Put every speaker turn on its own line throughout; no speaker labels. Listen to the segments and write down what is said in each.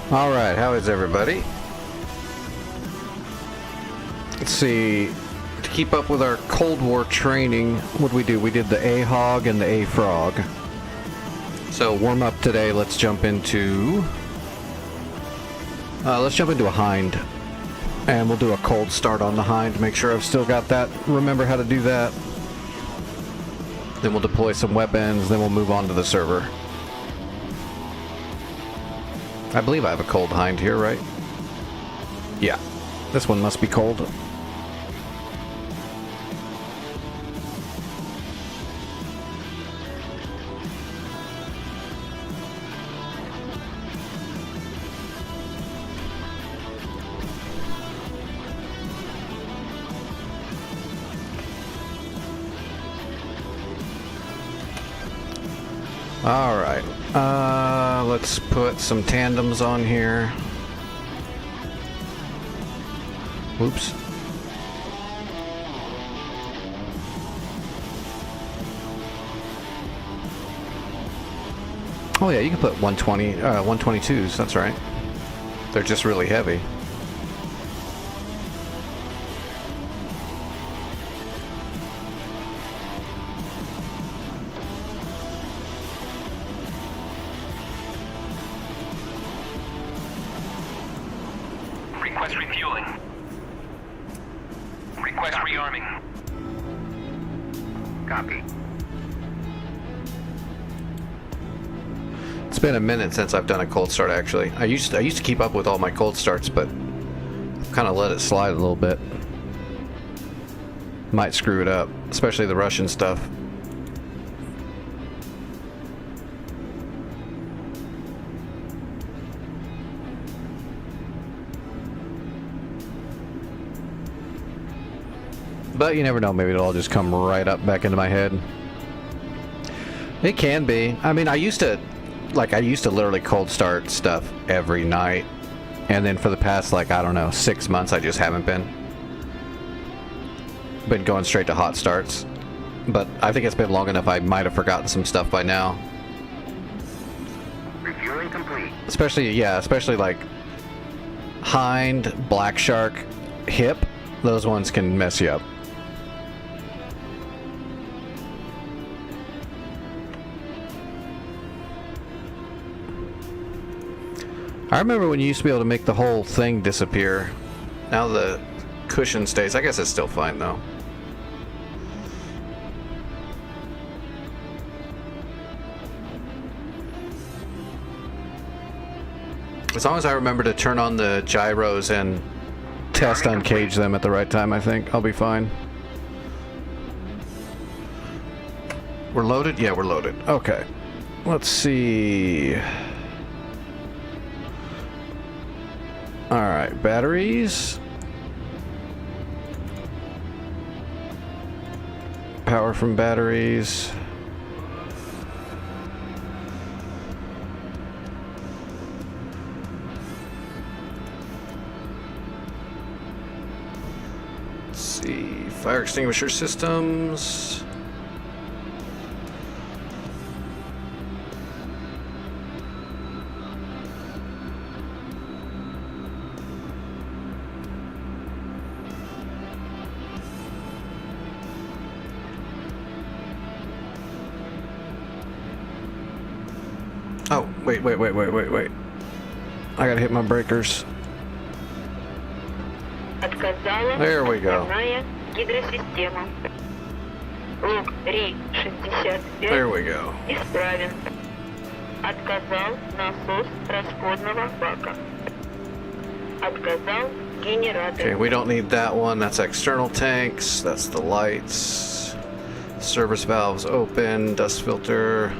Alright, how is everybody? Let's see. To keep up with our Cold War training, what we do? We did the A-Hog and the A-Frog. So warm up today, let's jump into a Hind. And we'll do a cold start on the Hind, make sure I've still got that. Remember how to do that. Then we'll deploy some weapons, then we'll move on to the server. I believe I have a cold Hind here, right? Yeah. This one must be cold. Alright, let's put some tandems on here. Oops. Oh yeah, you can put 122s, that's right. They're just really heavy.
Request refueling. Request rearming. Copy.
It's been a minute since I've done a cold start, actually. I used to keep up with all my cold starts, but I've kind of let it slide a little bit. Might screw it up, especially the Russian stuff. But you never know, maybe it'll all just come right up back into my head. It can be. I mean, I used to literally cold start stuff every night. And then for the past, like, I don't know, 6 months, I just haven't been going straight to hot starts. But I think it's been long enough, I might have forgotten some stuff by now.
Refueling complete.
Especially like Hind, Black Shark, Hip. Those ones can mess you up. I remember when you used to be able to make the whole thing disappear. Now the cushion stays. I guess it's still fine though. As long as I remember to turn on the gyros and test uncage them at the right time, I think I'll be fine. We're loaded? Yeah, we're loaded. Okay. Let's see. Alright, batteries. Power from batteries. Let's see. Fire extinguisher systems. Oh, wait. I gotta hit my breakers. There we go. There we go. Okay, we don't need that one. That's external tanks. That's the lights. Service valves open. Dust filter.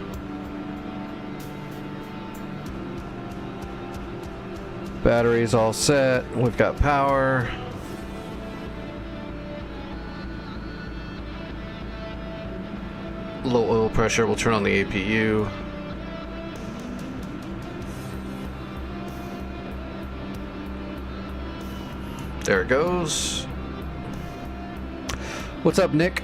Batteries all set. We've got power. Low oil pressure. We'll turn on the APU. There it goes. What's up, Nick?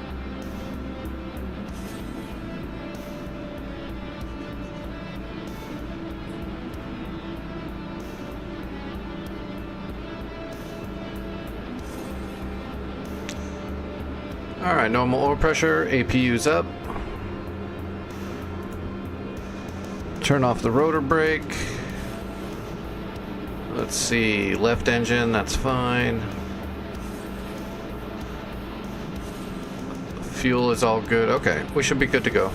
Alright, normal oil pressure, APU's up. Turn off the rotor brake. Let's see, left engine, that's fine. Fuel is all good. Okay, we should be good to go.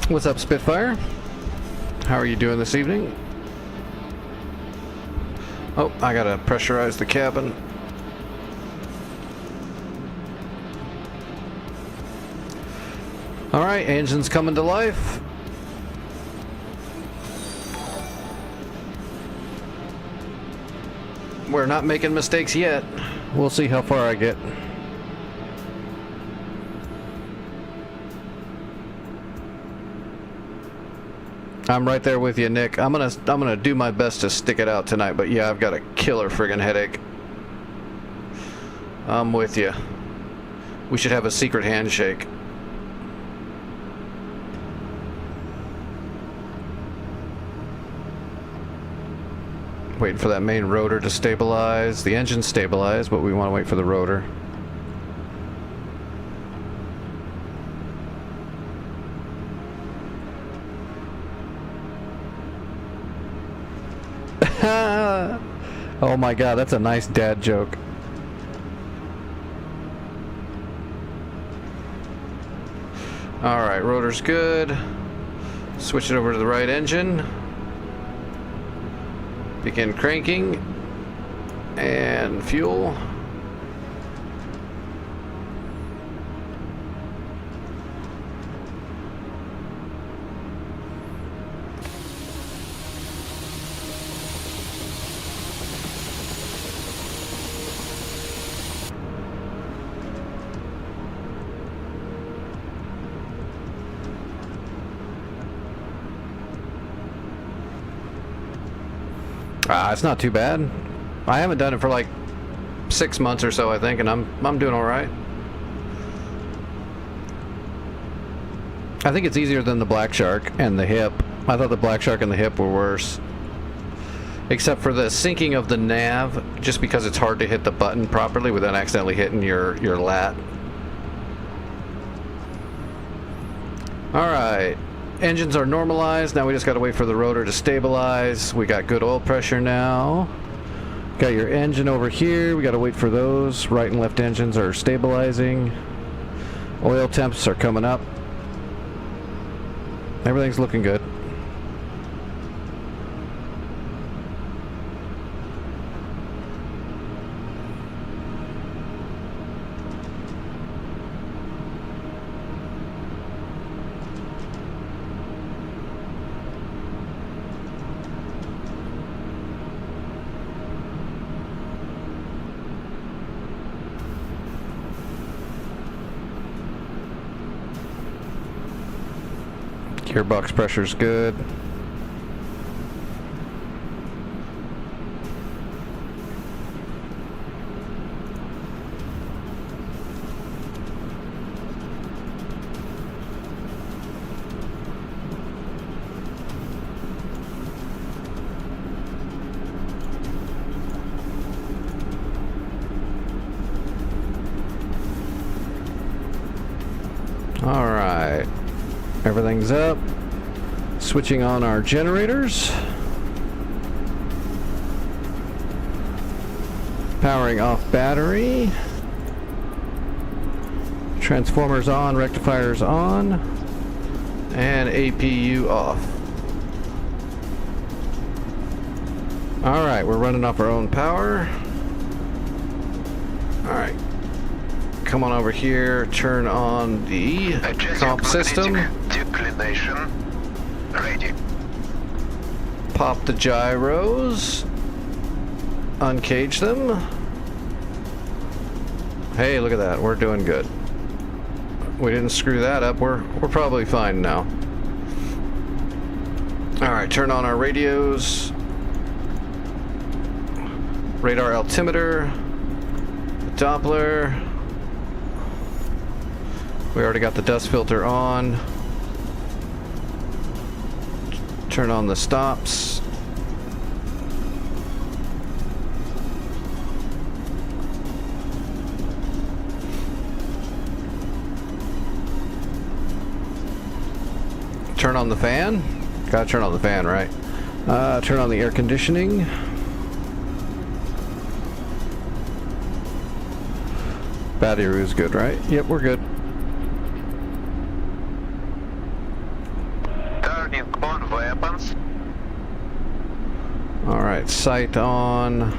What's up, Spitfire? How are you doing this evening? Oh, I gotta pressurize the cabin. Alright, engine's coming to life. We're not making mistakes yet. We'll see how far I get. I'm right there with you, Nick. I'm gonna do my best to stick it out tonight, but yeah, I've got a killer friggin' headache. I'm with you. We should have a secret handshake. Waiting for that main rotor to stabilize. The engine's stabilized, but we want to wait for the rotor. Oh my god, that's a nice dad joke. Alright, rotor's good. Switch it over to the right engine. Begin cranking. And fuel. It's not too bad. I haven't done it for like 6 months or so, I think, and I'm doing all right. I think it's easier than the Black Shark and the Hip. I thought the Black Shark and the Hip were worse. Except for the sinking of the nav, just because it's hard to hit the button properly without accidentally hitting your lat. Alright. Engines are normalized. Now we just got to wait for the rotor to stabilize. We got good oil pressure now. Got your engine over here. We got to wait for those. Right and left engines are stabilizing. Oil temps are coming up. Everything's looking good. Gearbox pressure's good. All right. Everything's up. Switching on our generators. Powering off battery. Transformers on, rectifiers on. And APU off. Alright, we're running off our own power. Alright. Come on over here, turn on the comp system.
Declination. Ready.
Pop the gyros. Uncage them. Hey, look at that. We're doing good. We didn't screw that up. We're probably fine now. Alright, turn on our radios. Radar altimeter. Doppler. We already got the dust filter on. Turn on the stops. Turn on the fan. Gotta turn on the fan, right? Turn on the air conditioning. Battery is good, right? Yep, we're good.
Turning on weapons.
Alright, sight on.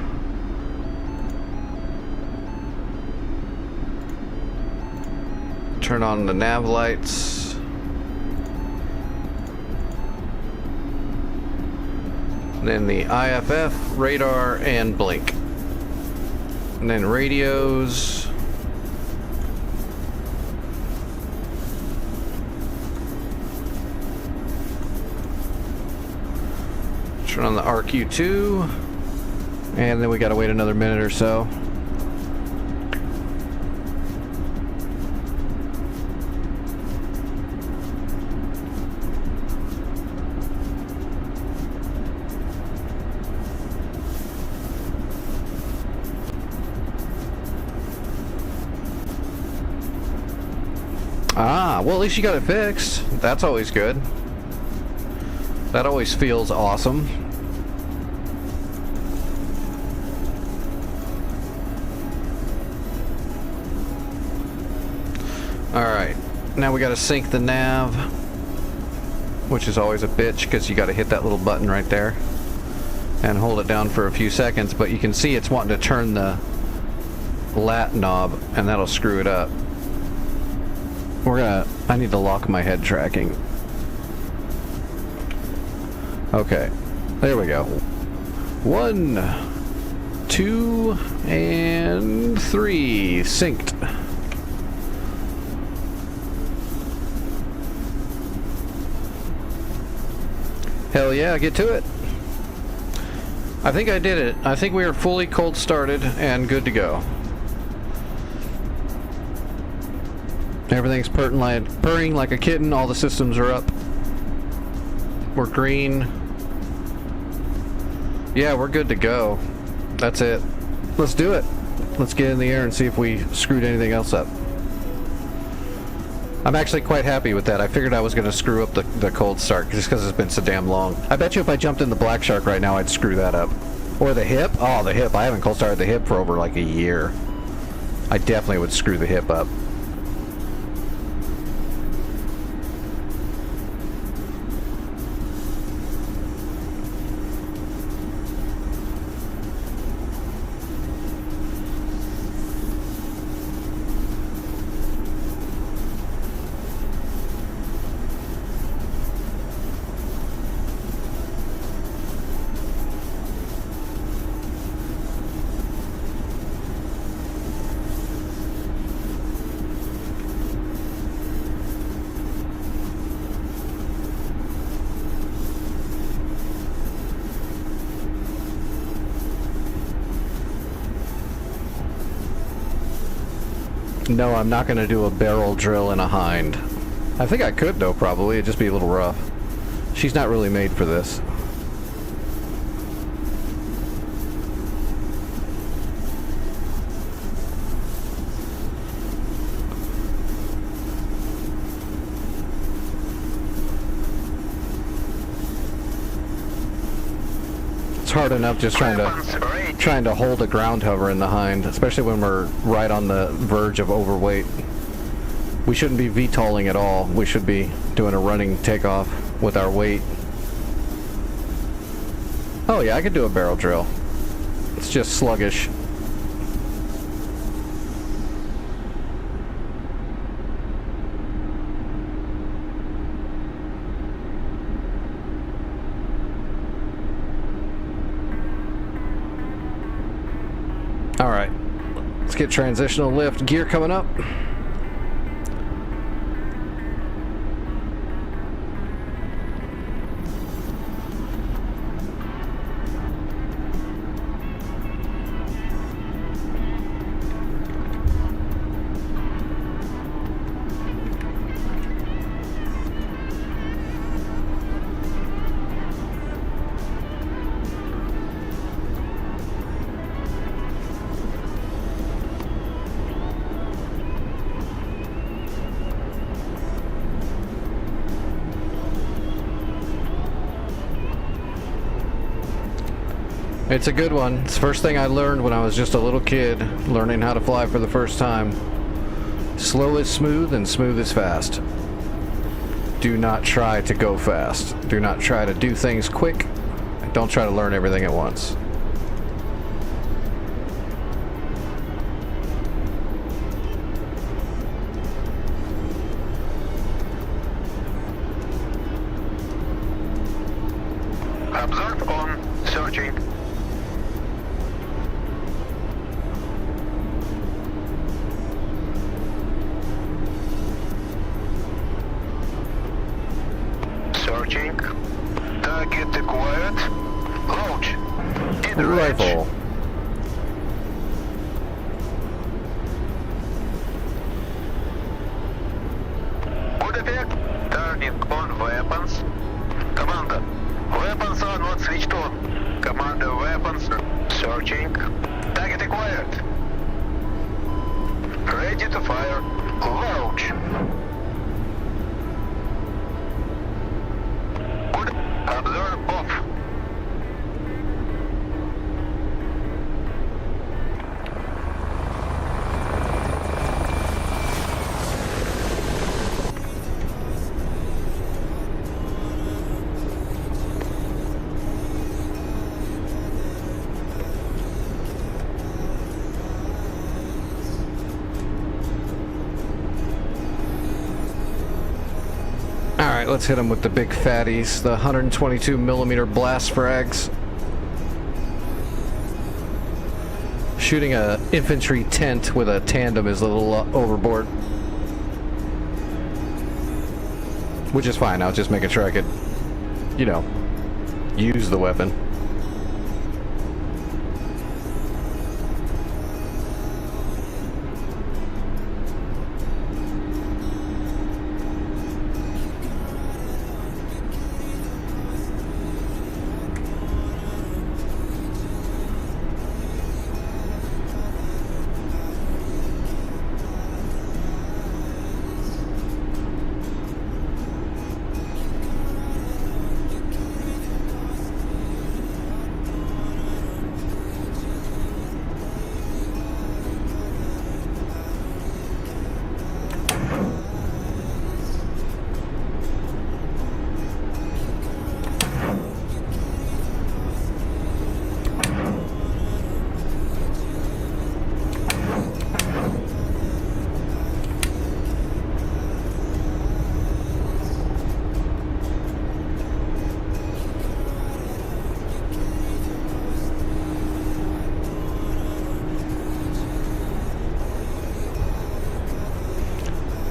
Turn on the nav lights. Then the IFF, radar, and blink. And then radios. Turn on the RQ2. And then we gotta wait another minute or so. Ah, well, at least you got it fixed. That's always good. That always feels awesome. Alright, now we gotta sync the nav, which is always a bitch because you gotta hit that little button right there and hold it down for a few seconds, but you can see it's wanting to turn the lat knob and that'll screw it up. I need to lock my head tracking. Okay, there we go. 1, 2, and 3, synced. Hell yeah, get to it. I think I did it. I think we are fully cold started and good to go. Everything's purring like a kitten. All the systems are up. We're green. Yeah, we're good to go. That's it. Let's do it. Let's get in the air and see if we screwed anything else up. I'm actually quite happy with that. I figured I was going to screw up the cold start just because it's been so damn long. I bet you if I jumped in the Black Shark right now, I'd screw that up. Or the hip. Oh, the hip. I haven't cold started the hip for over like a year. I definitely would screw the hip up. No, I'm not going to do a barrel drill in a hind. I think I could, though, probably. It'd just be a little rough. She's not really made for this. It's hard enough just trying to hold a ground hover in the hind, especially when we're right on the verge of overweight. We shouldn't be VTOLing at all. We should be doing a running takeoff with our weight. Oh yeah, I could do a barrel drill. It's just sluggish. Alright, let's get transitional lift gear coming up. It's a good one. It's the first thing I learned when I was just a little kid, learning how to fly for the first time. Slow is smooth and smooth is fast. Do not try to go fast. Do not try to do things quick. Don't try to learn everything at once.
Observe on. Searching. Searching. Target acquired. Launch. In range.
Rifle.
Good effect. Turning on weapons. Commander, weapons are not switched on. Commander, weapons. Searching. Target acquired. Ready to fire. Launch. Good. Observe off.
Alright, let's hit them with the big fatties, the 122 millimeter blast frags. Shooting a infantry tent with a tandem is a little overboard. Which is fine, I was just making sure I could, you know, use the weapon.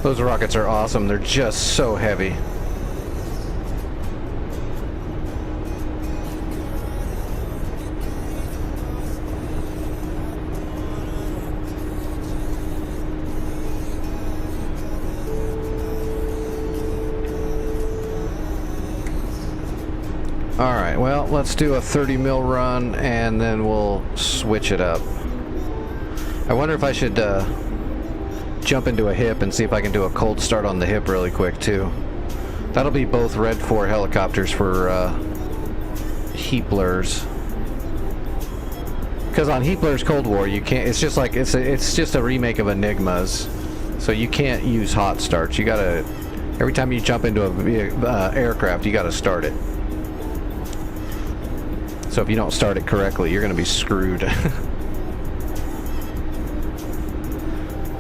Those rockets are awesome. They're just so heavy. Alright, well, let's do a 30 mil run and then we'll switch it up. I wonder if I should jump into a hip and see if I can do a cold start on the hip really quick too. That'll be both Red 4 helicopters for Heaplers. Because on Heaplers Cold War you can't. It's just like it's just a remake of Enigmas, so you can't use hot starts. You gotta every time you jump into a aircraft, you gotta start it. So if you don't start it correctly, you're gonna be screwed.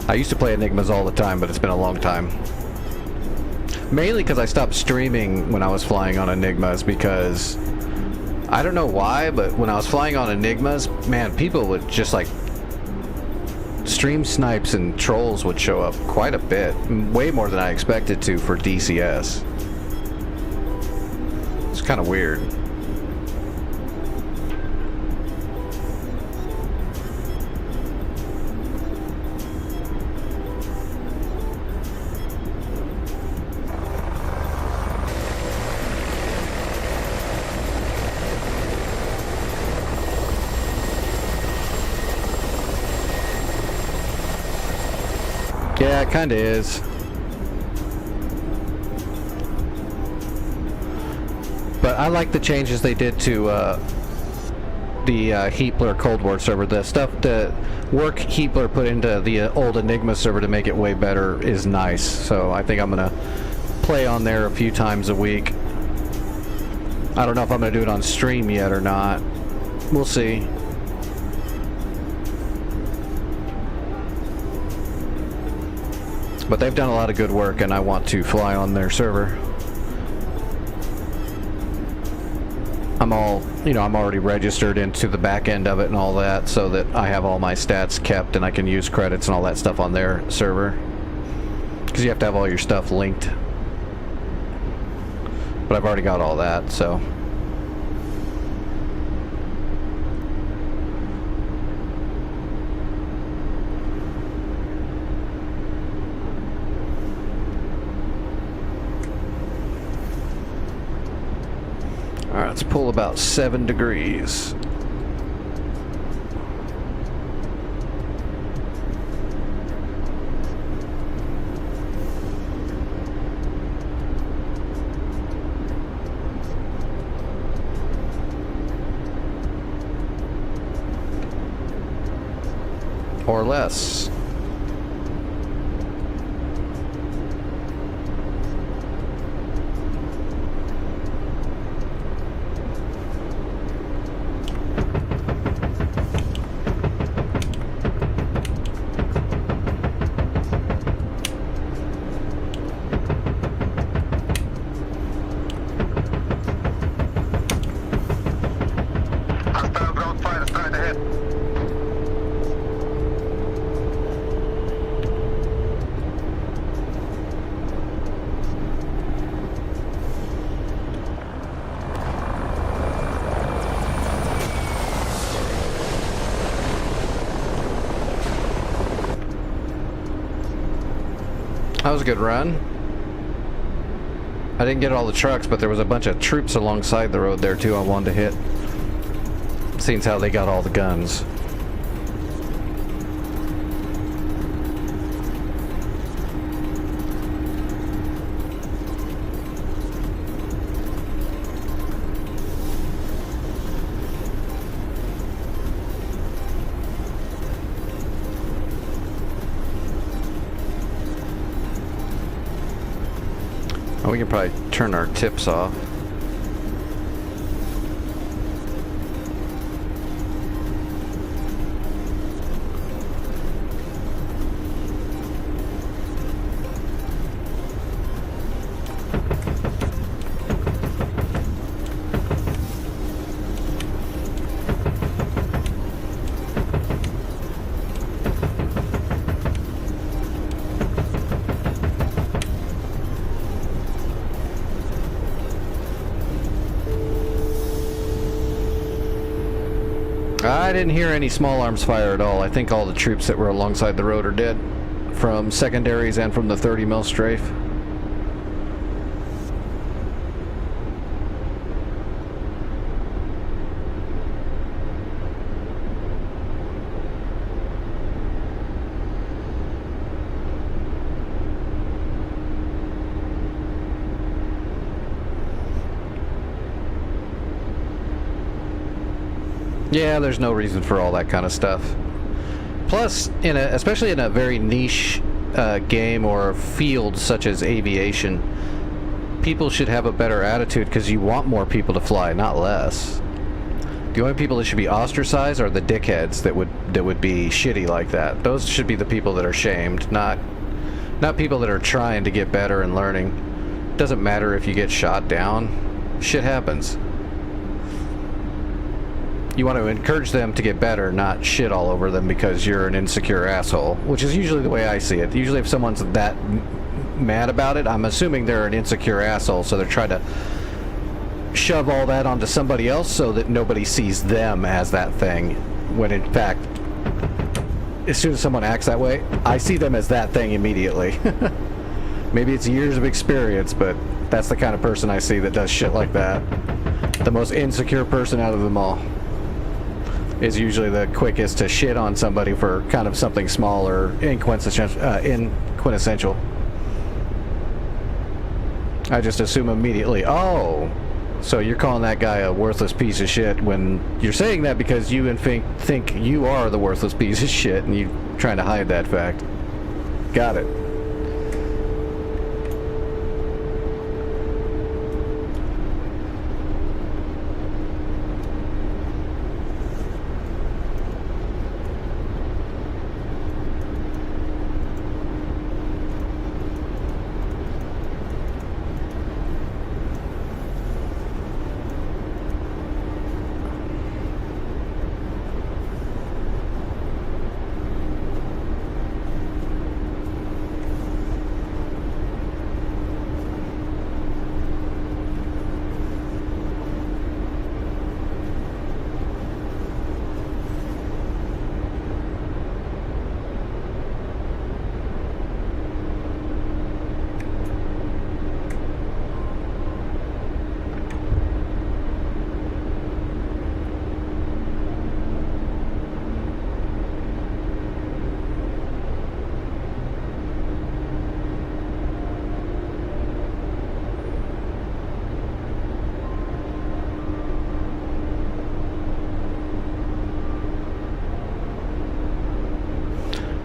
I used to play Enigmas all the time, but it's been a long time. Mainly because I stopped streaming when I was flying on Enigmas, because I don't know why, but when I was flying on Enigmas, man, people would just like stream snipes and trolls would show up quite a bit, way more than I expected to for DCS. It's kind of weird. Yeah, it kind of is. But I like the changes they did to the Heapler Cold War server. The stuff, the work Heapler put into the old Enigma server to make it way better is nice. So I think I'm gonna play on there a few times a week. I don't know if I'm gonna do it on stream yet or not. We'll see. But they've done a lot of good work, and I want to fly on their server. I'm already registered into the back end of it and all that, so that I have all my stats kept and I can use credits and all that stuff on their server. Because you have to have all your stuff linked. But I've already got all that, so. Alright, let's pull about 7 degrees. Or less.
Hostile ground fire straight ahead.
That was a good run. I didn't get all the trucks, but there was a bunch of troops alongside the road there too I wanted to hit. Seeing how they got all the guns. Oh, we can probably turn our tips off. I didn't hear any small arms fire at all. I think all the troops that were alongside the road are dead. From secondaries and from the 30 mil strafe. Yeah, there's no reason for all that kind of stuff. Plus, especially in a very niche game or field such as aviation, people should have a better attitude because you want more people to fly, not less. The only people that should be ostracized are the dickheads that would be shitty like that. Those should be the people that are shamed, not people that are trying to get better and learning. Doesn't matter if you get shot down. Shit happens. You want to encourage them to get better, not shit all over them because you're an insecure asshole, which is usually the way I see it. Usually if someone's that mad about it, I'm assuming they're an insecure asshole, so they're trying to shove all that onto somebody else so that nobody sees them as that thing, when in fact, as soon as someone acts that way, I see them as that thing immediately. Maybe it's years of experience, but that's the kind of person I see that does shit like that. The most insecure person out of them all is usually the quickest to shit on somebody for kind of something small or inquintessential. I just assume immediately, oh, So you're calling that guy a worthless piece of shit when you're saying that because you think you are the worthless piece of shit and you're trying to hide that fact. Got it.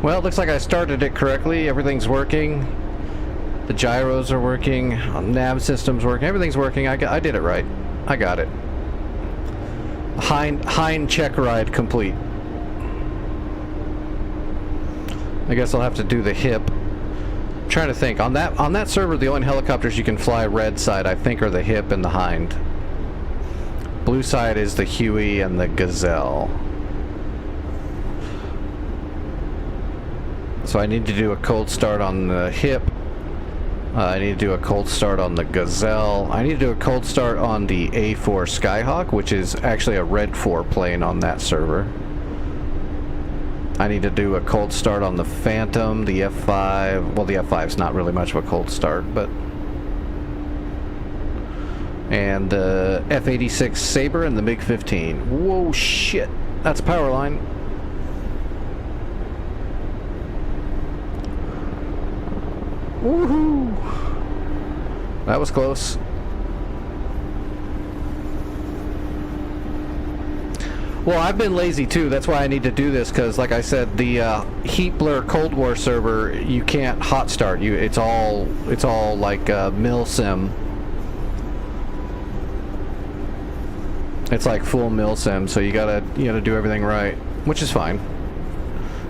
Well, it looks like I started it correctly. Everything's working. The gyros are working. Nav system's working. Everything's working. I did it right. I got it. Hind check ride complete. I guess I'll have to do the hip. I'm trying to think. On that server, the only helicopters you can fly red side, I think, are the hip and the hind. Blue side is the Huey and the Gazelle. So I need to do a cold start on the hip. I need to do a cold start on the Gazelle. I need to do a cold start on the A4 Skyhawk, which is actually a Red 4 plane on that server. I need to do a cold start on the Phantom, the F5. Well, the F5's not really much of a cold start, but... And the F-86 Sabre and the MiG-15. Whoa, shit. That's power line. Woohoo! That was close. Well, I've been lazy too. That's why I need to do this, because like I said, the Heat Blur Cold War server, you can't hot start. It's all like milsim. It's like full milsim, so you gotta do everything right, which is fine.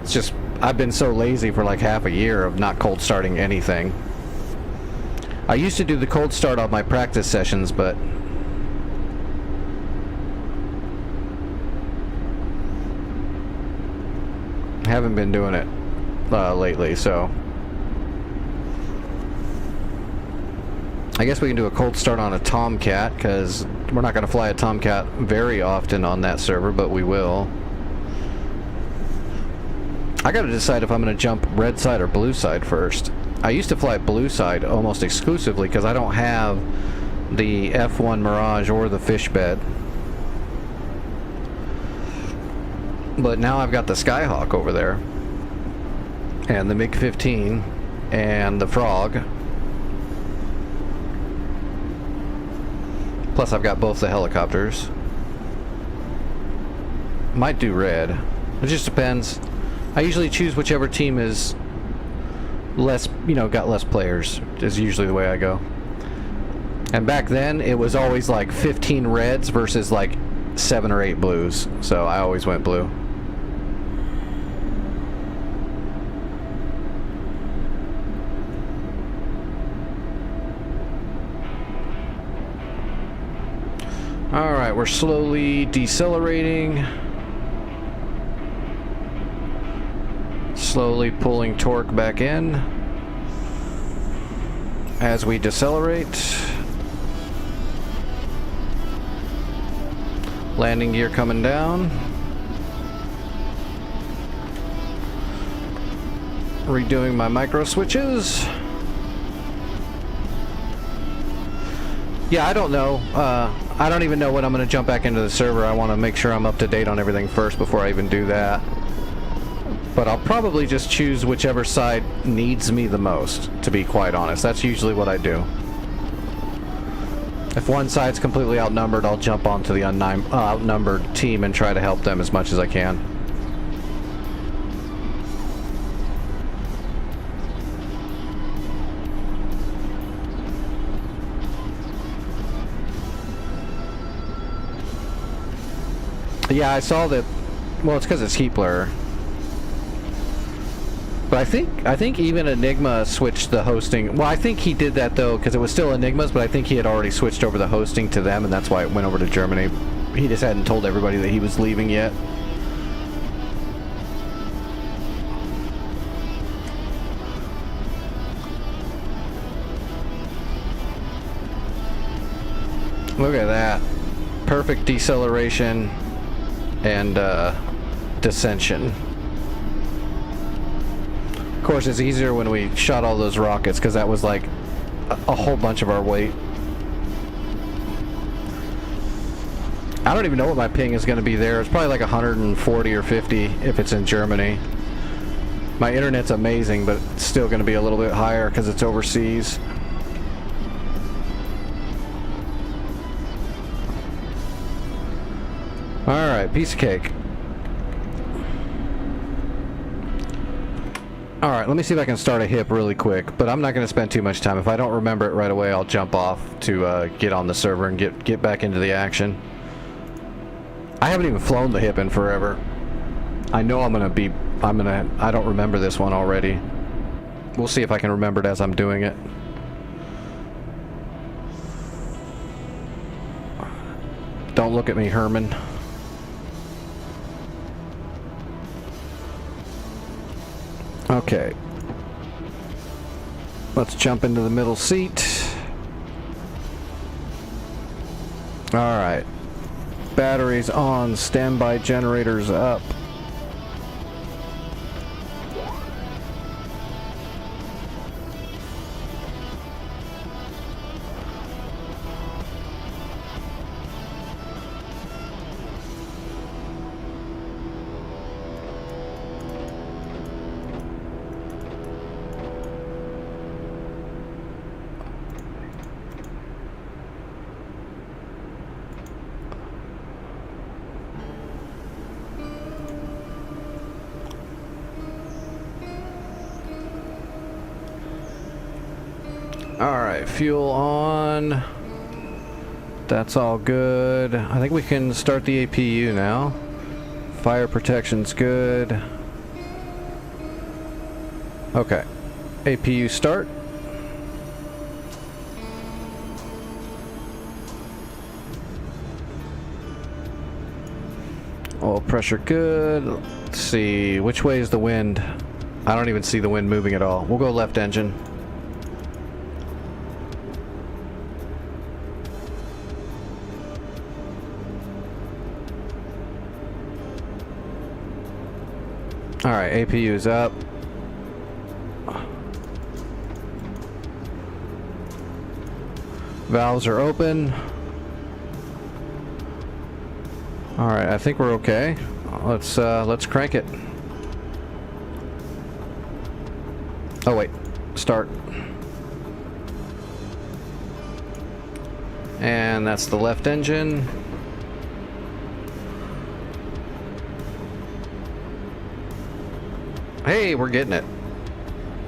It's just I've been so lazy for like half a year of not cold starting anything. I used to do the cold start on my practice sessions, but haven't been doing it lately, so I guess we can do a cold start on a Tomcat, because we're not going to fly a Tomcat very often on that server, but we will. I gotta decide if I'm gonna jump red side or blue side first. I used to fly blue side almost exclusively because I don't have the F1 Mirage or the fish bed. But now I've got the Skyhawk over there, and the MiG-15, and the Frog. Plus I've got both the helicopters. Might do red. It just depends. I usually choose whichever team is less, got less players, is usually the way I go. And back then, it was always like 15 reds versus like 7 or 8 blues, so I always went blue. Alright, we're slowly decelerating. Slowly pulling torque back in as we decelerate. Landing gear coming down. Redoing my micro switches. Yeah, I don't know. I don't even know when I'm going to jump back into the server. I want to make sure I'm up to date on everything first before I even do that. But I'll probably just choose whichever side needs me the most, to be quite honest. That's usually what I do. If one side's completely outnumbered, I'll jump onto the outnumbered team and try to help them as much as I can. Yeah, I saw that. Well, it's because it's heat blur. But I think even Enigma switched the hosting. Well, I think he did that though because it was still Enigma's, but I think he had already switched over the hosting to them, and that's why it went over to Germany. He just hadn't told everybody that he was leaving yet. Look at that. Perfect deceleration and descension. Of course, it's easier when we shot all those rockets because that was like a whole bunch of our weight. I don't even know what my ping is going to be there. It's probably like 140 or 50 if it's in Germany. My internet's amazing, but it's still going to be a little bit higher because it's overseas. Alright, piece of cake. Alright, let me see if I can start a hip really quick, but I'm not going to spend too much time. If I don't remember it right away, I'll jump off to get on the server and get back into the action. I haven't even flown the hip in forever. I know I don't remember this one already. We'll see if I can remember it as I'm doing it. Don't look at me, Herman. Okay. Let's jump into the middle seat. Alright. Batteries on, standby generators up. Alright, fuel on. That's all good. I think we can start the APU now. Fire protection's good. Okay. APU start. Oil pressure good. Let's see. Which way is the wind? I don't even see the wind moving at all. We'll go left engine. Alright, APU is up. Valves are open. Alright, I think we're okay. Let's crank it. Oh wait, start. And that's the left engine. Hey, we're getting it.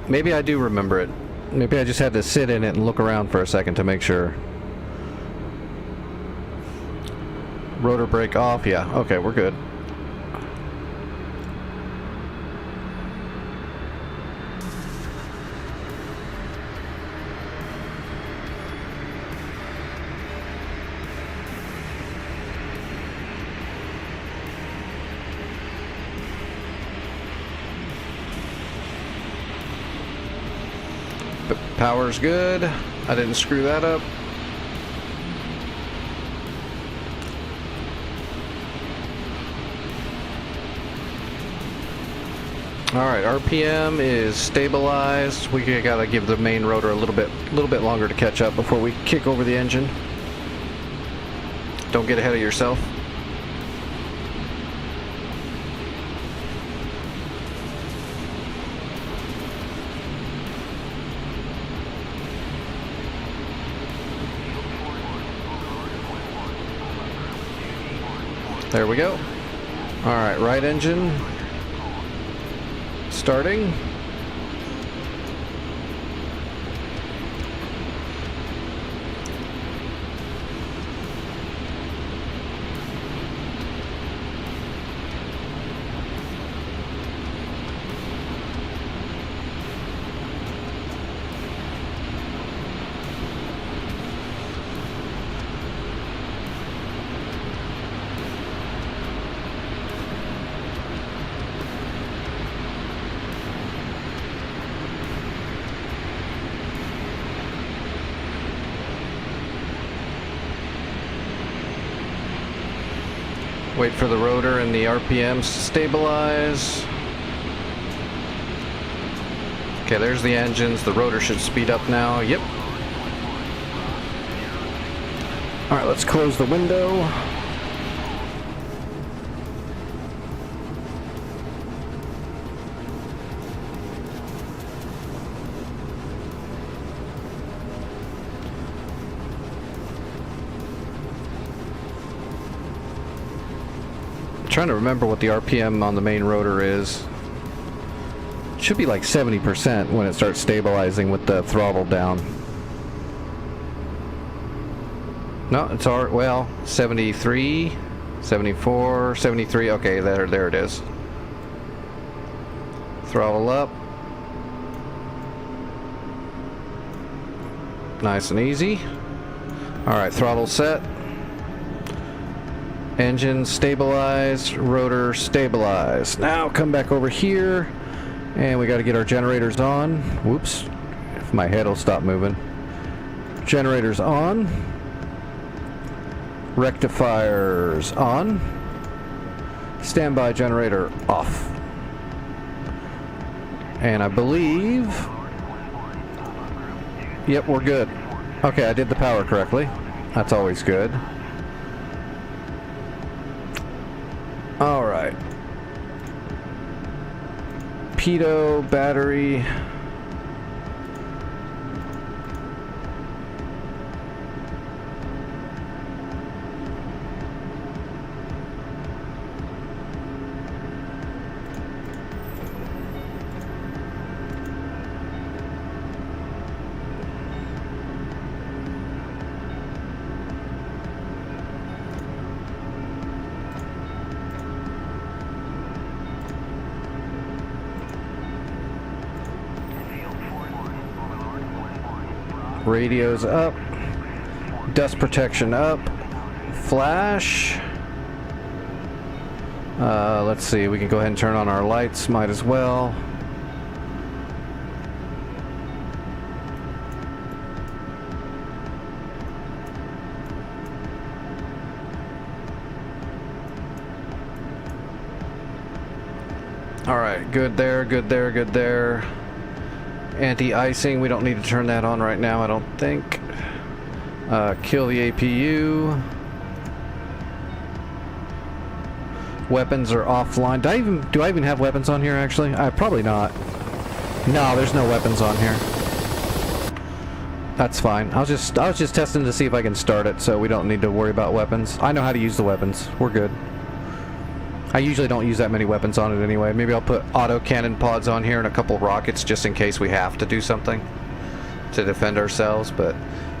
Maybe I do remember it. Maybe I just had to sit in it and look around for a second to make sure. Rotor brake off. Yeah, okay, we're good. Power's good. I didn't screw that up. Alright, RPM is stabilized. We gotta give the main rotor a little bit longer to catch up before we kick over the engine. Don't get ahead of yourself. There we go. Alright, right engine. Starting. Wait for the rotor and the RPMs to stabilize. Okay, there's the engines. The rotor should speed up now. Yep. Alright, let's close the window. Trying to remember what the RPM on the main rotor is. It should be like 70% when it starts stabilizing with the throttle down. No, it's already, well, 73, 74, 73. Okay, there it is. Throttle up. Nice and easy. Alright, throttle set. Engine stabilized, rotor stabilized. Now come back over here, and we got to get our generators on. Whoops, if my head will stop moving. Generators on. Rectifiers on. Standby generator off. And I believe... Yep, we're good. Okay, I did the power correctly. That's always good. Alright. Pitot battery. Radio's up, dust protection up, flash. Let's see, we can go ahead and turn on our lights, might as well. Alright, good there, good there, good there. Anti-icing, we don't need to turn that on right now, I don't think. Kill the APU. Weapons are offline. Do I even have weapons on here, actually? Probably not. No, there's no weapons on here. That's fine. I was just testing to see if I can start it, so we don't need to worry about weapons. I know how to use the weapons. We're good. I usually don't use that many weapons on it anyway. Maybe I'll put auto cannon pods on here and a couple rockets just in case we have to do something to defend ourselves. But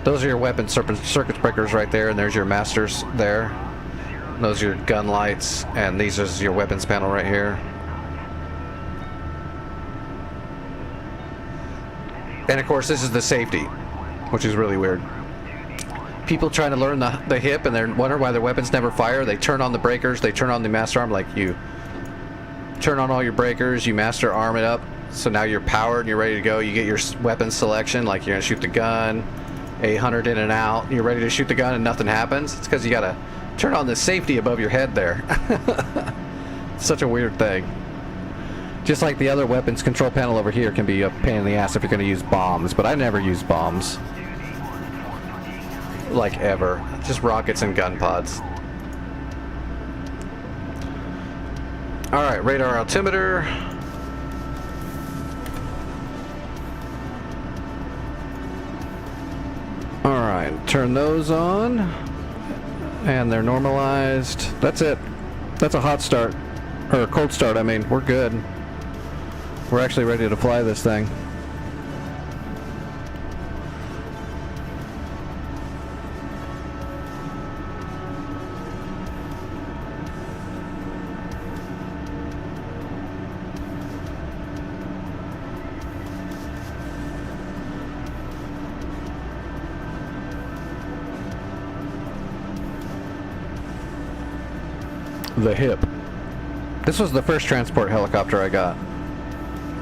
those are your weapon circuit breakers right there, and there's your masters there. Those are your gun lights, and these is your weapons panel right here. And of course, this is the safety, which is really weird. People trying to learn the hip and they're wondering why their weapons never fire. They turn on the breakers, they turn on the master arm, like you turn on all your breakers, you master arm it up, so now you're powered and you're ready to go. You get your weapon selection, like you're gonna shoot the gun, 800 in and out, you're ready to shoot the gun and nothing happens. It's because you gotta turn on the safety above your head there. Such a weird thing. Just like the other weapons control panel over here can be a pain in the ass if you're gonna use bombs, but I never use bombs. Like ever. Just rockets and gun pods. Alright, radar altimeter. Alright, turn those on. And they're normalized. That's it. That's a hot start. Or a cold start, I mean. We're good. We're actually ready to fly this thing. The Hip. This was the first transport helicopter I got,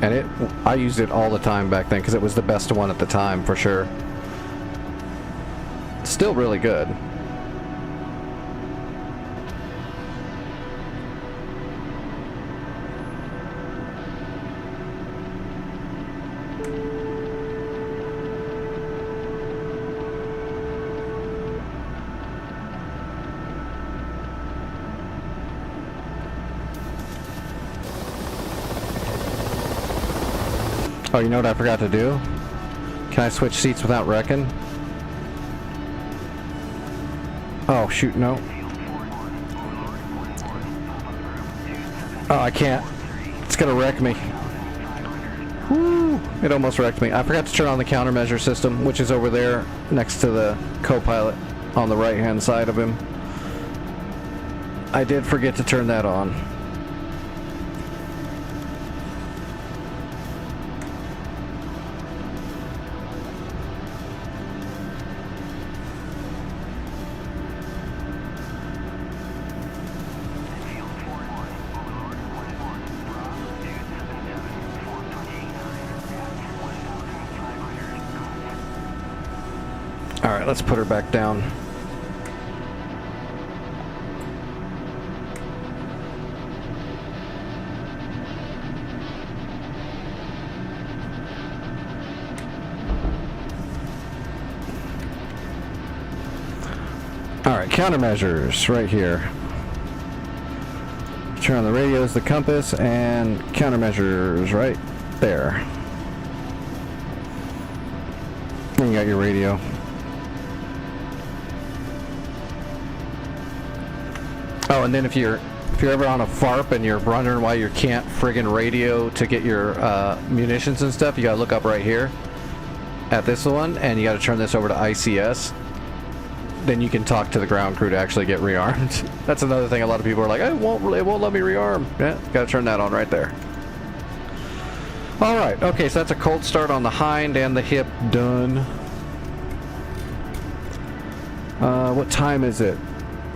and I used it all the time back then because it was the best one at the time for sure. Still really good. Oh, you know what I forgot to do? Can I switch seats without wrecking? Oh, shoot, no. Oh, I can't. It's gonna wreck me. Woo! It almost wrecked me. I forgot to turn on the countermeasure system, which is over there next to the co-pilot on the right-hand side of him. I did forget to turn that on. Alright, let's put her back down. Alright, countermeasures right here. Turn on the radios, the compass, and countermeasures right there. And you got your radio. Oh, and then if you're ever on a FARP and you're wondering why you can't friggin' radio to get your munitions and stuff, you gotta look up right here at this one, and you gotta turn this over to ICS. Then you can talk to the ground crew to actually get rearmed. That's another thing a lot of people are like, it won't let me rearm. Yeah, gotta turn that on right there. Alright, okay, so that's a cold start on the hind and the hip done. What time is it?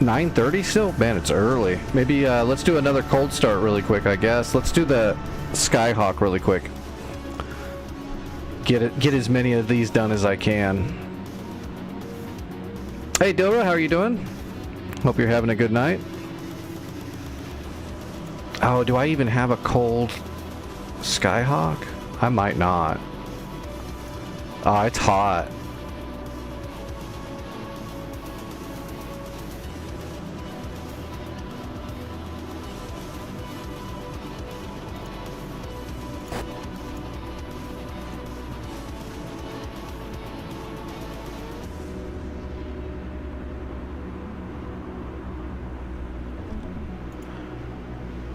9:30 still? Man, it's early. Maybe let's do another cold start really quick, I guess. Let's do the Skyhawk really quick. Get as many of these done as I can. Hey Dilra, how are you doing? Hope you're having a good night. Oh, do I even have a cold Skyhawk? I might not. Oh, it's hot.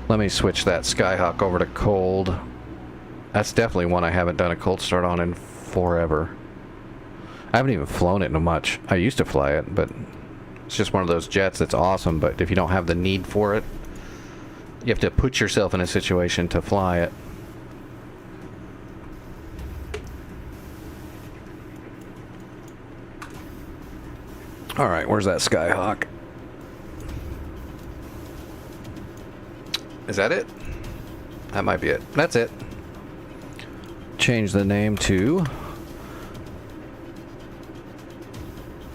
Let me switch that Skyhawk over to cold. That's definitely one I haven't done a cold start on in forever. I haven't even flown it much. I used to fly it, but it's just one of those jets that's awesome, but if you don't have the need for it, you have to put yourself in a situation to fly it. Alright, where's that Skyhawk? Is that it? That might be it. That's it. Change the name to...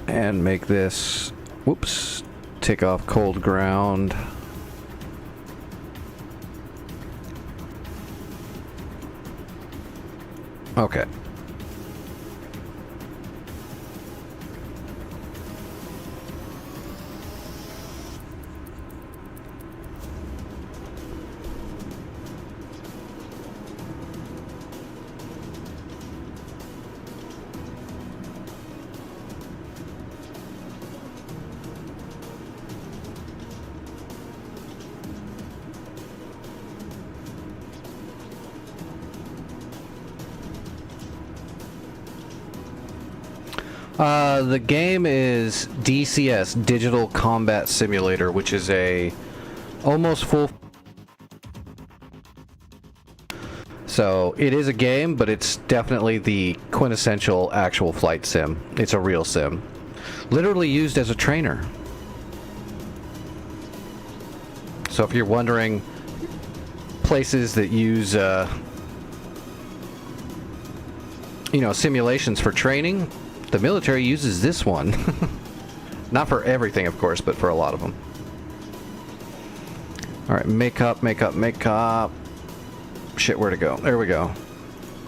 and make this... whoops. Take off cold ground. Okay. The game is DCS, Digital Combat Simulator, which is a almost full. So it is a game, but it's definitely the quintessential actual flight sim. It's a real sim, literally used as a trainer. So if you're wondering places that use, simulations for training, the military uses this one. Not for everything, of course, but for a lot of them. Alright, make up. Shit, where to go? There we go.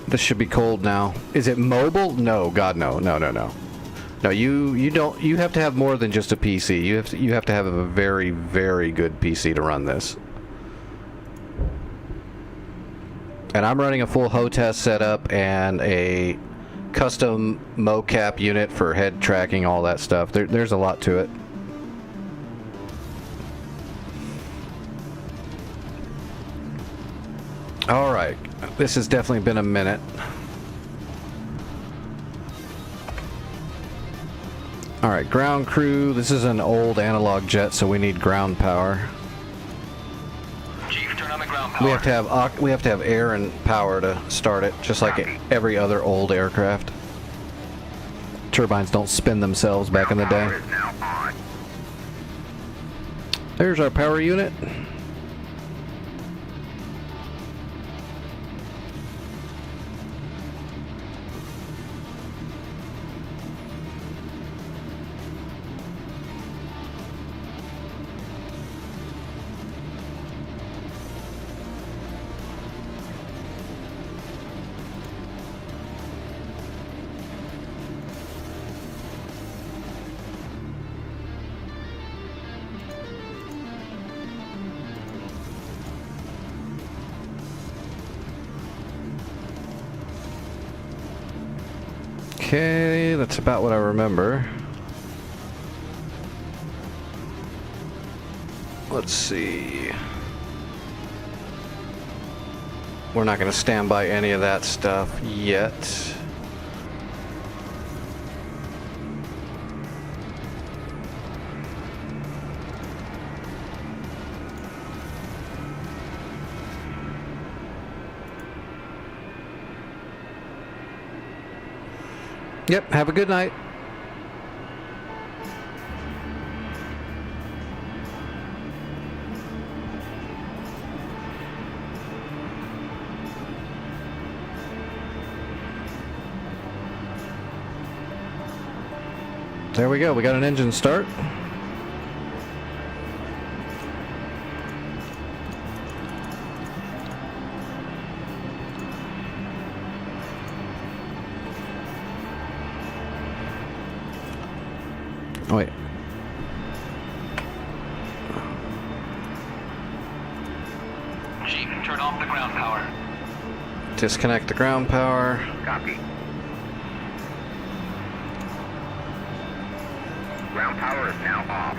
This should be cold now. Is it mobile? No, God, no. No, you don't. You have to have more than just a PC. You have to have a very, very good PC to run this. And I'm running a full HOTAS setup and a custom mocap unit for head tracking, all that stuff. There's a lot to it. All right, this has definitely been a minute. All right, ground crew. This is an old analog jet, so we need ground power.
Chief, turn on the ground power.
We have to have air and power to start it, just like every other old aircraft. Turbines don't spin themselves back in the day.
Power is now on.
There's our power unit. Okay, that's about what I remember. Let's see. We're not going to stand by any of that stuff yet. Yep, have a good night. There we go, we got an engine start. Oh, wait.
Chief, turn off the ground power.
Disconnect the ground power.
Copy. Ground power is now off.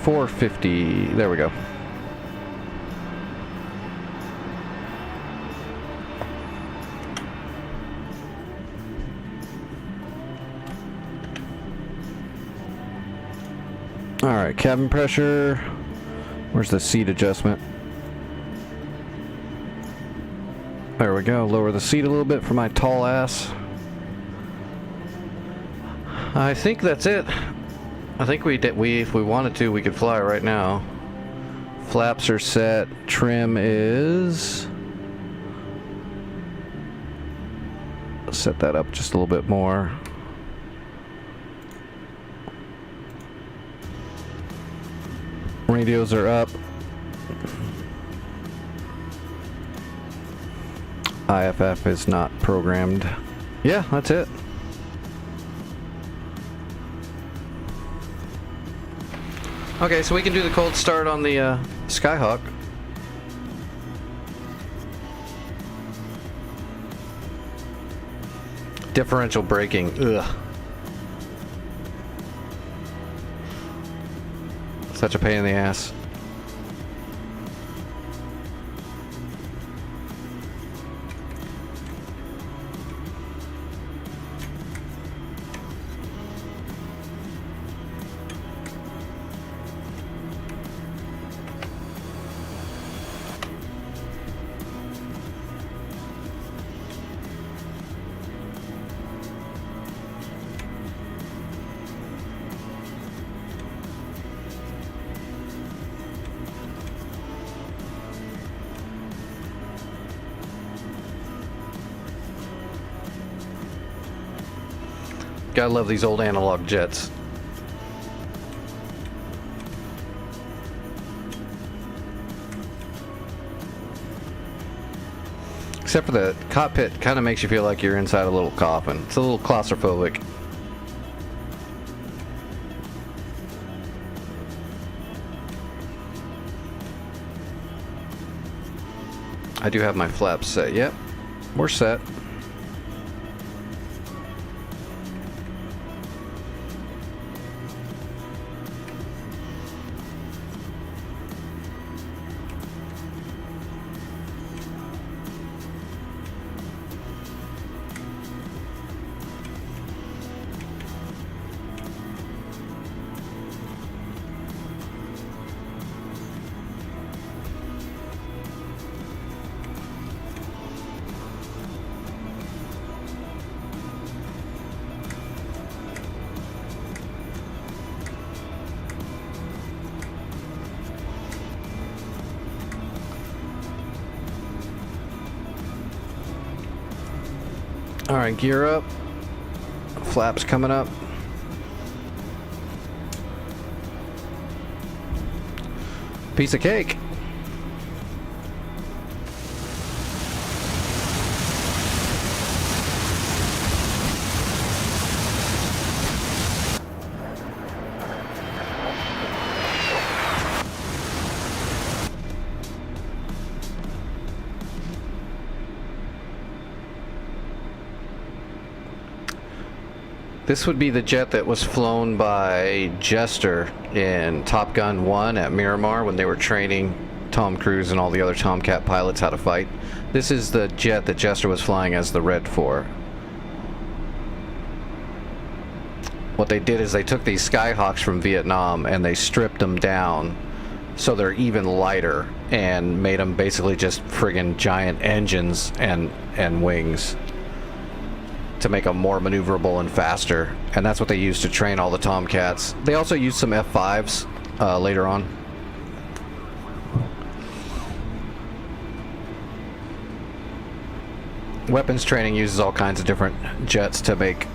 $450. There we go. All right, cabin pressure. Where's the seat adjustment? There we go. Lower the seat a little bit for my tall ass. I think that's it. I think if we wanted to, we could fly right now. Flaps are set. Trim is set that up just a little bit more. Radios are up. IFF is not programmed. Yeah, that's it. Okay, so we can do the cold start on the Skyhawk. Differential braking. Ugh. Such a pain in the ass. Gotta love these old analog jets. Except for the cockpit, kind of makes you feel like you're inside a little coffin. It's a little claustrophobic. I do have my flaps set. Yep, we're set. All right, gear up. Flaps coming up. Piece of cake. This would be the jet that was flown by Jester in Top Gun 1 at Miramar when they were training Tom Cruise and all the other Tomcat pilots how to fight. This is the jet that Jester was flying as the Red 4. What they did is they took these Skyhawks from Vietnam and they stripped them down so they're even lighter and made them basically just friggin' giant engines and wings to make them more maneuverable and faster, and that's what they used to train all the Tomcats. They also used some F5s later on. Weapons training uses all kinds of different jets to make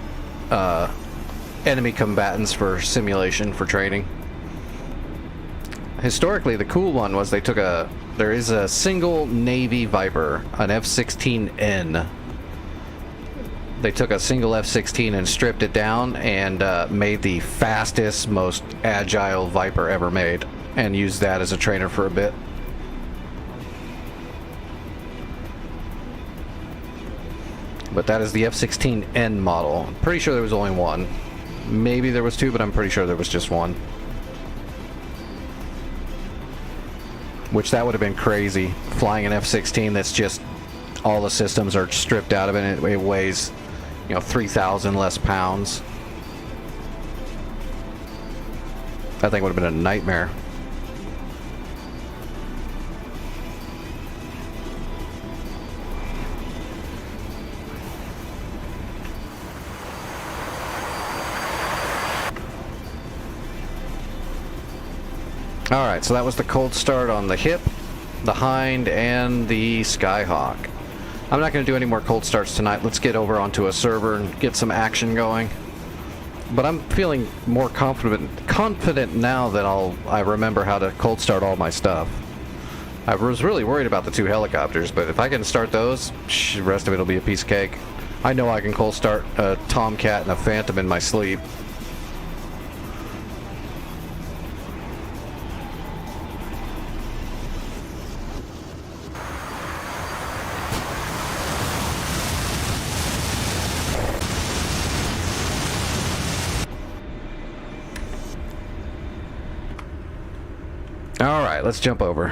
enemy combatants for simulation for training. Historically, the cool one was they took there is a single Navy Viper, an F-16N. They took a single F-16 and stripped it down and made the fastest, most agile Viper ever made, and used that as a trainer for a bit. But that is the F-16N model. I'm pretty sure there was only one. Maybe there was two, but I'm pretty sure there was just one. Which that would have been crazy, flying an F-16 that's just all the systems are stripped out of it, and it weighs, 3,000 less pounds. That thing would have been a nightmare. Alright, so that was the cold start on the hip, the hind, and the Skyhawk. I'm not going to do any more cold starts tonight. Let's get over onto a server and get some action going. But I'm feeling more confident now that I remember how to cold start all my stuff. I was really worried about the 2 helicopters, but if I can start those, the rest of it will be a piece of cake. I know I can cold start a Tomcat and a Phantom in my sleep. Alright, let's jump over.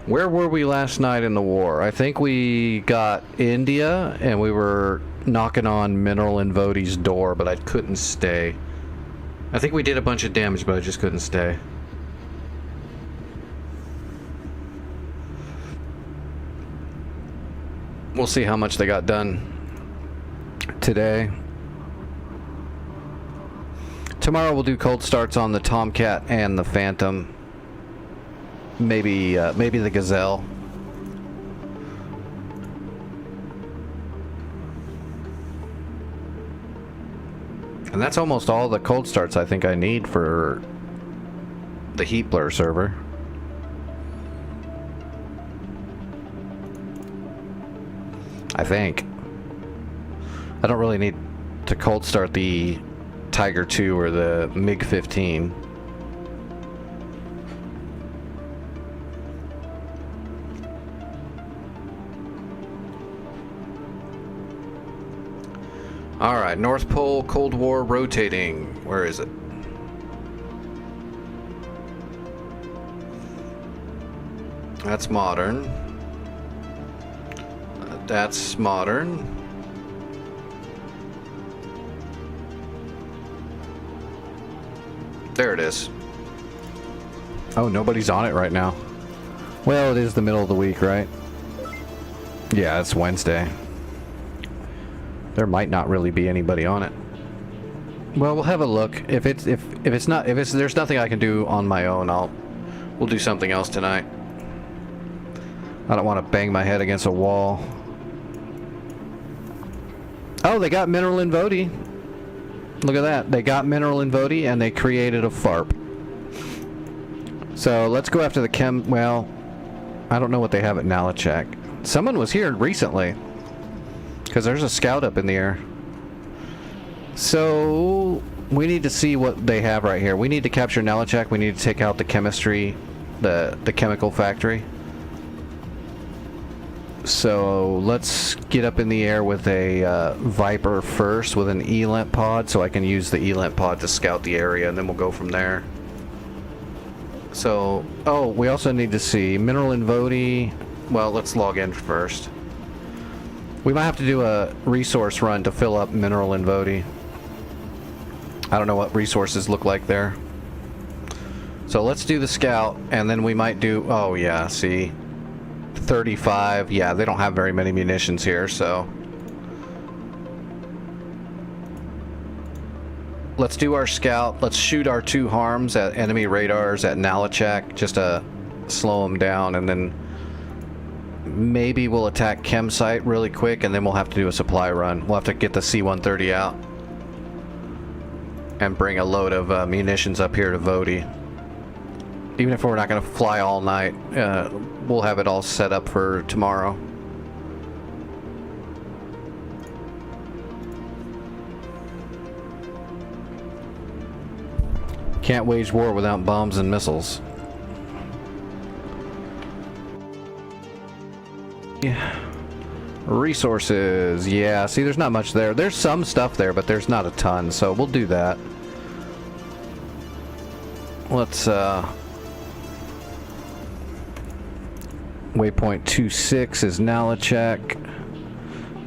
Where were we last night in the war? I think we got India, and we were knocking on Mineral and Vodi's door, but I couldn't stay. I think we did a bunch of damage, but I just couldn't stay. We'll see how much they got done today. Tomorrow we'll do cold starts on the Tomcat and the Phantom. Maybe the Gazelle. And that's almost all the cold starts I think I need for the Heat Blur server. I think. I don't really need to cold start the Tiger 2 or the MiG-15. Alright, North Pole, Cold War, rotating. Where is it? That's modern. That's modern. There it is. Oh, nobody's on it right now. Well, it is the middle of the week, right? Yeah, it's Wednesday. There might not really be anybody on it. Well, we'll have a look. If there's nothing I can do on my own, we'll do something else tonight. I don't want to bang my head against a wall. Oh, they got Mineral and Vodi. Look at that. They got Mineral and Vodi and they created a FARP. So let's go after the chem. Well, I don't know what they have at Nalachak. Someone was here recently. Because there's a scout up in the air. So we need to see what they have right here. We need to capture Nalachak. We need to take out the chemistry, the chemical factory. So let's get up in the air with a Viper first with an ELANT pod, so I can use the ELANT pod to scout the area, and then we'll go from there. So, oh, we also need to see Mineral and Vodi. Well, let's log in first. We might have to do a resource run to fill up Mineral and Vodi. I don't know what resources look like there. So let's do the scout, and then we might do, oh yeah, see, 35. Yeah, they don't have very many munitions here, so let's do our scout. Let's shoot our 2 harms at enemy radars at Nalachak just to slow them down, and then maybe we'll attack Chem Site really quick, and then we'll have to do a supply run. We'll have to get the C-130 out and bring a load of munitions up here to Vodi. Even if we're not going to fly all night, we'll have it all set up for tomorrow. Can't wage war without bombs and missiles. Yeah. Resources, yeah, see there's not much there. There's some stuff there, but there's not a ton, so we'll do that. Let's waypoint 26 is Nalachak.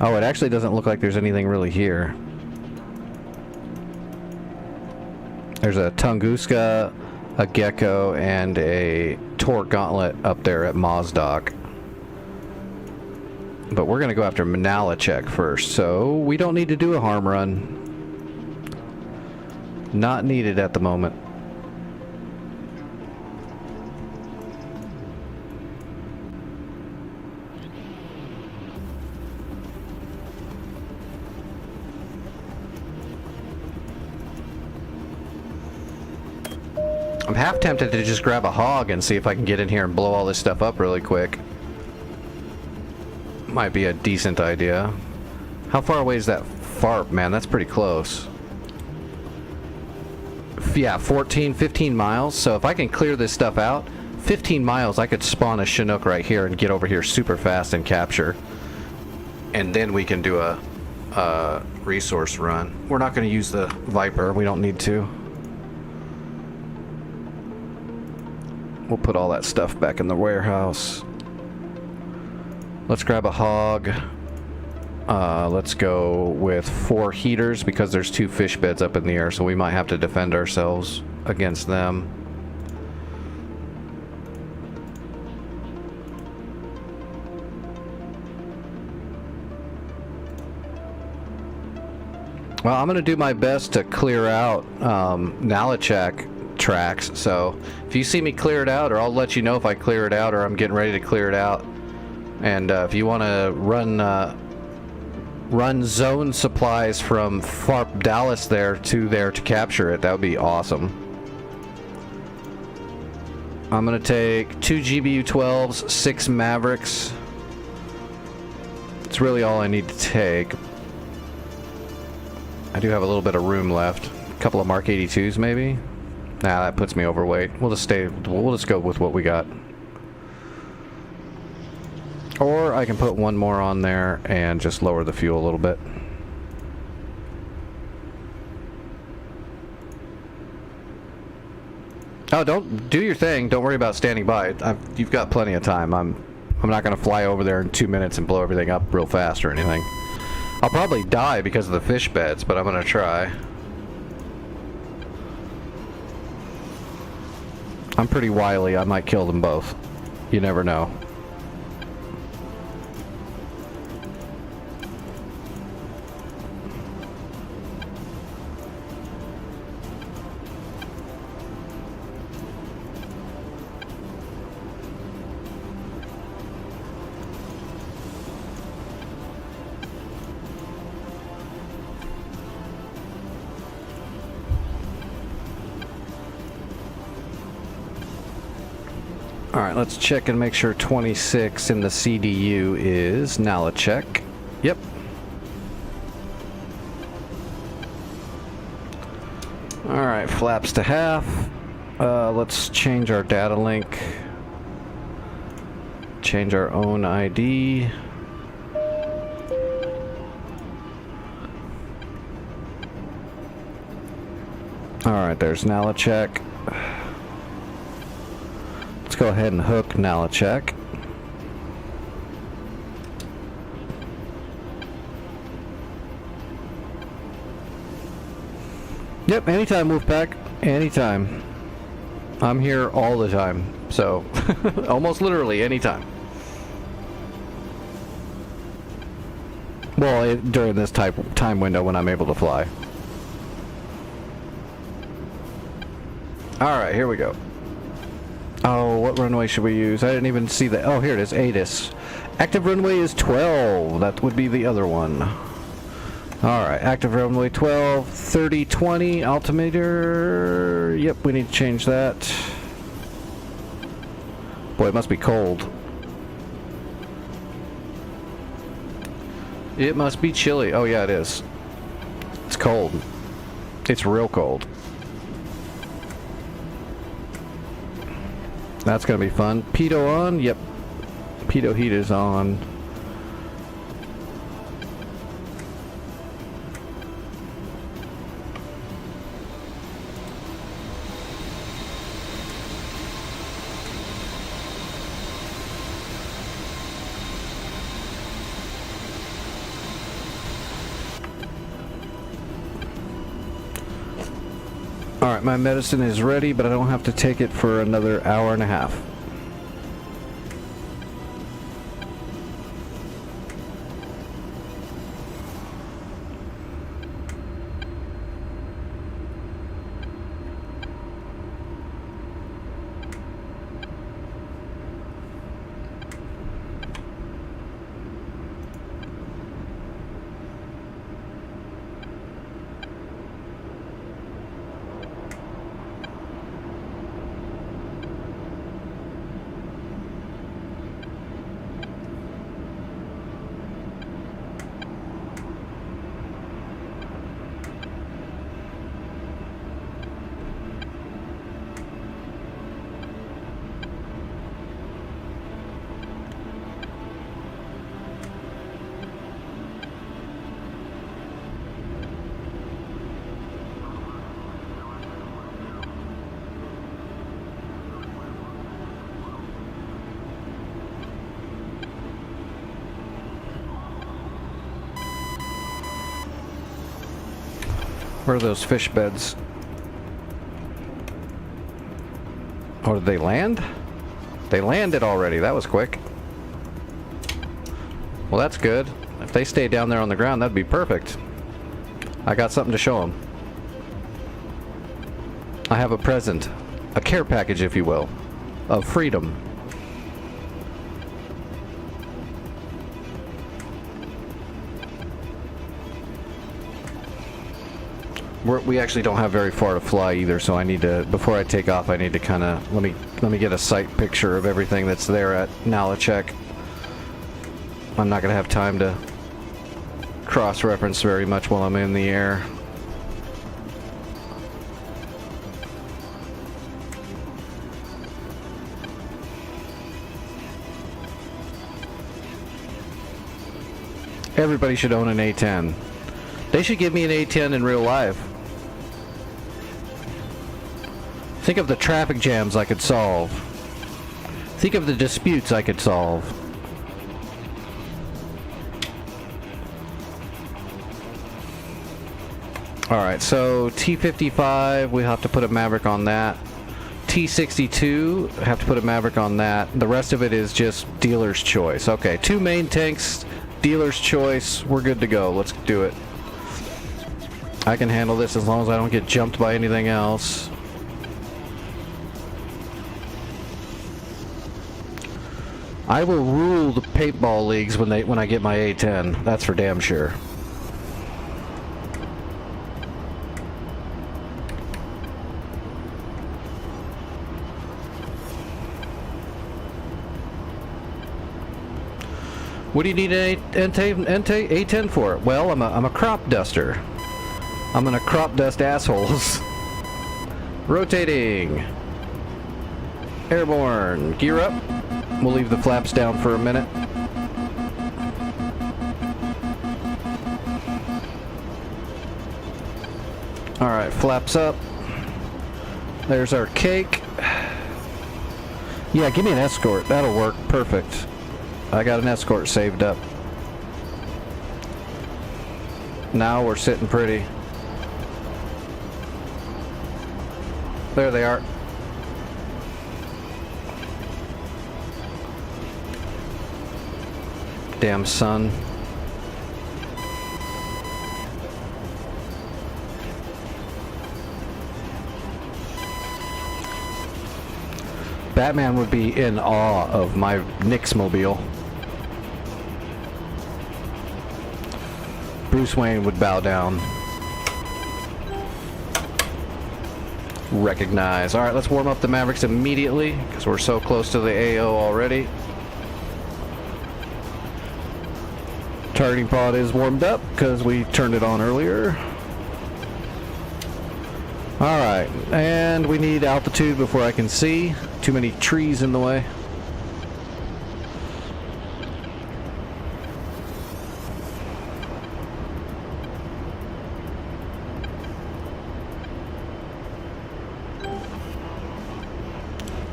Oh, it actually doesn't look like there's anything really here. There's a Tunguska, a Gecko, and a Torque Gauntlet up there at Mozdok. But we're going to go after Nalachak first, so we don't need to do a harm run. Not needed at the moment. I'm half tempted to just grab a hog and see if I can get in here and blow all this stuff up really quick. Might be a decent idea. How far away is that FARP, man? That's pretty close. Yeah, 15 miles. So if I can clear this stuff out, 15 miles, I could spawn a Chinook right here and get over here super fast and capture. And then we can do a resource run. We're not going to use the Viper. We don't need to. We'll put all that stuff back in the warehouse. Let's grab a hog. Let's go with 4 heaters because there's 2 fish beds up in the air, so we might have to defend ourselves against them. Well, I'm going to do my best to clear out Nalachak tracks, so if you see me clear it out, or I'll let you know if I clear it out or I'm getting ready to clear it out. And if you want to run zone supplies from FARP Dallas there to capture it, that would be awesome. I'm going to take 2 GBU-12s, 6 Mavericks. It's really all I need to take. I do have a little bit of room left. A couple of Mark 82s maybe? Nah, that puts me overweight. We'll just go with what we got. Or I can put one more on there and just lower the fuel a little bit. Oh, don't do your thing. Don't worry about standing by. You've got plenty of time. I'm not going to fly over there in 2 minutes and blow everything up real fast or anything. I'll probably die because of the fish beds, but I'm going to try. I'm pretty wily. I might kill them both. You never know. Alright, let's check and make sure 26 in the CDU is Nalachek. Yep. Alright, flaps to half. Let's change our data link. Change our own ID. Alright, there's Nalachek. Let's go ahead and hook Nalachek. Yep, anytime, Wolfpack. Anytime. I'm here all the time. So, almost literally anytime. Well, during this time window when I'm able to fly. Alright, here we go. Oh, what runway should we use? I didn't even see that. Oh, here it is, ATIS. Active runway is 12. That would be the other one. Alright, active runway 12, 30, 20, altimeter. Yep, we need to change that. Boy, it must be cold. It must be chilly. Oh, yeah, it is. It's cold. It's real cold. That's gonna be fun. Pitot on? Yep. Pitot heat is on. Alright, my medicine is ready, but I don't have to take it for another hour and a half. Where are those fish beds? Oh, did they land? They landed already. That was quick. Well, that's good. If they stay down there on the ground, that'd be perfect. I got something to show them. I have a present. A care package, if you will. Of freedom. We actually don't have very far to fly either, so I need to, before I take off, I need to kind of, let me get a sight picture of everything that's there at Nalachek. I'm not going to have time to cross-reference very much while I'm in the air. Everybody should own an A10. They should give me an A10 in real life. Think of the traffic jams I could solve. Think of the disputes I could solve. Alright, so T-55, we have to put a Maverick on that. T-62, have to put a Maverick on that. The rest of it is just dealer's choice. Okay, 2 main tanks, dealer's choice. We're good to go. Let's do it. I can handle this as long as I don't get jumped by anything else. I will rule the paintball leagues when I get my A10. That's for damn sure. What do you need an A10 for? Well, I'm a crop duster. I'm gonna crop dust assholes. Rotating. Airborne. Gear up. We'll leave the flaps down for a minute. Alright, flaps up. There's our cake. Yeah, give me an escort. That'll work. Perfect. I got an escort saved up. Now we're sitting pretty. There they are. Damn sun. Batman would be in awe of my Nixmobile. Bruce Wayne would bow down. Recognize. Alright, let's warm up the Mavericks immediately, because we're so close to the AO already. Targeting pod is warmed up, because we turned it on earlier. Alright, and we need altitude before I can see. Too many trees in the way.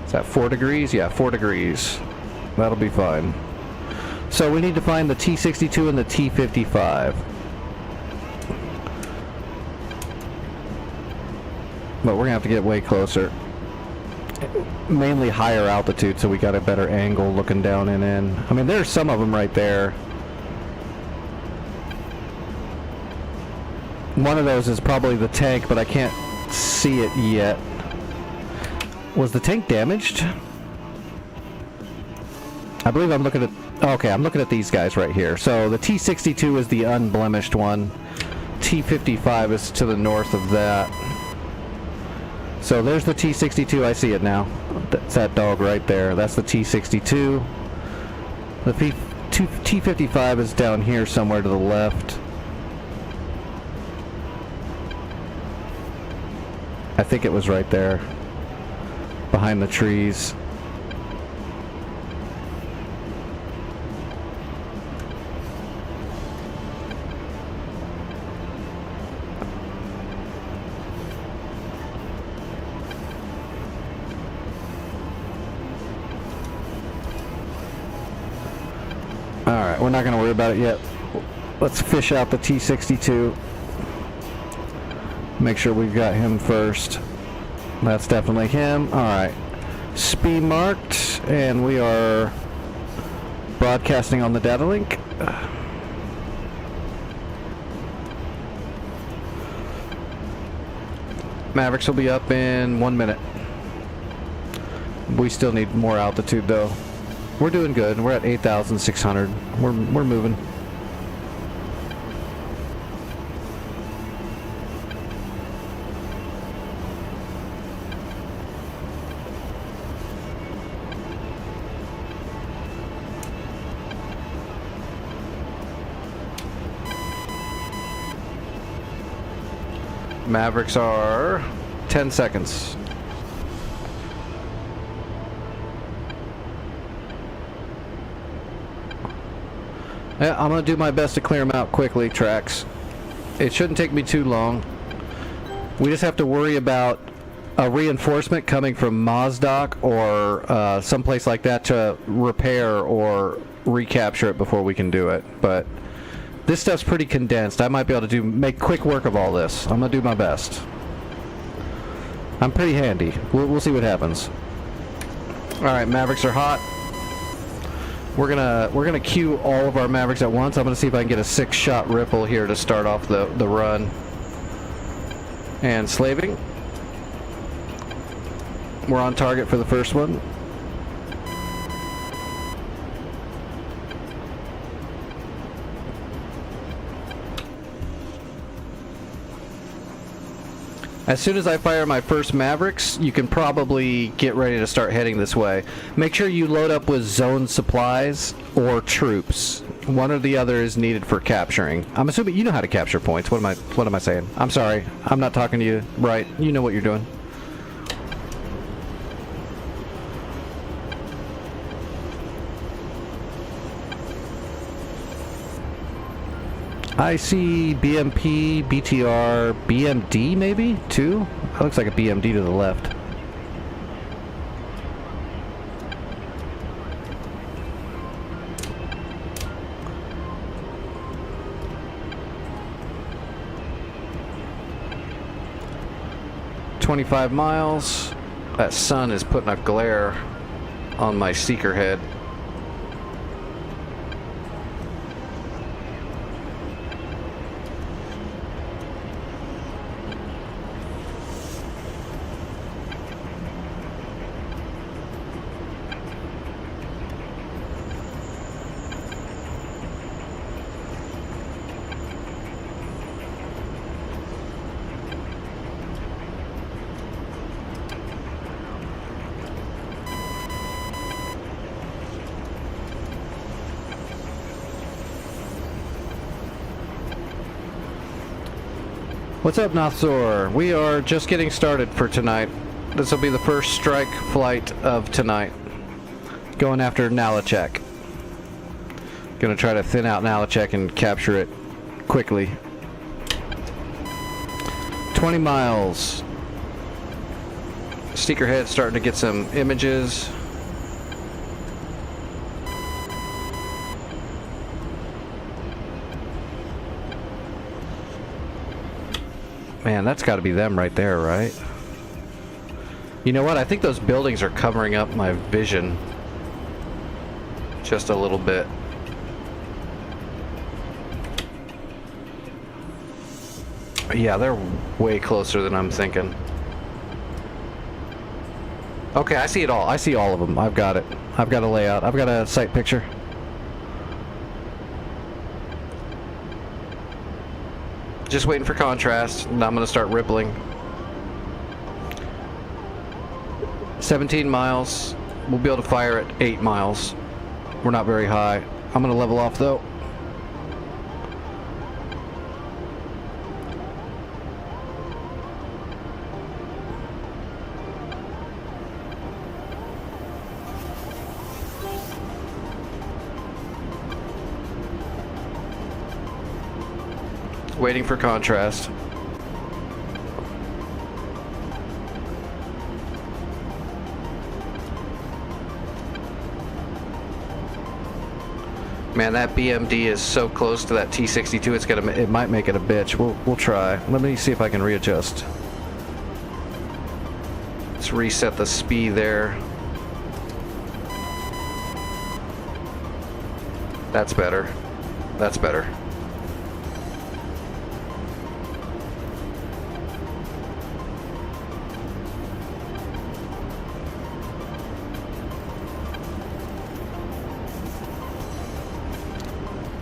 Is that 4 degrees? Yeah, 4 degrees. That'll be fine. So we need to find the T-62 and the T-55. But we're gonna have to get way closer. Mainly higher altitude, so we got a better angle looking down and in. I mean, there's some of them right there. One of those is probably the tank, but I can't see it yet. Was the tank damaged? I believe I'm looking at... Okay, I'm looking at these guys right here. So the T-62 is the unblemished one. T-55 is to the north of that. So there's the T-62. I see it now. That's that dog right there. That's the T-62. The T-55 is down here somewhere to the left. I think it was right there. Behind the trees. Alright, we're not going to worry about it yet. Let's fish out the T-62. Make sure we've got him first. That's definitely him. Alright. Speed marked, and we are broadcasting on the data link. Mavericks will be up in 1 minute. We still need more altitude though. We're doing good. We're at 8,600. We're moving. Mavericks are 10 seconds. Yeah, I'm going to do my best to clear them out quickly, Trax. It shouldn't take me too long. We just have to worry about a reinforcement coming from Mozdok or someplace like that to repair or recapture it before we can do it. But this stuff's pretty condensed. I might be able to make quick work of all this. I'm going to do my best. I'm pretty handy. We'll see what happens. Alright, Mavericks are hot. We're gonna queue all of our Mavericks at once. I'm gonna see if I can get a 6-shot ripple here to start off the run. And slaving. We're on target for the first one. As soon as I fire my first Mavericks, you can probably get ready to start heading this way. Make sure you load up with zone supplies or troops. One or the other is needed for capturing. I'm assuming you know how to capture points. What am I saying? I'm sorry. I'm not talking to you right. You know what you're doing. I see BMP, BTR, BMD maybe? Too? That looks like a BMD to the left. "25 miles. That sun is putting a glare on my seeker head. What's up, Nothzor? We are just getting started for tonight. This will be the first strike flight of tonight. Going after Nalachek. Gonna try to thin out Nalachek and capture it quickly. 20 miles. Sneakerhead starting to get some images. Man, that's got to be them right there, right? You know what? I think those buildings are covering up my vision just a little bit. Yeah, they're way closer than I'm thinking. Okay, I see it all. I see all of them. I've got it. I've got a layout. I've got a sight picture. Just waiting for contrast, and I'm going to start rippling. 17 miles. We'll be able to fire at 8 miles. We're not very high. I'm going to level off though. Waiting for contrast. Man, that BMD is so close to that T62. It might make it a bitch. We'll try. Let me see if I can readjust. Let's reset the speed there. That's better. That's better.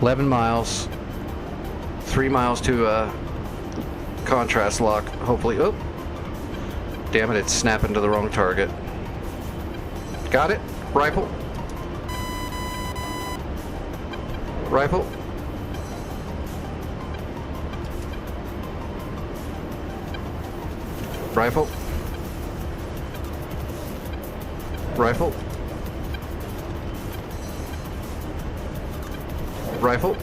$11 miles. 3 miles to contrast lock. Hopefully. Oh, damn it! It's snapping to the wrong target. Got it. Rifle. Rifle. Rifle. Rifle. Rifle.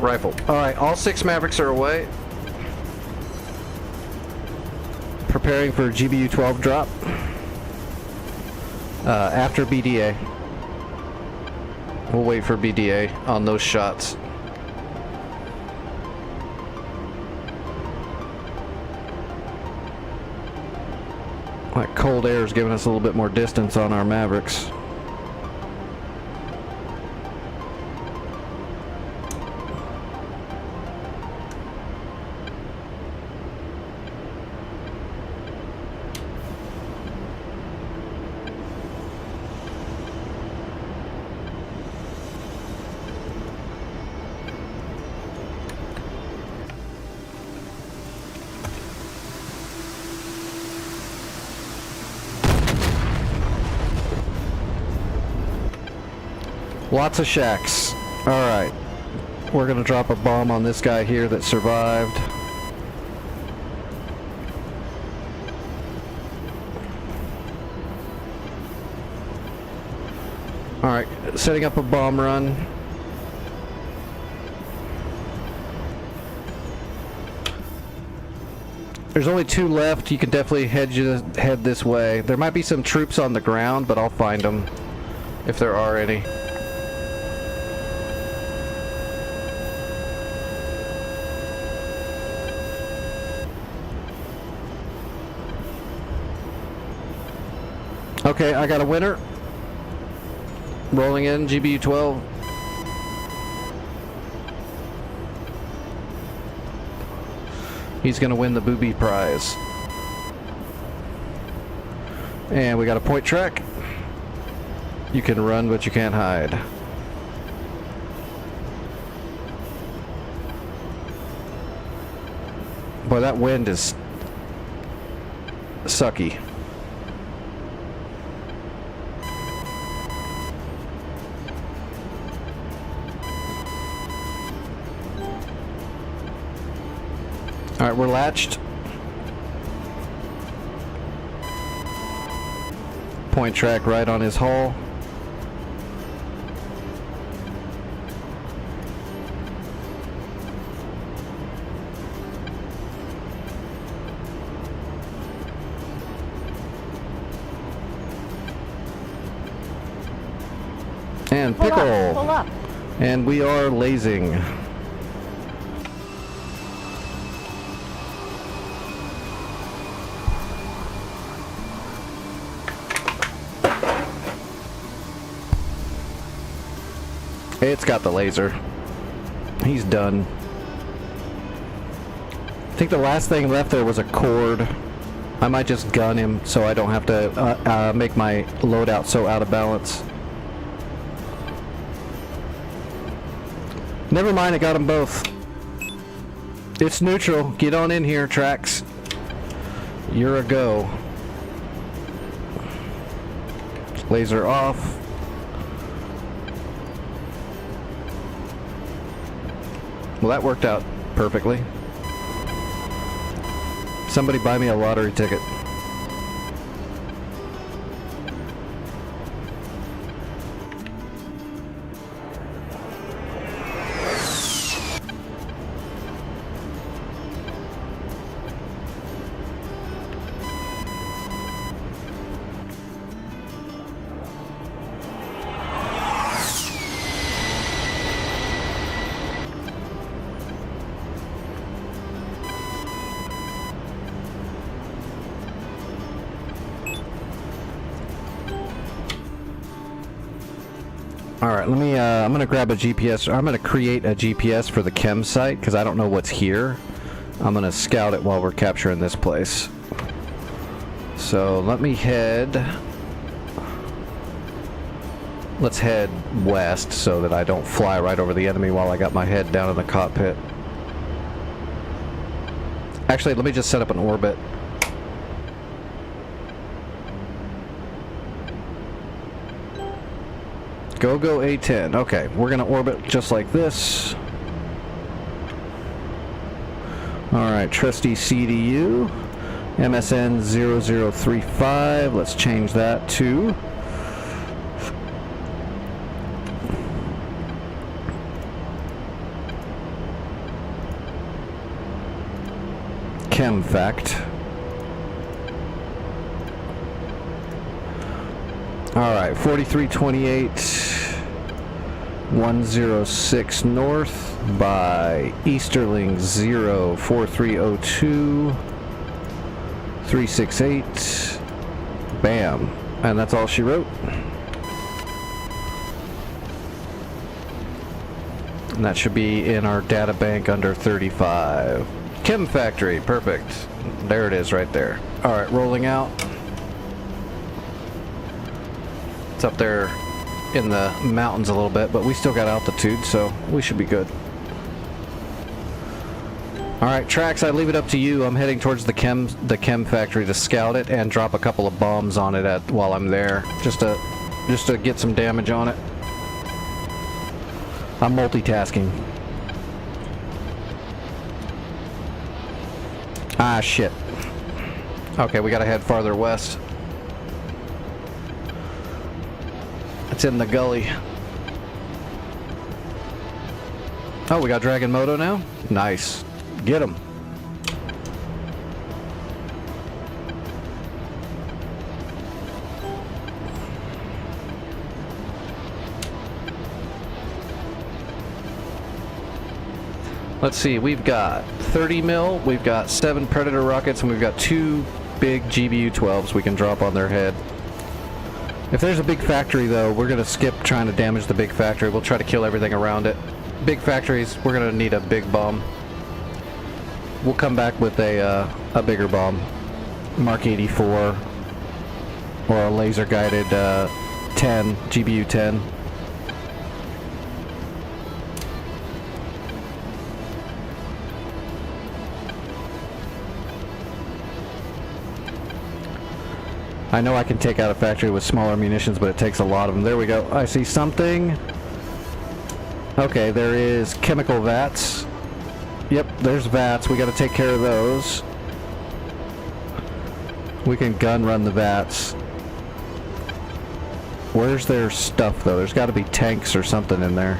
Rifle. Alright, all 6 Mavericks are away. Preparing for GBU-12 drop. After BDA. We'll wait for BDA on those shots. That cold air is giving us a little bit more distance on our Mavericks. Lots of shacks. Alright. We're gonna drop a bomb on this guy here that survived. Alright, setting up a bomb run. There's only 2 left. You can definitely head this way. There might be some troops on the ground, but I'll find them if there are any. Okay, I got a winner. Rolling in, GBU-12. He's gonna win the booby prize. And we got a point track. You can run, but you can't hide. Boy, that wind is sucky. Alright, we're latched. Point track right on his hull. And pickle.
Pull up.
And we are lasing. It's got the laser. He's done. I think the last thing left there was a cord. I might just gun him so I don't have to make my loadout so out of balance. Never mind, I got them both. It's neutral. Get on in here, Trax. You're a go. Laser off. Well, that worked out perfectly. Somebody buy me a lottery ticket. Alright, let me, I'm gonna grab a GPS. I'm gonna create a GPS for the chem site, because I don't know what's here. I'm gonna scout it while we're capturing this place. So, let me head... Let's head west so that I don't fly right over the enemy while I got my head down in the cockpit. Actually, let me just set up an orbit. Go A10. Okay, we're gonna orbit just like this. Alright, trusty CDU. MSN 0035. Let's change that to... ChemFact. Alright, 4328 106 north by Easterling 04302 368. Bam. And that's all she wrote. And that should be in our data bank under 35. Chem Factory, perfect. There it is right there. Alright, rolling out. It's up there in the mountains a little bit, but we still got altitude, so we should be good. Alright, Trax, I leave it up to you. I'm heading towards the chem factory to scout it and drop a couple of bombs on it while I'm there, just to get some damage on it. I'm multitasking. Ah, shit. Okay, we gotta head farther west. It's in the gully. Oh, we got Dragon Moto now? Nice. Get him. Let's see, we've got 30 mil, we've got 7 Predator rockets, and we've got 2 big GBU-12s we can drop on their head. If there's a big factory, though, we're going to skip trying to damage the big factory. We'll try to kill everything around it. Big factories, we're going to need a big bomb. We'll come back with a bigger bomb. Mark 84. Or a laser-guided 10, GBU-10. I know I can take out a factory with smaller munitions, but it takes a lot of them. There we go. I see something. Okay, there is chemical vats. Yep, there's vats. We got to take care of those. We can gun run the vats. Where's their stuff, though? There's got to be tanks or something in there.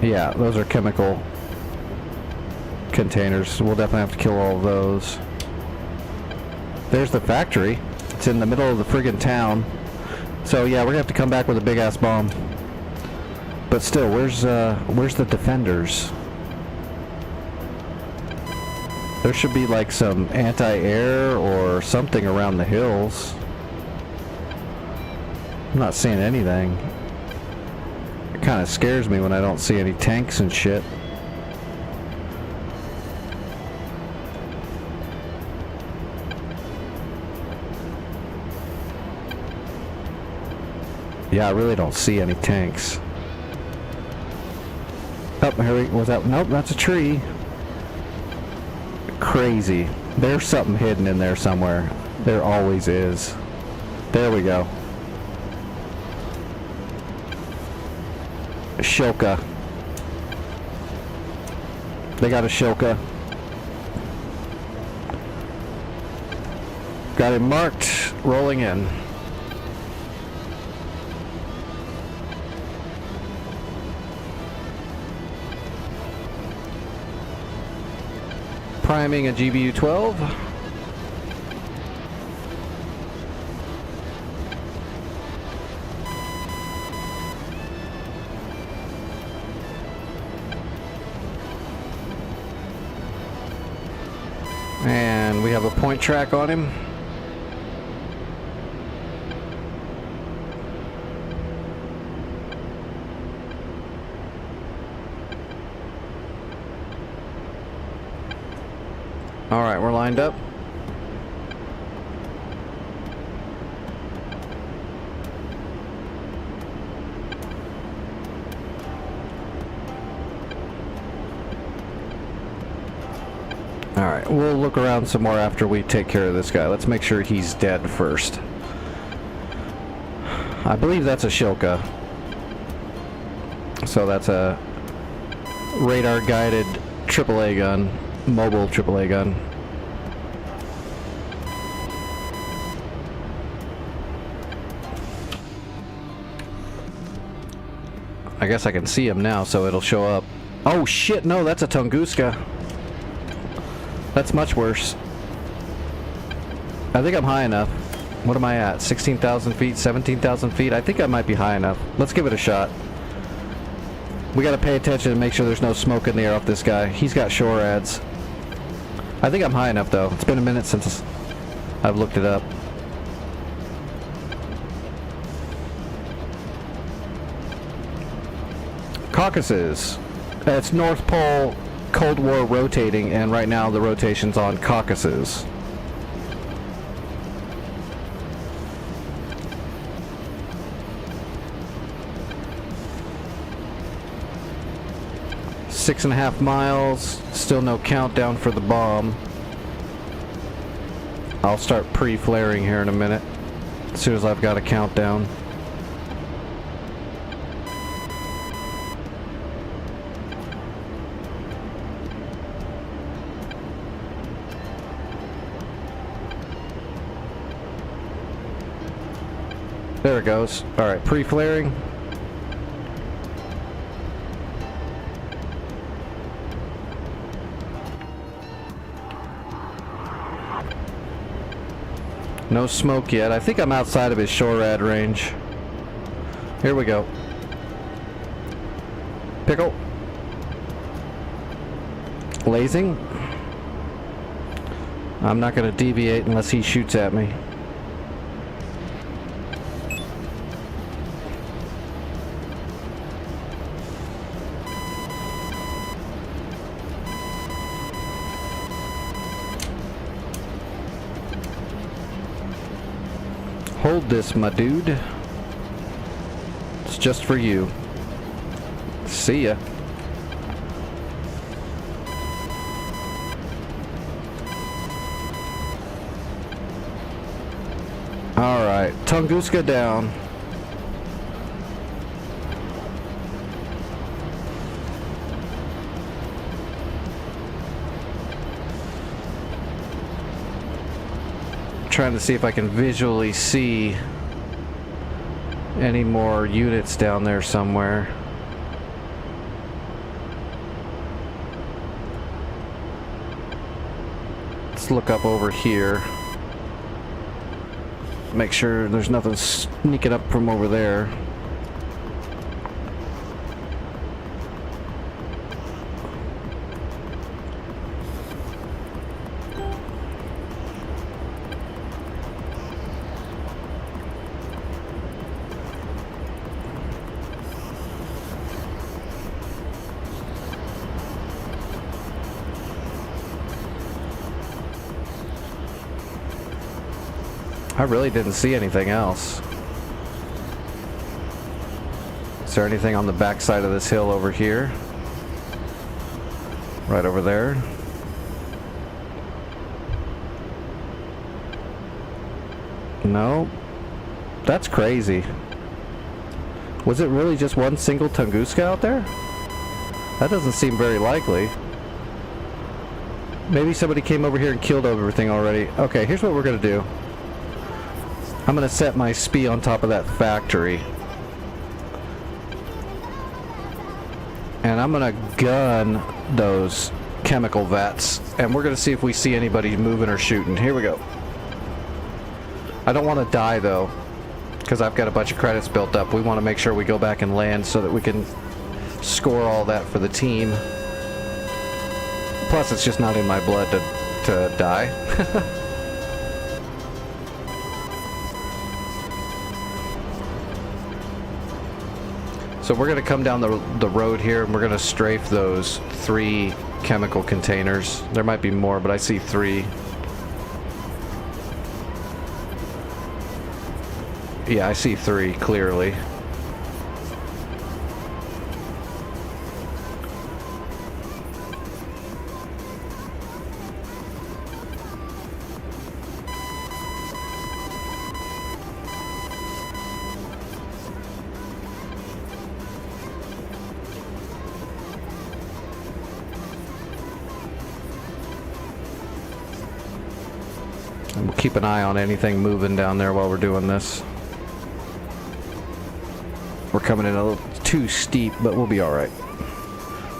Yeah, those are chemical containers. We'll definitely have to kill all of those. There's the factory. It's in the middle of the friggin' town. So yeah, we're gonna have to come back with a big ass bomb. But still, where's the defenders? There should be like some anti-air or something around the hills. I'm not seeing anything. It kind of scares me when I don't see any tanks and shit. Yeah, I really don't see any tanks. Oh, Harry, was that? Nope, that's a tree. Crazy. There's something hidden in there somewhere. There always is. There we go. Shilka. They got a Shilka. Got it marked. Rolling in. Priming a GBU-12. And we have a point track on him. All right, we're lined up. All right, we'll look around some more after we take care of this guy. Let's make sure he's dead first. I believe that's a Shilka. So that's a radar-guided AAA gun, mobile AAA gun. I guess I can see him now, so it'll show up. Oh shit, no, that's a Tunguska. That's much worse. I think I'm high enough. What am I at? 16,000 feet? 17,000 feet? I think I might be high enough. Let's give it a shot. We gotta pay attention and make sure there's no smoke in the air off this guy. He's got SHORADs. I think I'm high enough though. It's been a minute since I've looked it up. Caucasus. It's North Pole Cold War rotating, and right now the rotation's on Caucasus. Six and a half miles. Still no countdown for the bomb. I'll start pre-flaring here in a minute, as soon as I've got a countdown. There it goes. Alright, pre-flaring. No smoke yet. I think I'm outside of his SHORAD range. Here we go. Pickle. Lasing. I'm not going to deviate unless he shoots at me. Hold this, my dude. It's just for you. See ya. Alright, Tunguska down. Trying to see if I can visually see any more units down there somewhere. Let's look up over here. Make sure there's nothing sneaking up from over there. I really didn't see anything else. Is there anything on the back side of this hill over here? Right over there. No. That's crazy. Was it really just one single Tunguska out there? That doesn't seem very likely. Maybe somebody came over here and killed everything already. Okay, here's what we're gonna do. I'm gonna set my SPI on top of that factory. And I'm gonna gun those chemical vats. And we're gonna see if we see anybody moving or shooting. Here we go. I don't want to die though, because I've got a bunch of credits built up. We want to make sure we go back and land so that we can score all that for the team. Plus, it's just not in my blood to to die. So we're going to come down the road here, and we're going to strafe those 3 chemical containers. There might be more, but I see 3. Yeah, I see 3 clearly. And we'll keep an eye on anything moving down there while we're doing this. We're coming in a little too steep, but we'll be alright.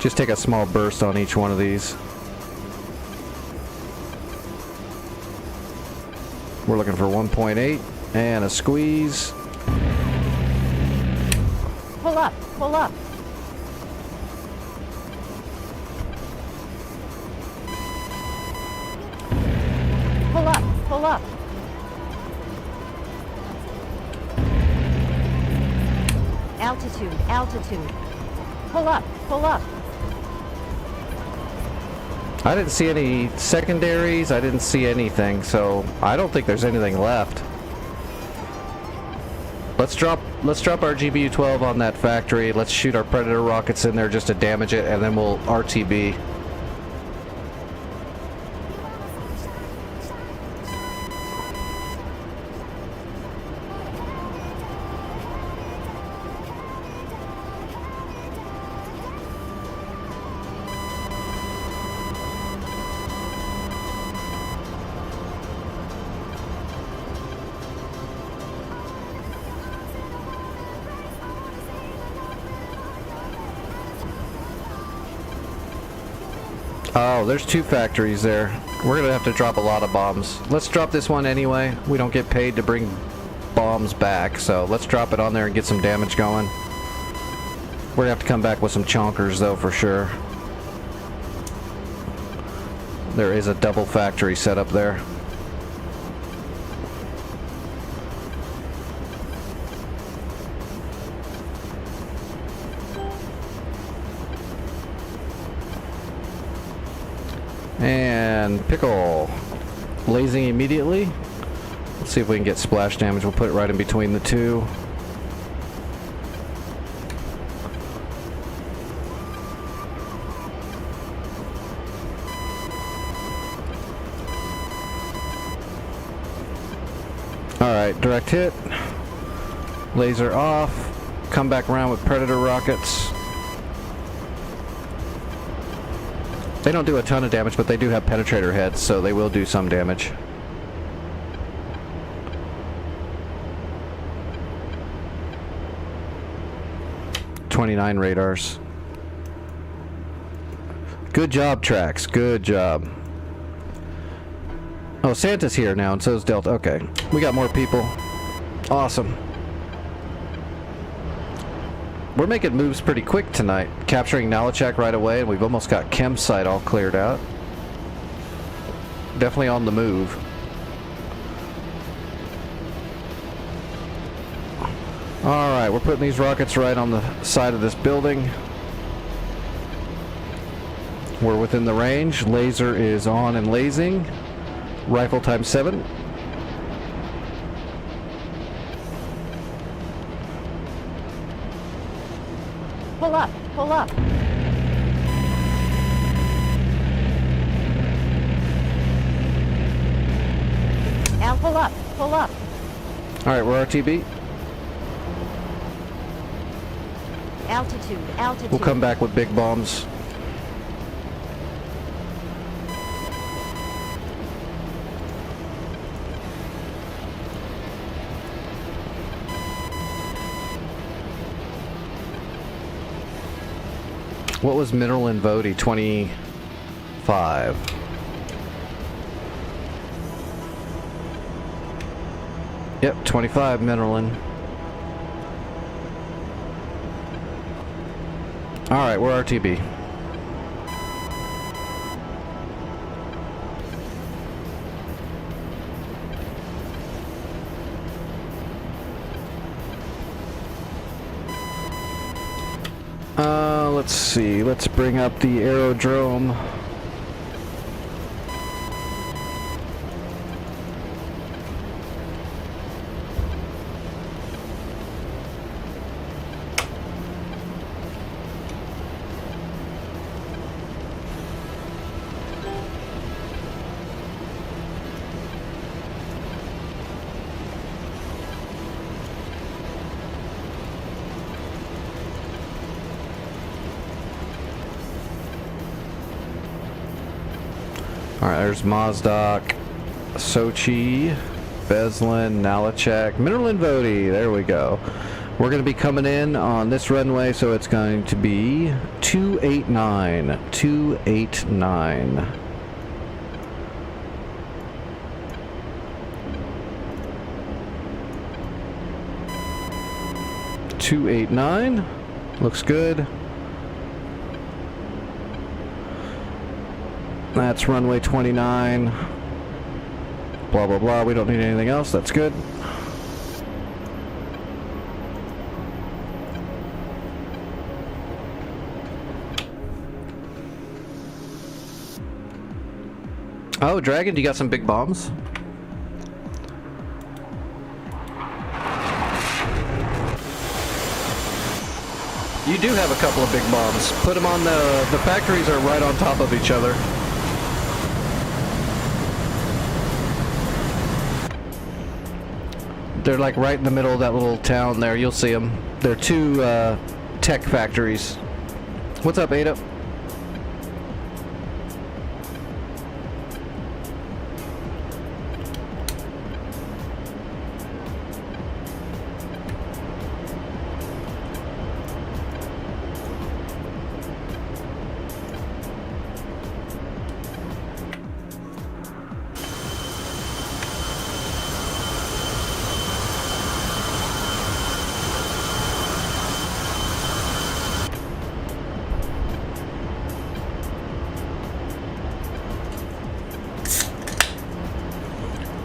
Just take a small burst on each one of these. We're looking for 1.8 and a squeeze.
Pull up, pull up. Pull up, pull up. Altitude, altitude. Pull up, pull up.
I didn't see any secondaries. I didn't see anything, so I don't think there's anything left. Let's drop our GBU-12 on that factory. Let's shoot our Predator rockets in there just to damage it, and then we'll RTB. Oh, there's 2 factories there. We're gonna have to drop a lot of bombs. Let's drop this one anyway. We don't get paid to bring bombs back, so let's drop it on there and get some damage going. We're gonna have to come back with some chonkers though, for sure. There is a double factory set up there. And pickle. Lasing immediately. Let's see if we can get splash damage. We'll put it right in between the 2. Alright, direct hit. Laser off. Come back around with Predator rockets. They don't do a ton of damage, but they do have penetrator heads, so they will do some damage. .29 radars. Good job, Trax. Good job. Oh, Santa's here now, and so is Delta. Okay, we got more people. Awesome. We're making moves pretty quick tonight. Capturing Nalachak right away, and we've almost got Chem site all cleared out. Definitely on the move. Alright, we're putting these rockets right on the side of this building. We're within the range. Laser is on and lasing. Rifle times 7.
Pull up, pull up. And pull up, pull up.
Alright, we're RTB.
Altitude, altitude.
We'll come back with big bombs. What was mineral in Vodi? 25. Yep, 25 mineral in. Alright, we're RTB. Let's see. Let's bring up the aerodrome. Alright, there's Mozdok, Sochi, Beslin, Nalachek, Minerlin Vodi. There we go. We're going to be coming in on this runway, so it's going to be 289. 289. Looks good. That's runway 29. Blah, blah, blah. We don't need anything else. That's good. Oh, Dragon, you got some big bombs? You do have a couple of big bombs. Put them on the factories are right on top of each other. They're like right in the middle of that little town there. You'll see them. They're two tech factories. What's up, Ada?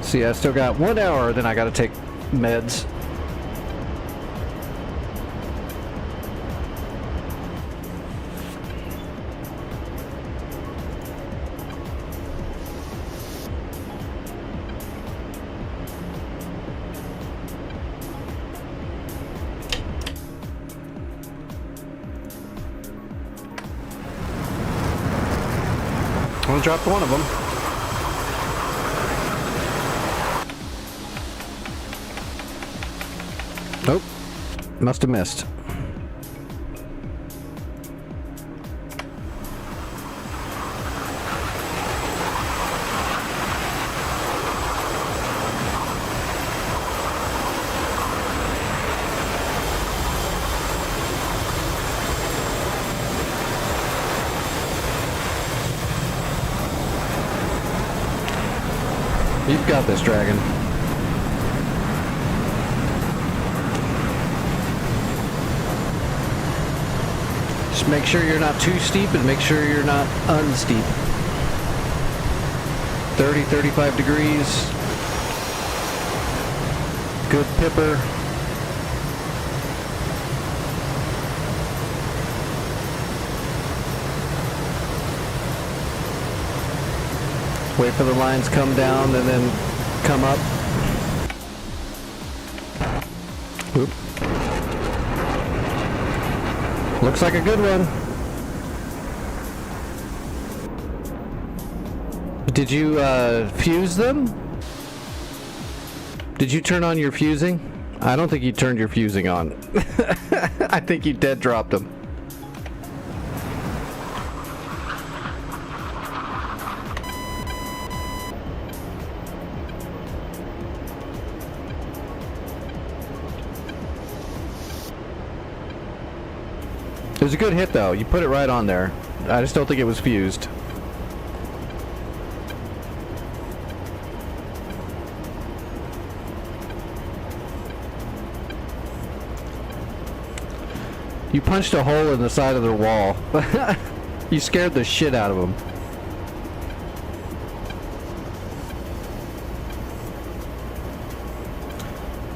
See, I still got 1 hour, then I gotta take meds. I'm gonna drop one of them. Nope. Must have missed. You've got this, Dragon. Just make sure you're not too steep and make sure you're not unsteep. 30, 35 degrees. Good pipper. Wait for the lines come down and then come up. Oop. Looks like a good one. Did you fuse them? Did you turn on your fusing? I don't think you turned your fusing on. I think you dead dropped them. It was a good hit though. You put it right on there. I just don't think it was fused. You punched a hole in the side of their wall. You scared the shit out of them.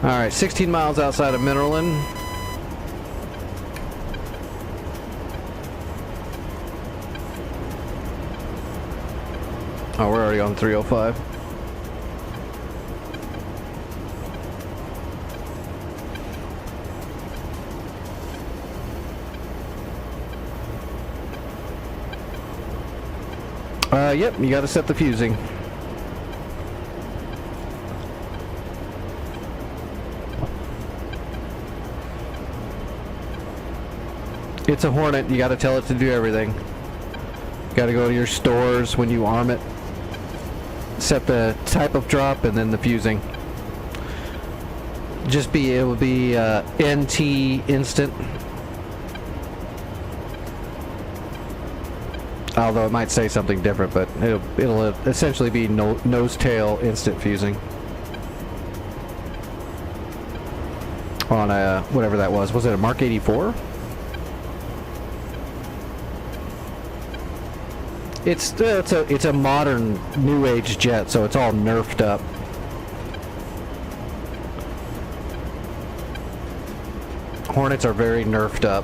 Alright, 16 miles outside of Minerlin. Oh, we're already on 305. Yep, you gotta set the fusing. It's a Hornet, you gotta tell it to do everything. Gotta go to your stores when you arm it. Set the type of drop and then the fusing. It will be NT instant. Although it might say something different, but it'll essentially be nose tail instant fusing. On a whatever that was it a Mark 84? It's a modern new age jet, so it's all nerfed up. Hornets are very nerfed up.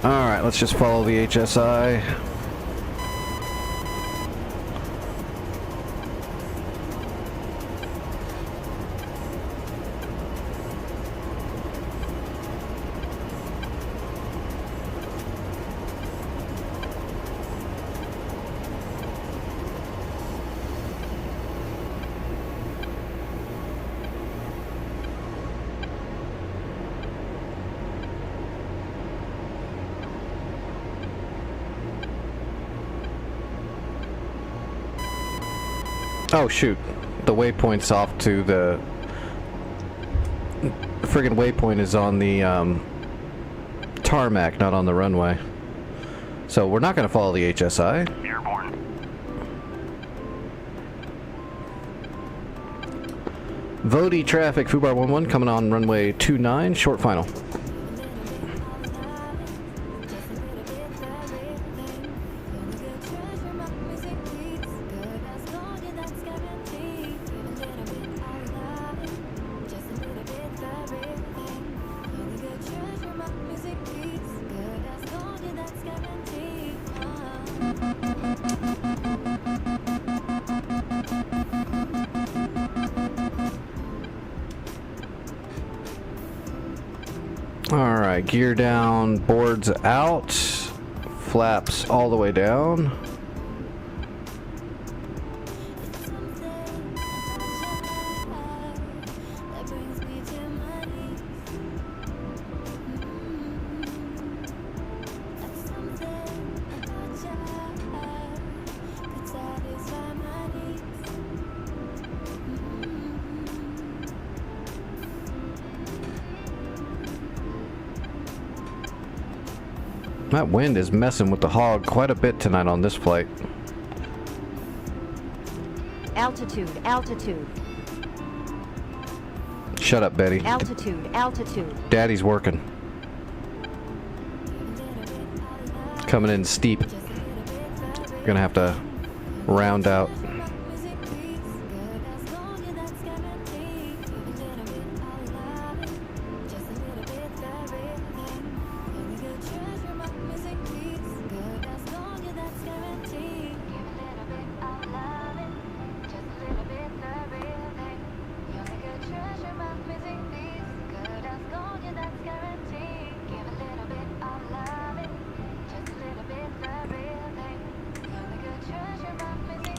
Alright, let's just follow the HSI. Oh shoot, the waypoint's off to the friggin' waypoint is on the tarmac, not on the runway. So we're not gonna follow the HSI.
Airborne.
Vodi traffic, Fubar 11 coming on runway 29, short final. Alright, gear down, boards out, flaps all the way down. That wind is messing with the hog quite a bit tonight on this flight.
Altitude, altitude,
Shut up, Betty.
altitude, altitude.
Daddy's working. Coming in steep. Gonna have to round out.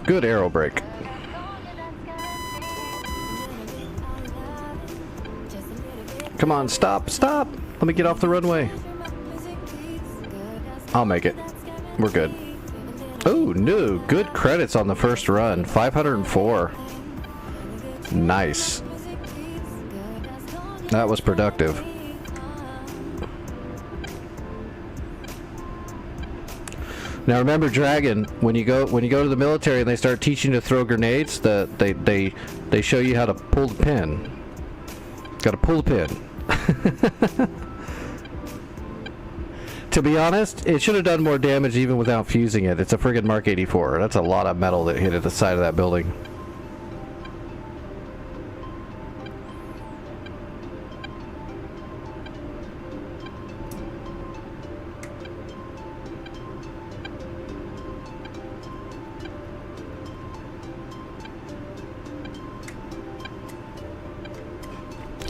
Good aero brake. Come on, stop, stop! Let me get off the runway. I'll make it. We're good. Oh, no, good credits on the first run. 504. Nice. That was productive. Now remember, Dragon, when you go to the military and they start teaching you to throw grenades, they show you how to pull the pin. Got to pull the pin. To be honest, it should have done more damage even without fusing it. It's a friggin' Mark 84. That's a lot of metal that hit at the side of that building.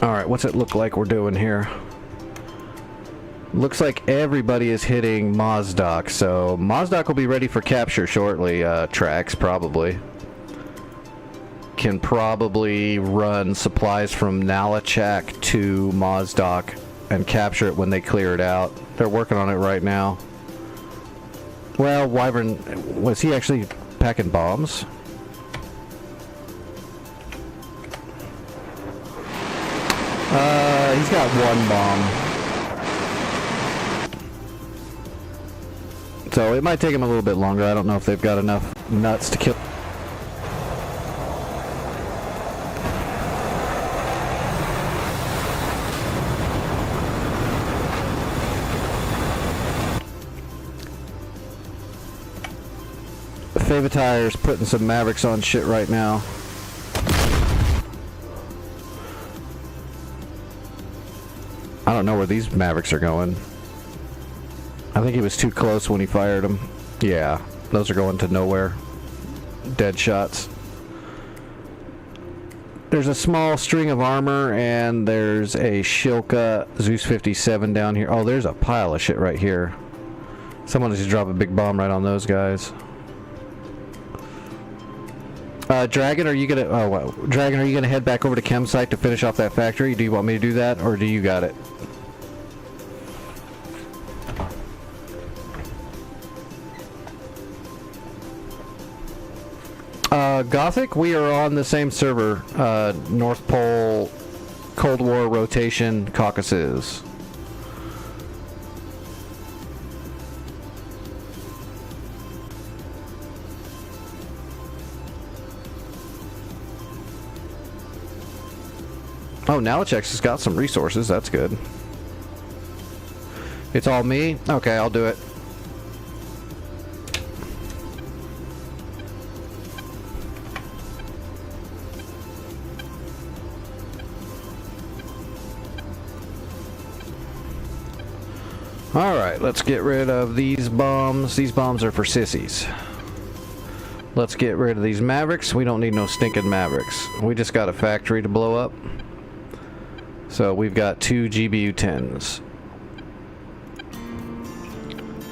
Alright, what's it look like we're doing here? Looks like everybody is hitting Mozdok, so Mozdok will be ready for capture shortly. Trax, probably. Can probably run supplies from Nalachak to Mozdok and capture it when they clear it out. They're working on it right now. Well, Wyvern, was he actually packing bombs? He's got one bomb. So it might take him a little bit longer. I don't know if they've got enough nuts to kill. Favatire's putting some Mavericks on shit right now. I don't know where these Mavericks are going. I think he was too close when he fired them. Yeah, those are going to nowhere. Dead shots. There's a small string of armor, and there's a Shilka Zeus 57 down here. Oh, there's a pile of shit right here. Someone needs to drop a big bomb right on those guys. Dragon, are you gonna? Oh, wow. Dragon, are you gonna head back over to Chem Site to finish off that factory? Do you want me to do that, or do you got it? Gothic, we are on the same server. North Pole, Cold War rotation, Caucasus. Oh, Nalachek's has got some resources. That's good. It's all me? Okay, I'll do it. Alright, let's get rid of these bombs. These bombs are for sissies. Let's get rid of these Mavericks. We don't need no stinking Mavericks. We just got a factory to blow up. So we've got 2 GBU-10s.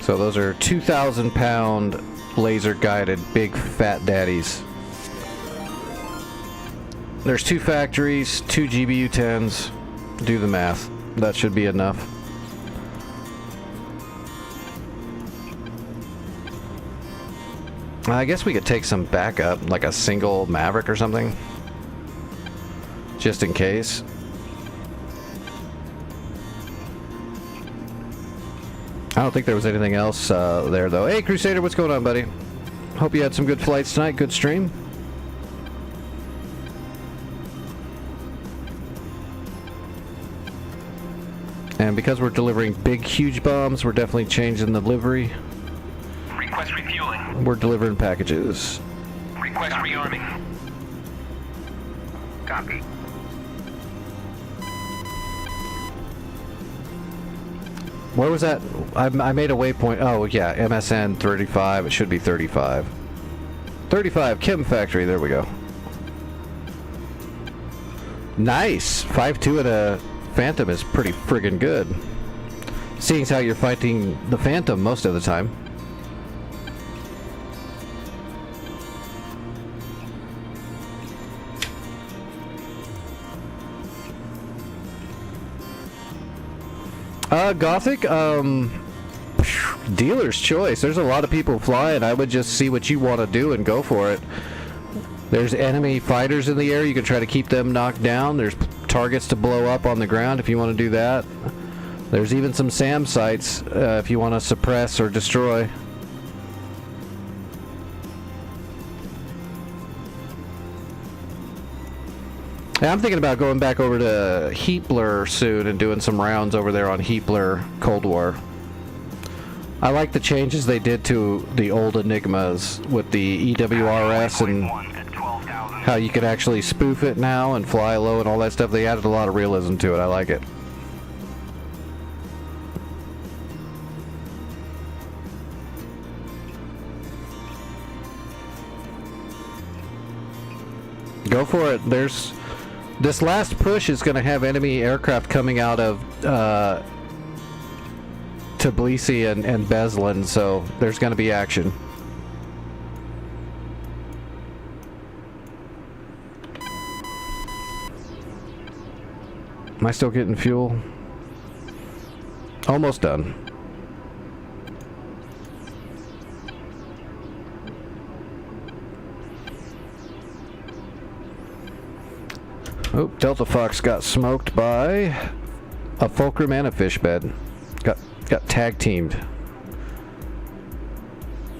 So those are 2,000 pound laser guided big fat daddies. There's 2 factories, 2 GBU-10s. Do the math. That should be enough. I guess we could take some backup, like a single Maverick or something. Just in case. I don't think there was anything else there, though. Hey, Crusader, what's going on, buddy? Hope you had some good flights tonight. Good stream. And because we're delivering big, huge bombs, we're definitely changing the livery.
Request refueling.
We're delivering packages.
Request rearming. Copy.
Where was that? I made a waypoint. Oh, yeah, MSN 35. It should be 35. 35, Chem Factory. There we go. Nice. 5.2 and a Phantom is pretty friggin' good. Seeing as how you're fighting the Phantom most of the time. Gothic, dealer's choice. There's a lot of people flying. I would just see what you want to do and go for it. There's enemy fighters in the air. You can try to keep them knocked down. There's targets to blow up on the ground if you want to do that. There's even some SAM sites if you want to suppress or destroy. Yeah, I'm thinking about going back over to Heapler soon and doing some rounds over there on Heapler Cold War. I like the changes they did to the old Enigmas with the EWRS and how you could actually spoof it now and fly low and all that stuff. They added a lot of realism to it. I like it. Go for it. This last push is going to have enemy aircraft coming out of Tbilisi and Beslan, so there's going to be action. Am I still getting fuel? Almost done. Oh, Delta Fox got smoked by a fulcrum and a fish bed. Got tag teamed.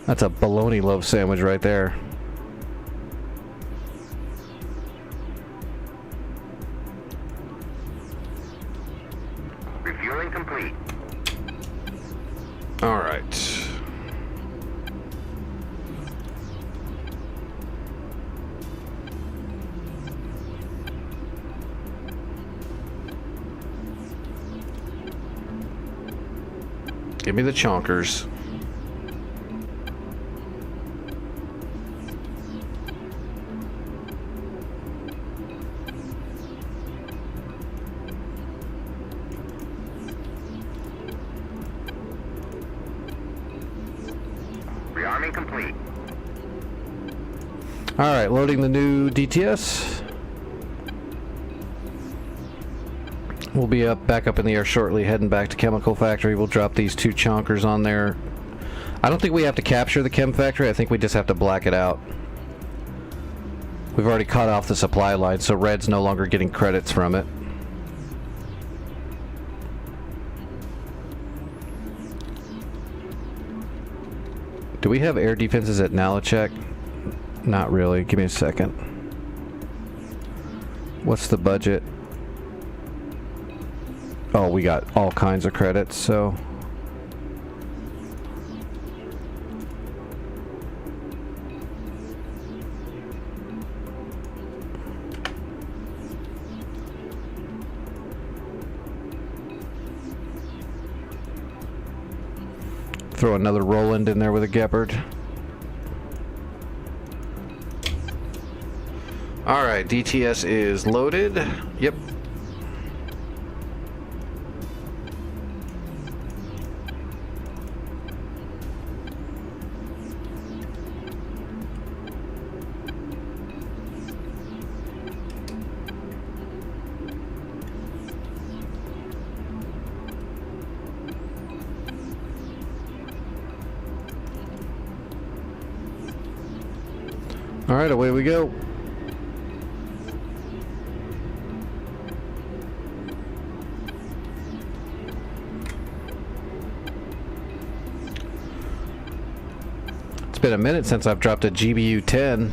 That's a bologna loaf sandwich right there.
Refueling complete.
All right. Give me the chonkers.
Rearming complete.
All right, loading the new DTS. We'll be back up in the air shortly, heading back to Chemical Factory. We'll drop these 2 chonkers on there. I don't think we have to capture the Chem Factory. I think we just have to black it out. We've already cut off the supply line, so Red's no longer getting credits from it. Do we have air defenses at Nalachek? Not really. Give me a second. What's the budget? Oh, we got all kinds of credits, so... Throw another Roland in there with a Gepard. Alright, DTS is loaded. Yep. Alright, away we go. It's been a minute since I've dropped a GBU-10.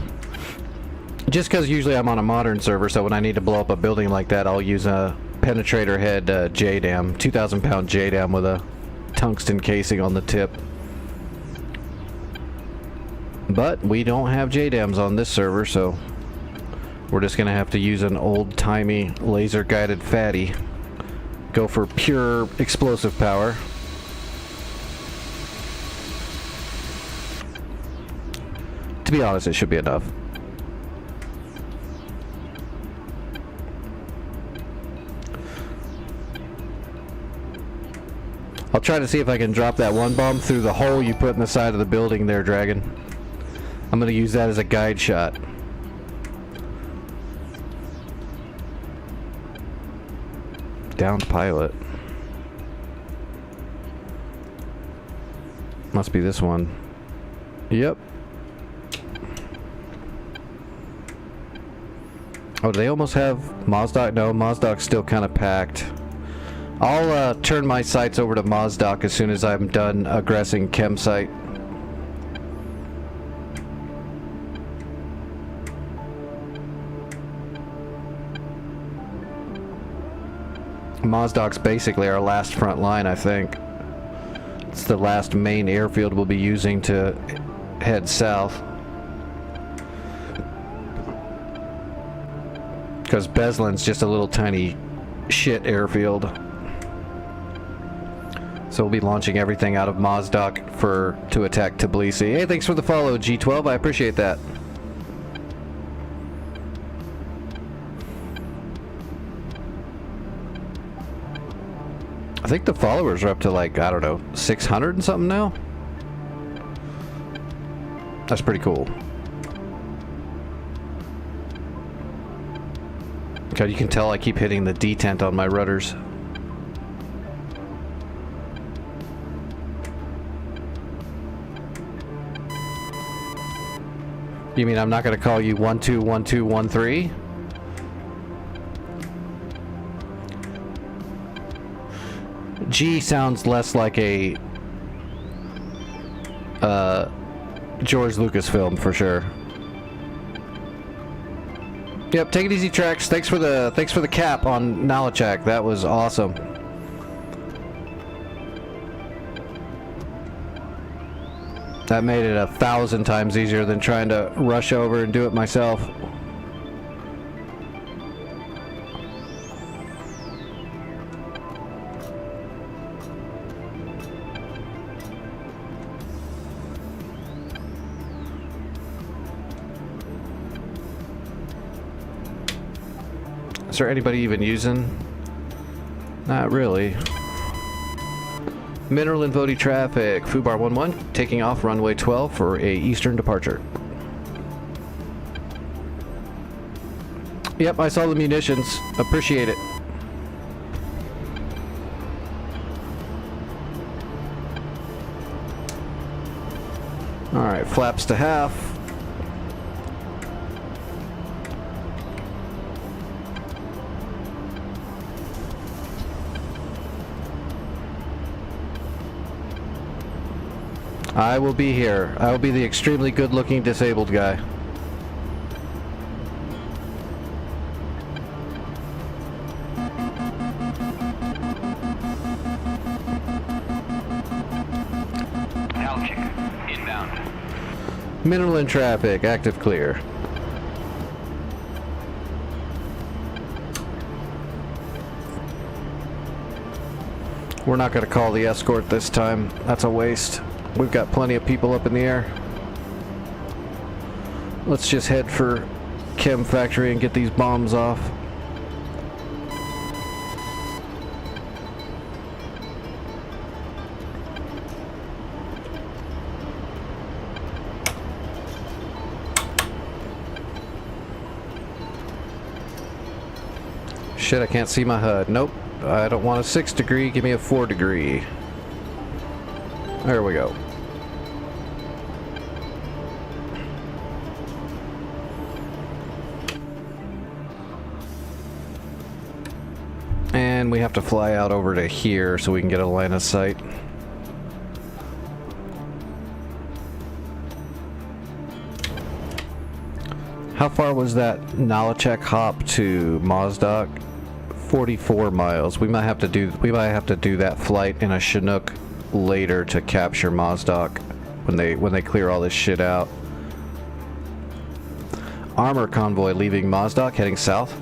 Just because usually I'm on a modern server, so when I need to blow up a building like that, I'll use a penetrator head JDAM, 2,000 pound JDAM with a tungsten casing on the tip. But we don't have JDAMs on this server, so we're just gonna have to use an old-timey laser-guided fatty. Go for pure explosive power. To be honest, it should be enough. I'll try to see if I can drop that one bomb through the hole you put in the side of the building there, Dragon. I'm going to use that as a guide shot. Downed pilot. Must be this one. Yep. Oh, do they almost have Mozdok? No, Mozdok's still kind of packed. I'll turn my sights over to Mozdok as soon as I'm done aggressing Chem site. Mozdok's basically our last front line, I think. It's the last main airfield we'll be using to head south. Because Beslan's just a little tiny shit airfield. So we'll be launching everything out of Mozdok to attack Tbilisi. Hey, thanks for the follow, G12. I appreciate that. I think the followers are up to like, I don't know, 600 and something now. That's pretty cool. God, you can tell I keep hitting the detent on my rudders. You mean I'm not going to call you 121213? G sounds less like a George Lucas film for sure. Yep, take it easy, Trex. Thanks for the cap on Nalachak. That was awesome. That made it 1,000 times easier than trying to rush over and do it myself. Is there anybody even using? Not really. Mineral and Vody traffic. Fubar 11 taking off runway 12 for a eastern departure. Yep, I saw the munitions. Appreciate it. Alright, flaps to half. I will be here. I will be the extremely good-looking disabled guy.
Alchik, inbound.
Mineral in traffic, active clear. We're not going to call the escort this time. That's a waste. We've got plenty of people up in the air. Let's just head for Chem Factory and get these bombs off. Shit, I can't see my HUD. Nope. I don't want a 6 degree. Give me a 4 degree. There we go. And we have to fly out over to here so we can get a line of sight. How far was that Nalachek hop to Mozdok? 44 miles. We might have to do that flight in a Chinook later to capture Mozdok when they clear all this shit out. Armor convoy leaving Mozdok heading south.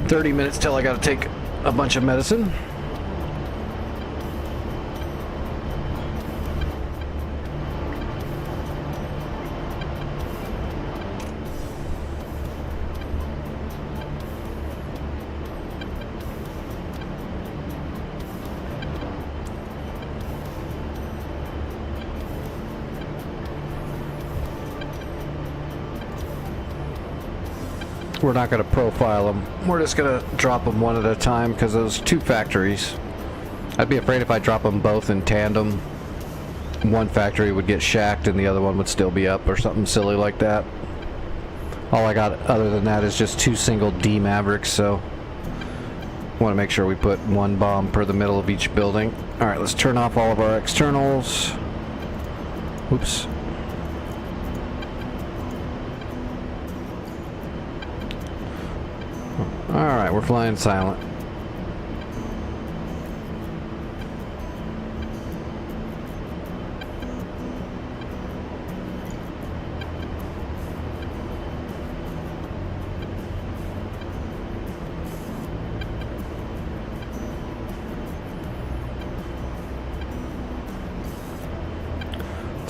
"30 minutes till I gotta take a bunch of medicine." We're not going to profile them. We're just going to drop them one at a time because those two factories. I'd be afraid if I drop them both in tandem, one factory would get shacked and the other one would still be up or something silly like that. All I got other than that is just two single D Mavericks, so want to make sure we put one bomb per the middle of each building. Alright, let's turn off all of our externals. Oops. Alright, we're flying silent.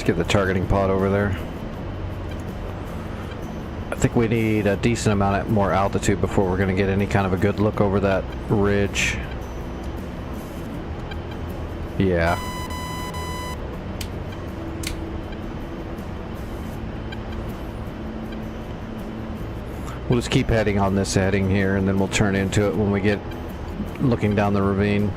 get the targeting pod over there. I think we need a decent amount of more altitude before we're going to get any kind of a good look over that ridge. Yeah. We'll just keep heading on this heading here, and then we'll turn into it when we get looking down the ravine.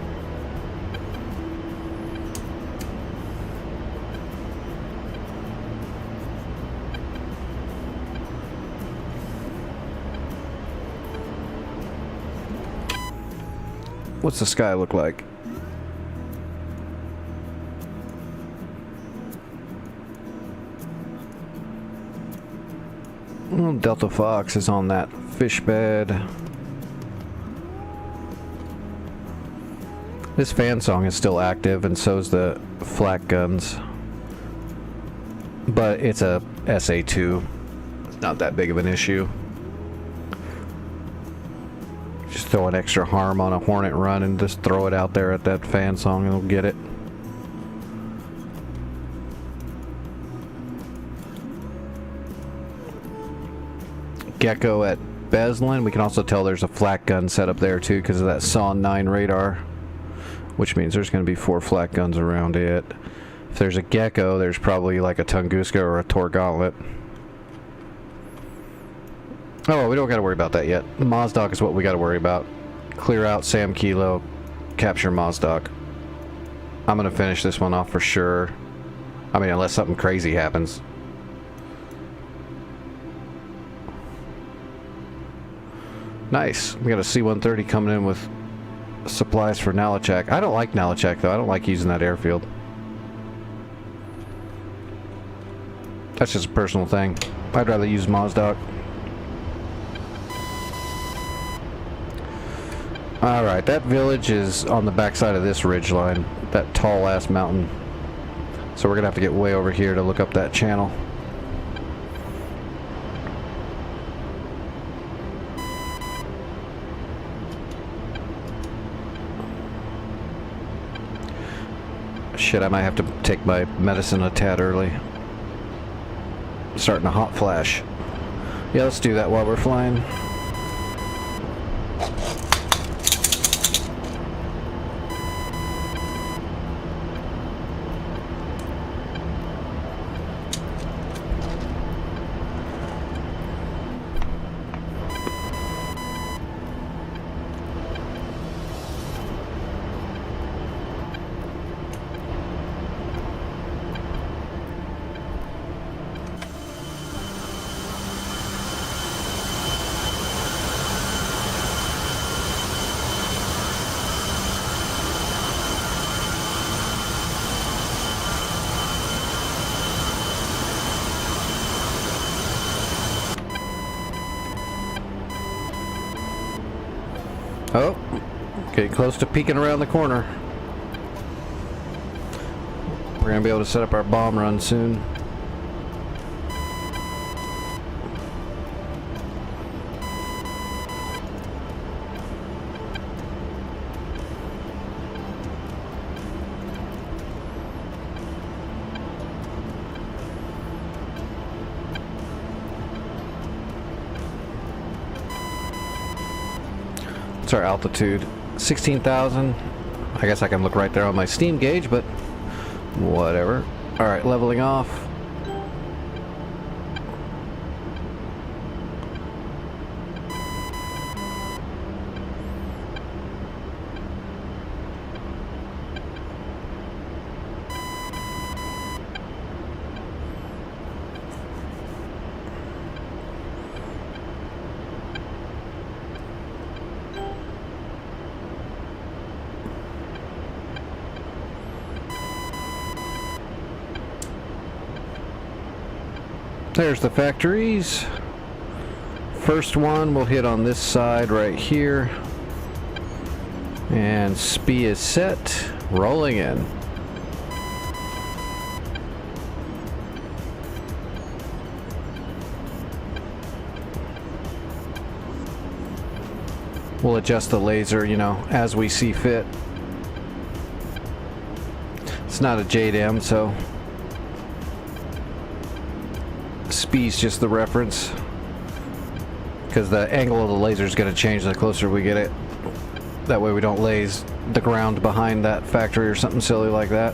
What's the sky look like? Well, Delta Fox is on that fish bed. This fan song is still active, and so is the flak guns. But it's a SA2. It's not that big of an issue. Just throw an extra harm on a Hornet run and just throw it out there at that fan song and it'll get it. Gecko at Beslin. We can also tell there's a flak gun set up there too because of that SAW 9 radar, which means there's going to be 4 flak guns around it. If there's a Gecko, there's probably like a Tunguska or a Tor Gauntlet. Oh, well, we don't got to worry about that yet. Mozdok is what we got to worry about. Clear out Sam Kilo, capture Mozdok. I'm going to finish this one off for sure. I mean, unless something crazy happens. Nice. We got a C-130 coming in with supplies for Nalachak. I don't like Nalachak, though. I don't like using that airfield. That's just a personal thing. I'd rather use Mozdok. Alright, that village is on the backside of this ridge line. That tall-ass mountain. So we're going to have to get way over here to look up that channel. Shit, I might have to take my medicine a tad early. Starting a hot flash. Yeah, let's do that while we're flying. Oh, getting close to peeking around the corner. We're gonna be able to set up our bomb run soon. What's our altitude? 16,000. I guess I can look right there on my steam gauge, but whatever. Alright, leveling off. There's the factories. First one we'll hit on this side right here. And SPI is set. Rolling in. We'll adjust the laser, you know, as we see fit. It's not a JDAM, so speed's just the reference. Because the angle of the laser is going to change the closer we get it. That way we don't laze the ground behind that factory or something silly like that.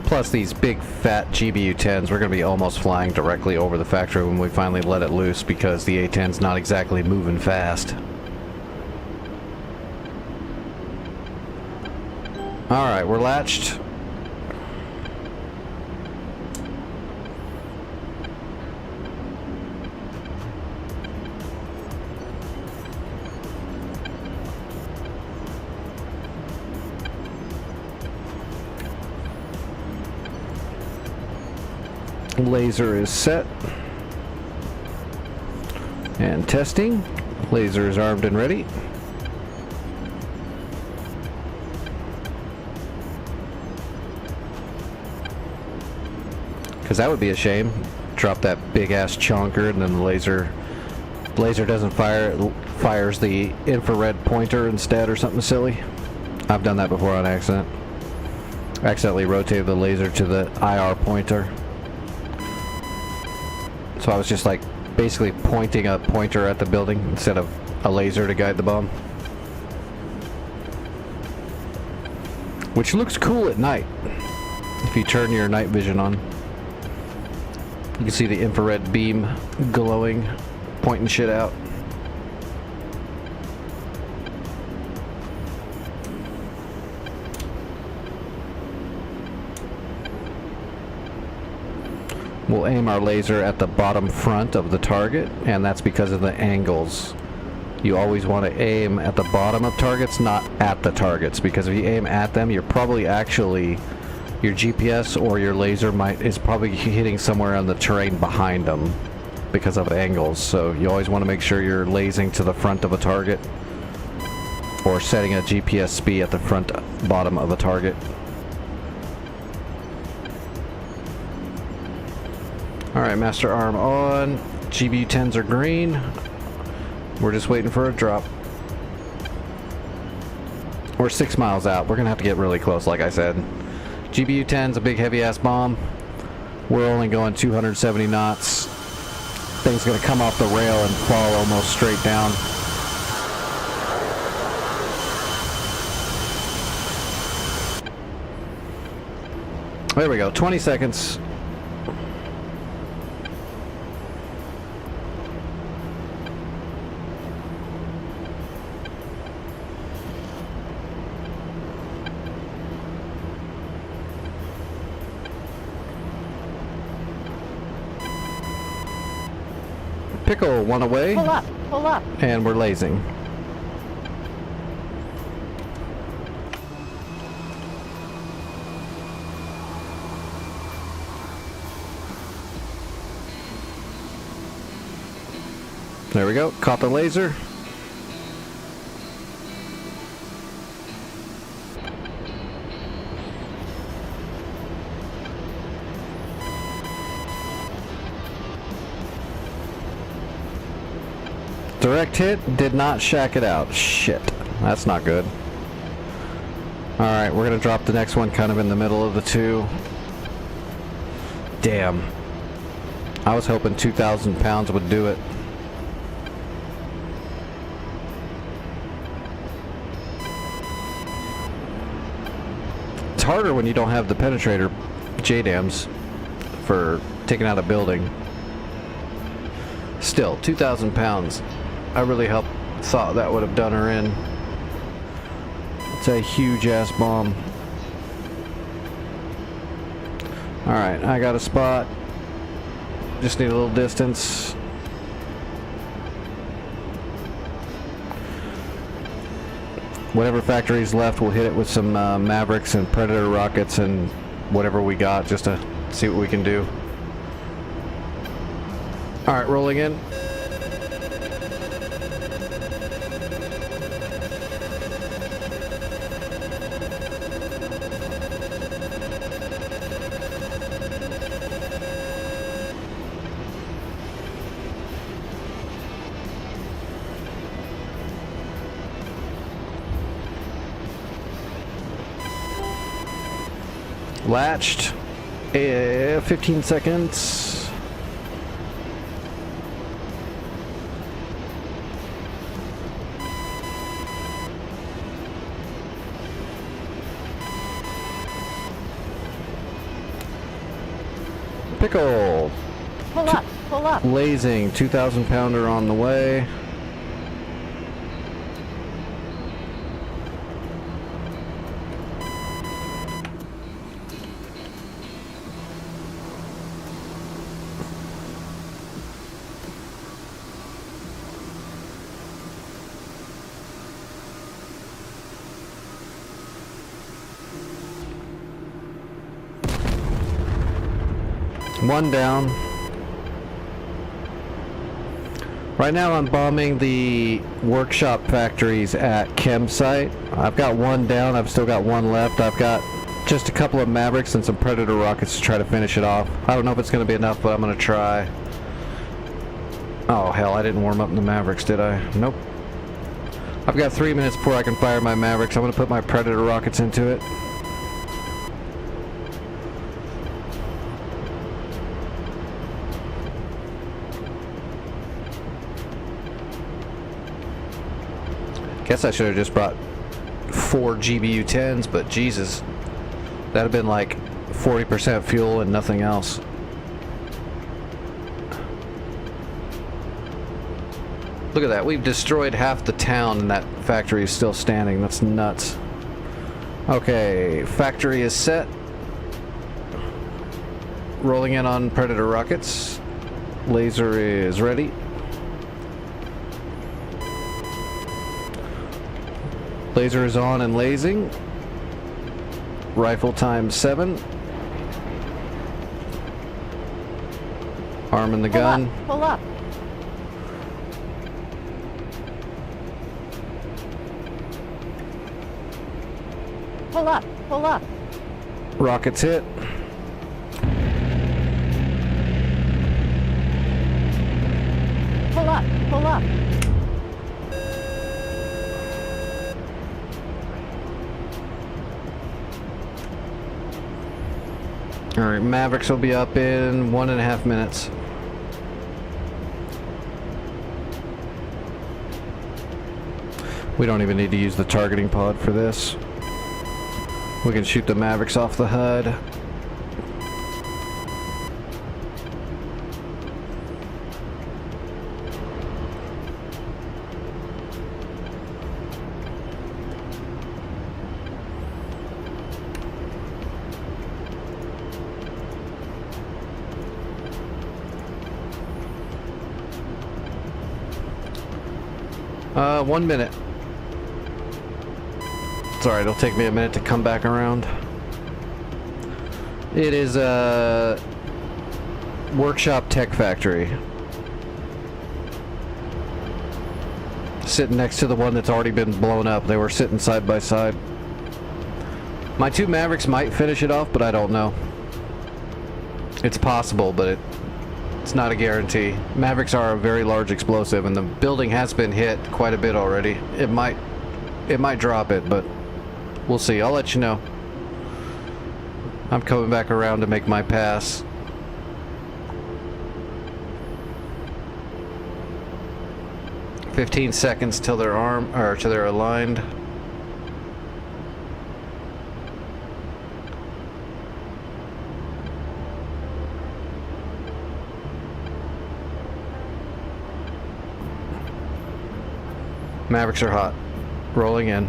Plus these big fat GBU-10s, we're going to be almost flying directly over the factory when we finally let it loose because the A-10's not exactly moving fast. Alright, we're latched. Laser is set. And testing. Laser is armed and ready. Because that would be a shame. Drop that big ass chonker and then the laser doesn't fire, it fires the infrared pointer instead or something silly. I've done that before on accident. Accidentally rotated the laser to the IR pointer. So I was just like basically pointing a pointer at the building instead of a laser to guide the bomb. Which looks cool at night if you turn your night vision on. You can see the infrared beam glowing, pointing shit out. We'll aim our laser at the bottom front of the target, and that's because of the angles. You always want to aim at the bottom of targets, not at the targets, because if you aim at them, you're probably actually, your GPS or your laser is probably hitting somewhere on the terrain behind them because of angles. So you always want to make sure you're lasing to the front of a target or setting a GPS speed at the front bottom of a target. Alright, master arm on. GBU-10s are green. We're just waiting for a drop. We're 6 miles out. We're going to have to get really close, like I said. GBU-10's a big heavy-ass bomb. We're only going 270 knots. Thing's going to come off the rail and fall almost straight down. There we go. 20 seconds. Pickle one away.
Pull up, pull up.
And we're lasing. There we go. Caught the laser. Direct hit, did not shack it out. Shit. That's not good. Alright, we're gonna drop the next one kind of in the middle of the two. Damn. I was hoping 2,000 pounds would do it. It's harder when you don't have the penetrator JDAMs for taking out a building. Still, 2,000 pounds. I really thought that would have done her in. It's a huge ass bomb. Alright, I got a spot. Just need a little distance. Whatever factory's left, we'll hit it with some Mavericks and Predator rockets and whatever we got just to see what we can do. Alright, rolling in. Latched. 15 seconds. Pickle.
Pull up. Pull up.
Blazing. 2,000 pounder on the way. One down. Right now I'm bombing the workshop factories at Chem site. I've got one down, I've still got one left. I've got just a couple of Mavericks and some Predator rockets to try to finish it off. I don't know if it's going to be enough, but I'm going to try. Oh hell, I didn't warm up the Mavericks, did I? Nope. I've got 3 minutes before I can fire my Mavericks. I'm going to put my Predator rockets into it. Guess I should have just brought 4 GBU-10s, but Jesus, that'd have been like 40% fuel and nothing else. Look at that, we've destroyed half the town and that factory is still standing. That's nuts. Okay, factory is set. Rolling in on Predator rockets. Laser is ready. Laser is on and lasing. Rifle times 7. Arming the gun.
Pull up. Pull up. Pull up.
Rockets hit.
Pull up. Pull up.
Alright, Mavericks will be up in 1.5 minutes. We don't even need to use the targeting pod for this. We can shoot the Mavericks off the HUD. Uh, 1 minute. It's alright, it'll take me a minute to come back around. It is a workshop tech factory. Sitting next to the one that's already been blown up. They were sitting side by side. My 2 Mavericks might finish it off, but I don't know. It's possible, but it's not a guarantee. Mavericks are a very large explosive, and the building has been hit quite a bit already. It might drop it, but we'll see. I'll let you know. I'm coming back around to make my pass. "15 seconds till they're till they're aligned." Mavericks are hot. Rolling in.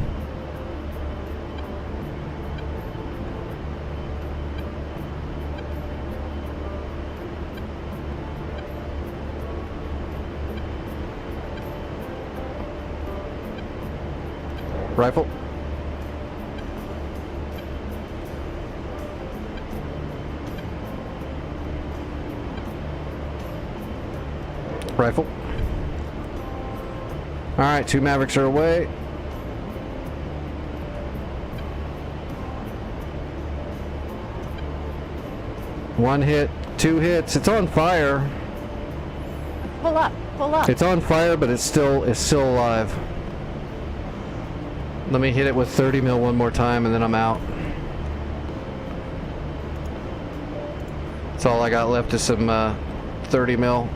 Rifle. Rifle. Alright, 2 Mavericks are away. One hit, 2 hits. It's on fire.
Pull up. Pull up.
It's on fire, but it's still alive. Let me hit it with 30 mil one more time and then I'm out. That's all I got left is some 30 mil.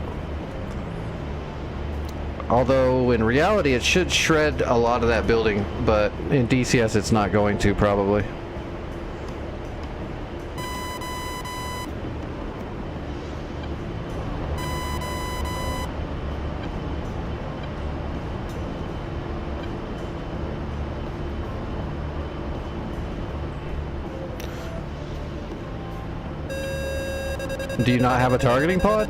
Although in reality it should shred a lot of that building, but in DCS it's not going to probably. Do you not have a targeting pod?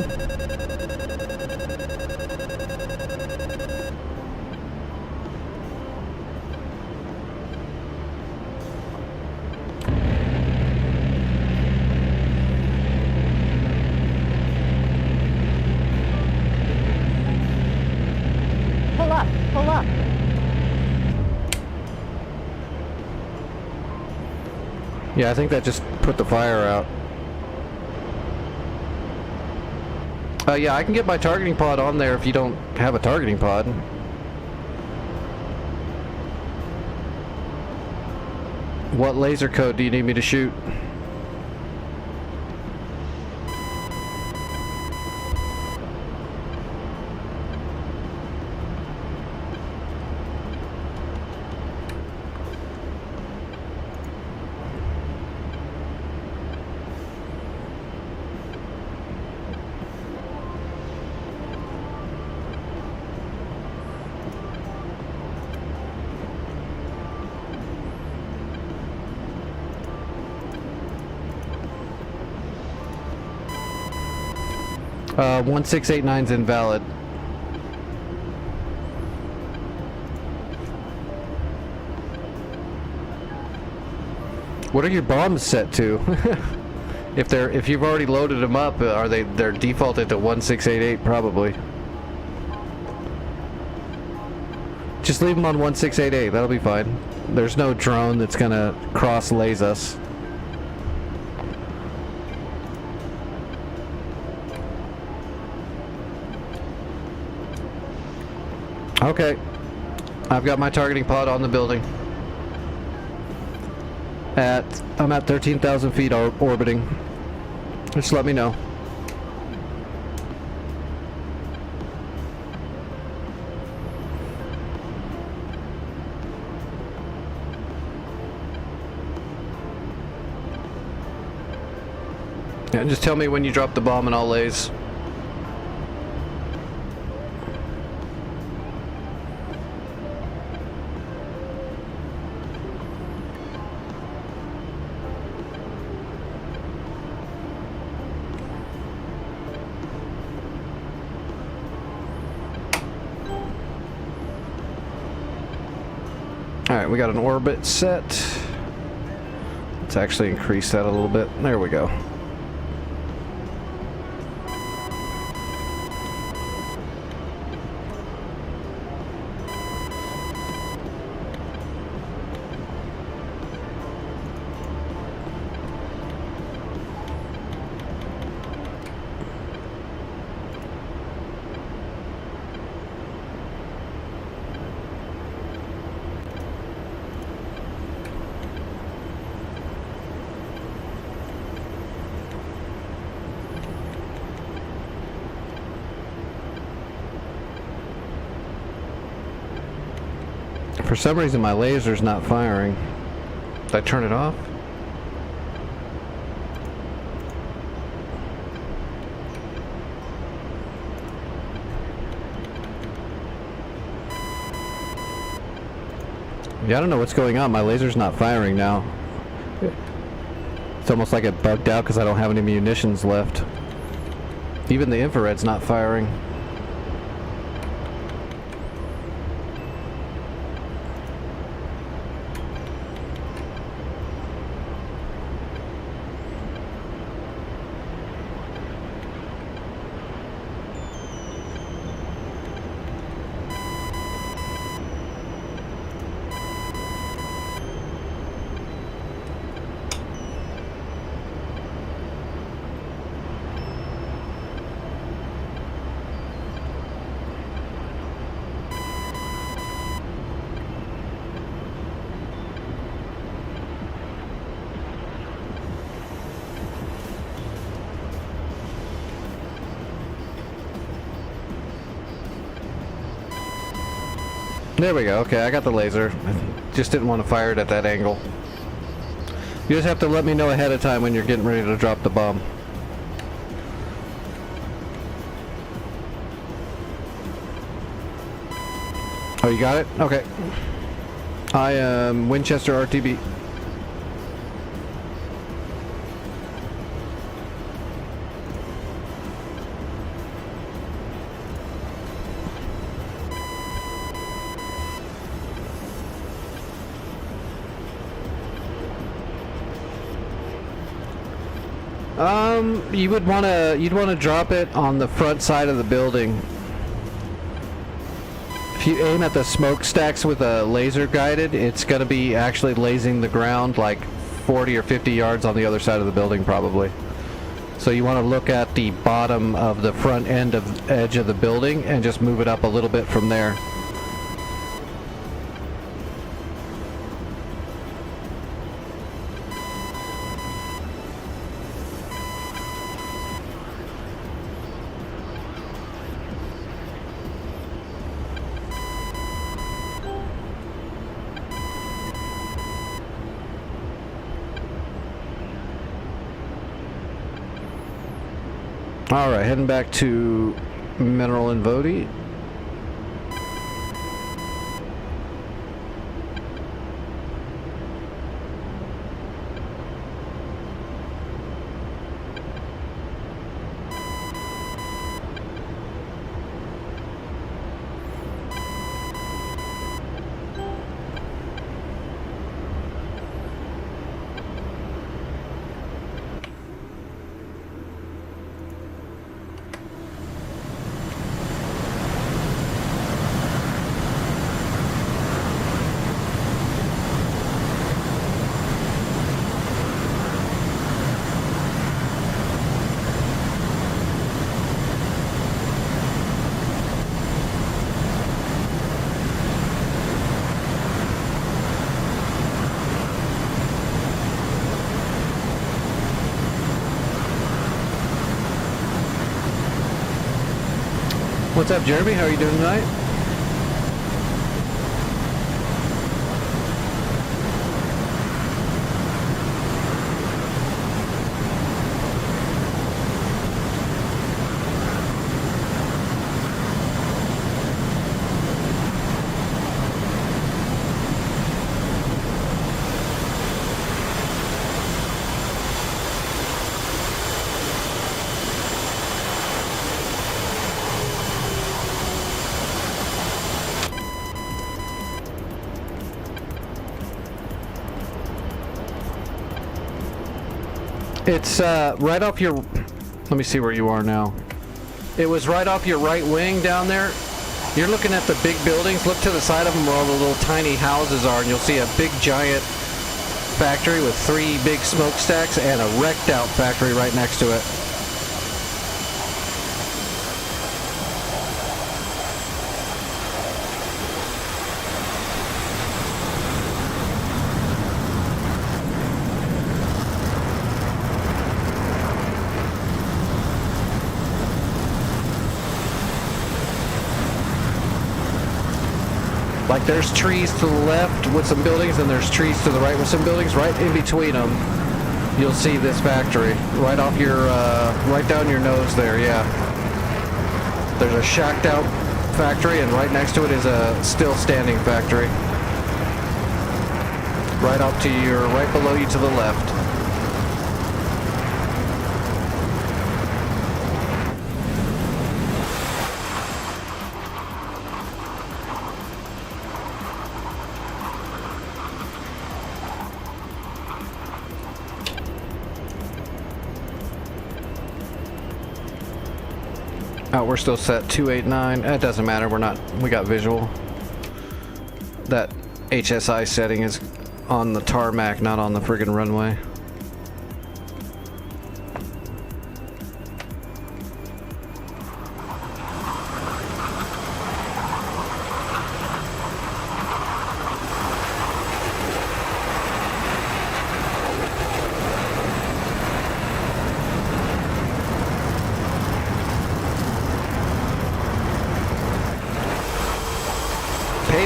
Pull up, pull up.
Yeah, I think that just put the fire out. Yeah, I can get my targeting pod on there if you don't have a targeting pod. What laser code do you need me to shoot? Uh, 1689's invalid. What are your bombs set to? If you've already loaded them up, they're defaulted to 1688 probably. Just leave them on 1688. That'll be fine. There's no drone that's gonna cross laze us. Okay, I've got my targeting pod on the building. I'm at 13,000 feet orbiting. Just let me know. Yeah, just tell me when you drop the bomb and I'll laze. Alright, we got an orbit set. Let's actually increase that a little bit. There we go. For some reason my laser's not firing. Did I turn it off? Yeah, I don't know what's going on. My laser's not firing now. It's almost like it bugged out because I don't have any munitions left. Even the infrared's not firing. There we go. Okay, I got the laser. I just didn't want to fire it at that angle. You just have to let me know ahead of time when you're getting ready to drop the bomb. Oh, you got it? Okay. I am Winchester RTB. You'd wanna drop it on the front side of the building. If you aim at the smokestacks with a laser guided, it's gonna be actually lasing the ground like 40 or 50 yards on the other side of the building probably. So you want to look at the bottom of the front end of edge of the building and just move it up a little bit from there. Alright, heading back to Mineral and Vody. What's up, Jeremy? How are you doing tonight? It's right off your... Let me see where you are now. It was right off your right wing down there. You're looking at the big buildings. Look to the side of them where all the little tiny houses are, and you'll see a big giant factory with 3 big smokestacks and a wrecked out factory right next to it. Like there's trees to the left with some buildings and there's trees to the right with some buildings. Right in between them, you'll see this factory. Right off your, right down your nose there, yeah. There's a shacked out factory and right next to it is a still standing factory. Right up to your, right below you to the left. Oh, we're still set 289. It doesn't matter. We got visual. That HSI setting is on the tarmac, not on the friggin' runway.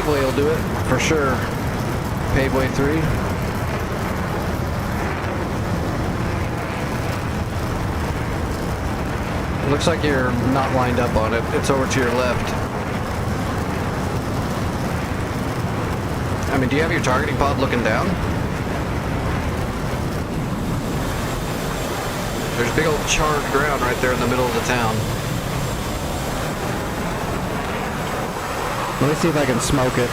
Paveway will do it, for sure. Paveway 3. Looks like you're not lined up on it. It's over to your left. I mean, do you have your targeting pod looking down? There's big old charred ground right there in the middle of the town.
Let me see if I can smoke it.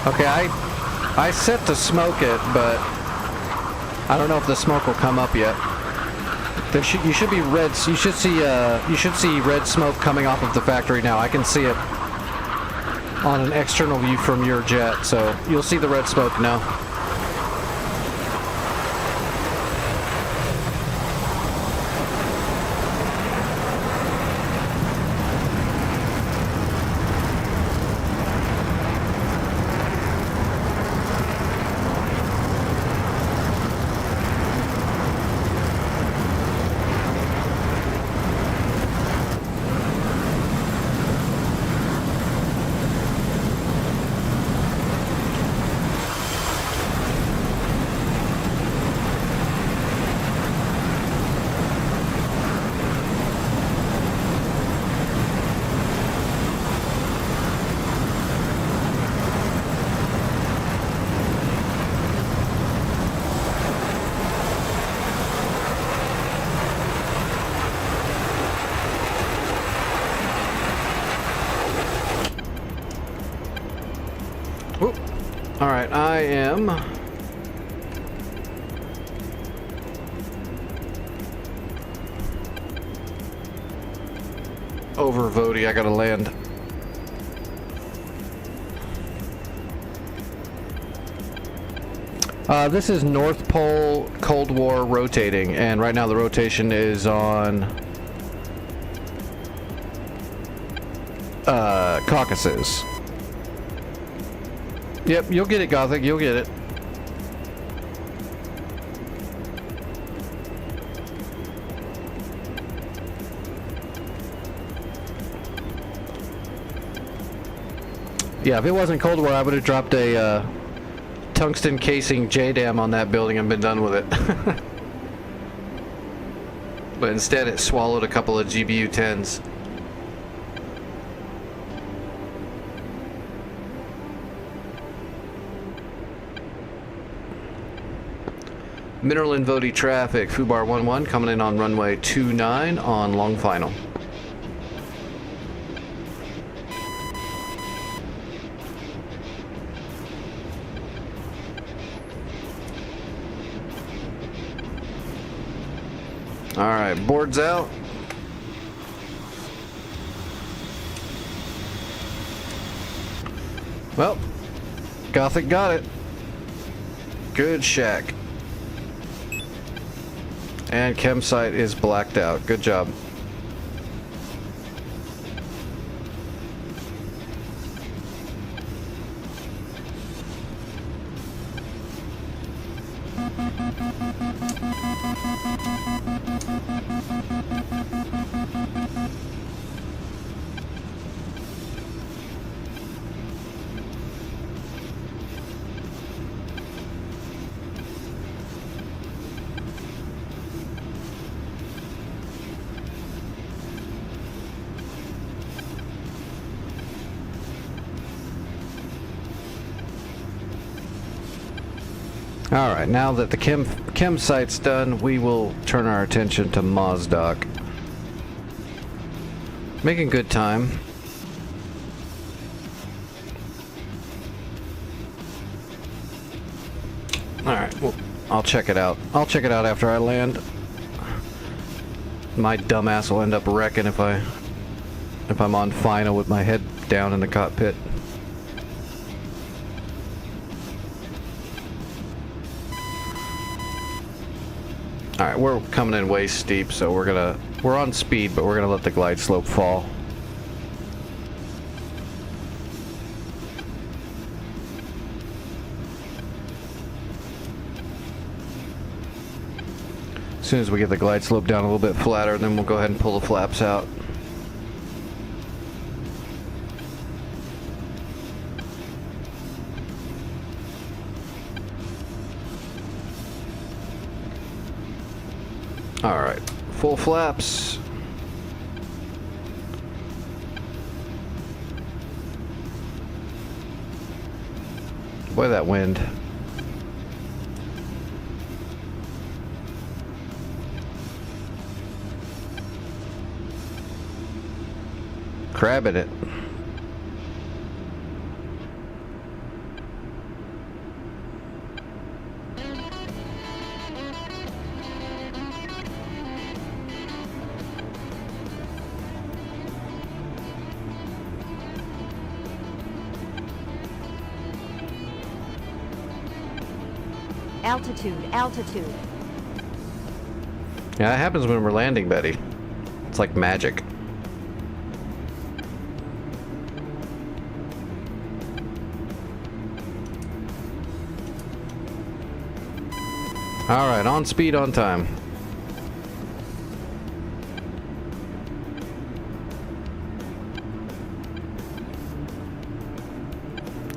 Okay, I set to smoke it, but I don't know if the smoke will come up yet. There you should be red. You should see red smoke coming off of the factory now. I can see it on an external view from your jet, so you'll see the red smoke now. Alright, I am over Vody. I gotta land. This is North Pole Cold War rotating, and right now the rotation is on Caucasus. Yep, you'll get it, Gothic. You'll get it. Yeah, if it wasn't Cold War, I would have dropped a tungsten casing JDAM on that building and been done with it. But instead, it swallowed a couple of GBU-10s. Mineral and Vody traffic, Fubar 11 coming in on runway 29 on long final. Alright, boards out. Well, Gothic got it. Good shack. And chem site is blacked out. Good job. Alright, now that the chem site's done, we will turn our attention to Mozdok. Making good time. Alright, well, I'll check it out. I'll check it out after I land. My dumbass will end up wrecking if I'm on final with my head down in the cockpit. Alright, we're coming in way steep, so we're on speed, but we're gonna let the glide slope fall. soon as we get the glide slope down a little bit flatter, then we'll go ahead and pull the flaps out. All right, full flaps. Boy, that wind. Crabbing it.
Altitude, altitude.
Yeah, that happens when we're landing, Betty. It's like magic. All right, on speed, on time.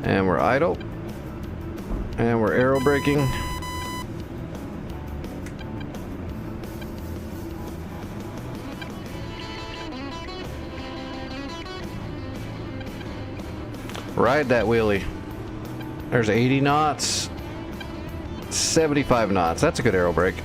And we're idle. And we're aero braking. Ride that wheelie. There's 80 knots. 75 knots. That's a good aero brake.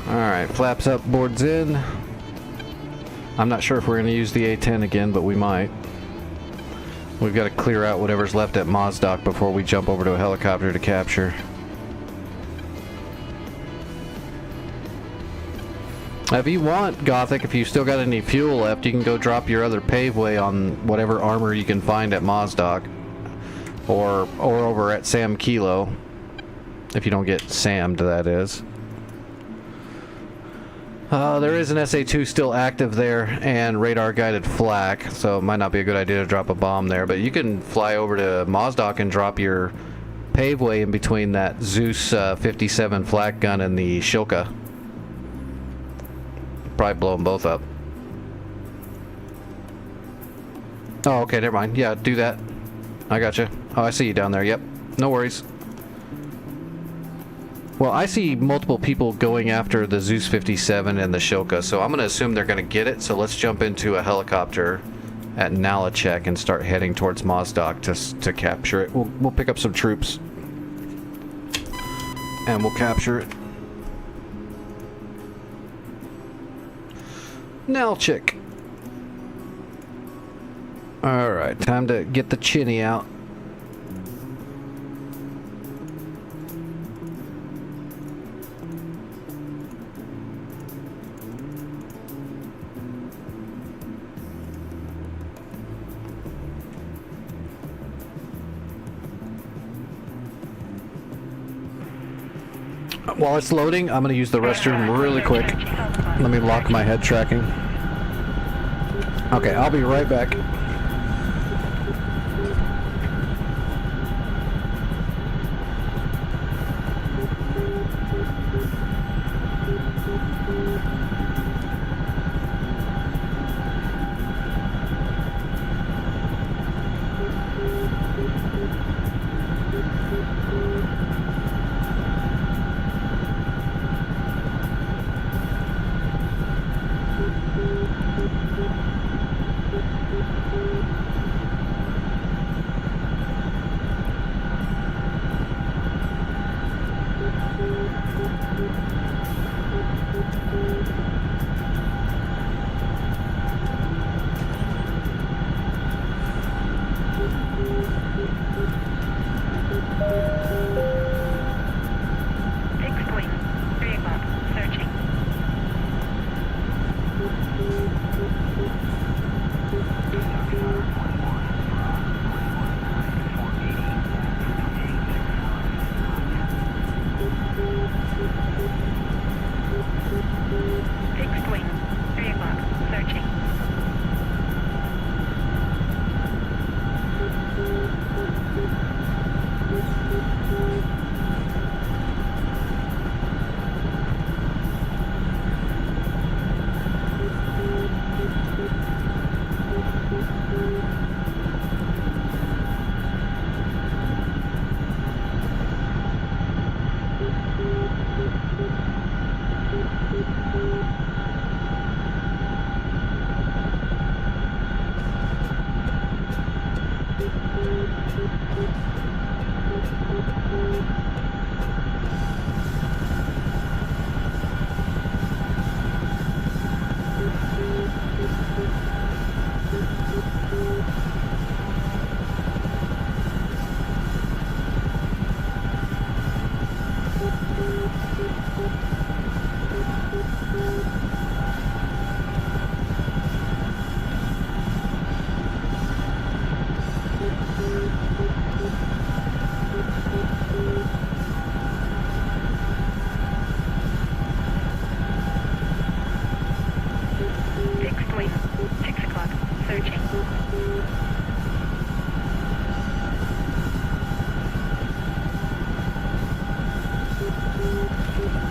Alright, flaps up, boards in. I'm not sure if we're going to use the A10 again, but we might. We've got to clear out whatever's left at Mozdok before we jump over to a helicopter to capture. If you want, Gothic, if you still got any fuel left, you can go drop your other paveway on whatever armor you can find at Mozdok. Or over at Sam Kilo. If you don't get Sammed, that is. There is an SA-2 still active there and radar guided flak, so it might not be a good idea to drop a bomb there, but you can fly over to Mozdok and drop your paveway in between that Zeus 57 flak gun and the Shilka. Probably blow them both up. Oh, okay, never mind. Yeah, do that. I gotcha. Oh, I see you down there. Yep. No worries. Well, I see multiple people going after the Zeus 57 and the Shilka, so I'm going to assume they're going to get it, so let's jump into a helicopter at Nalachek and start heading towards Mozdok to capture it. We'll pick up some troops and we'll capture it. Nalachek. Alright, time to get the chinny out. While it's loading, I'm going to use the restroom really quick. Let me lock my head tracking. Okay, I'll be right back.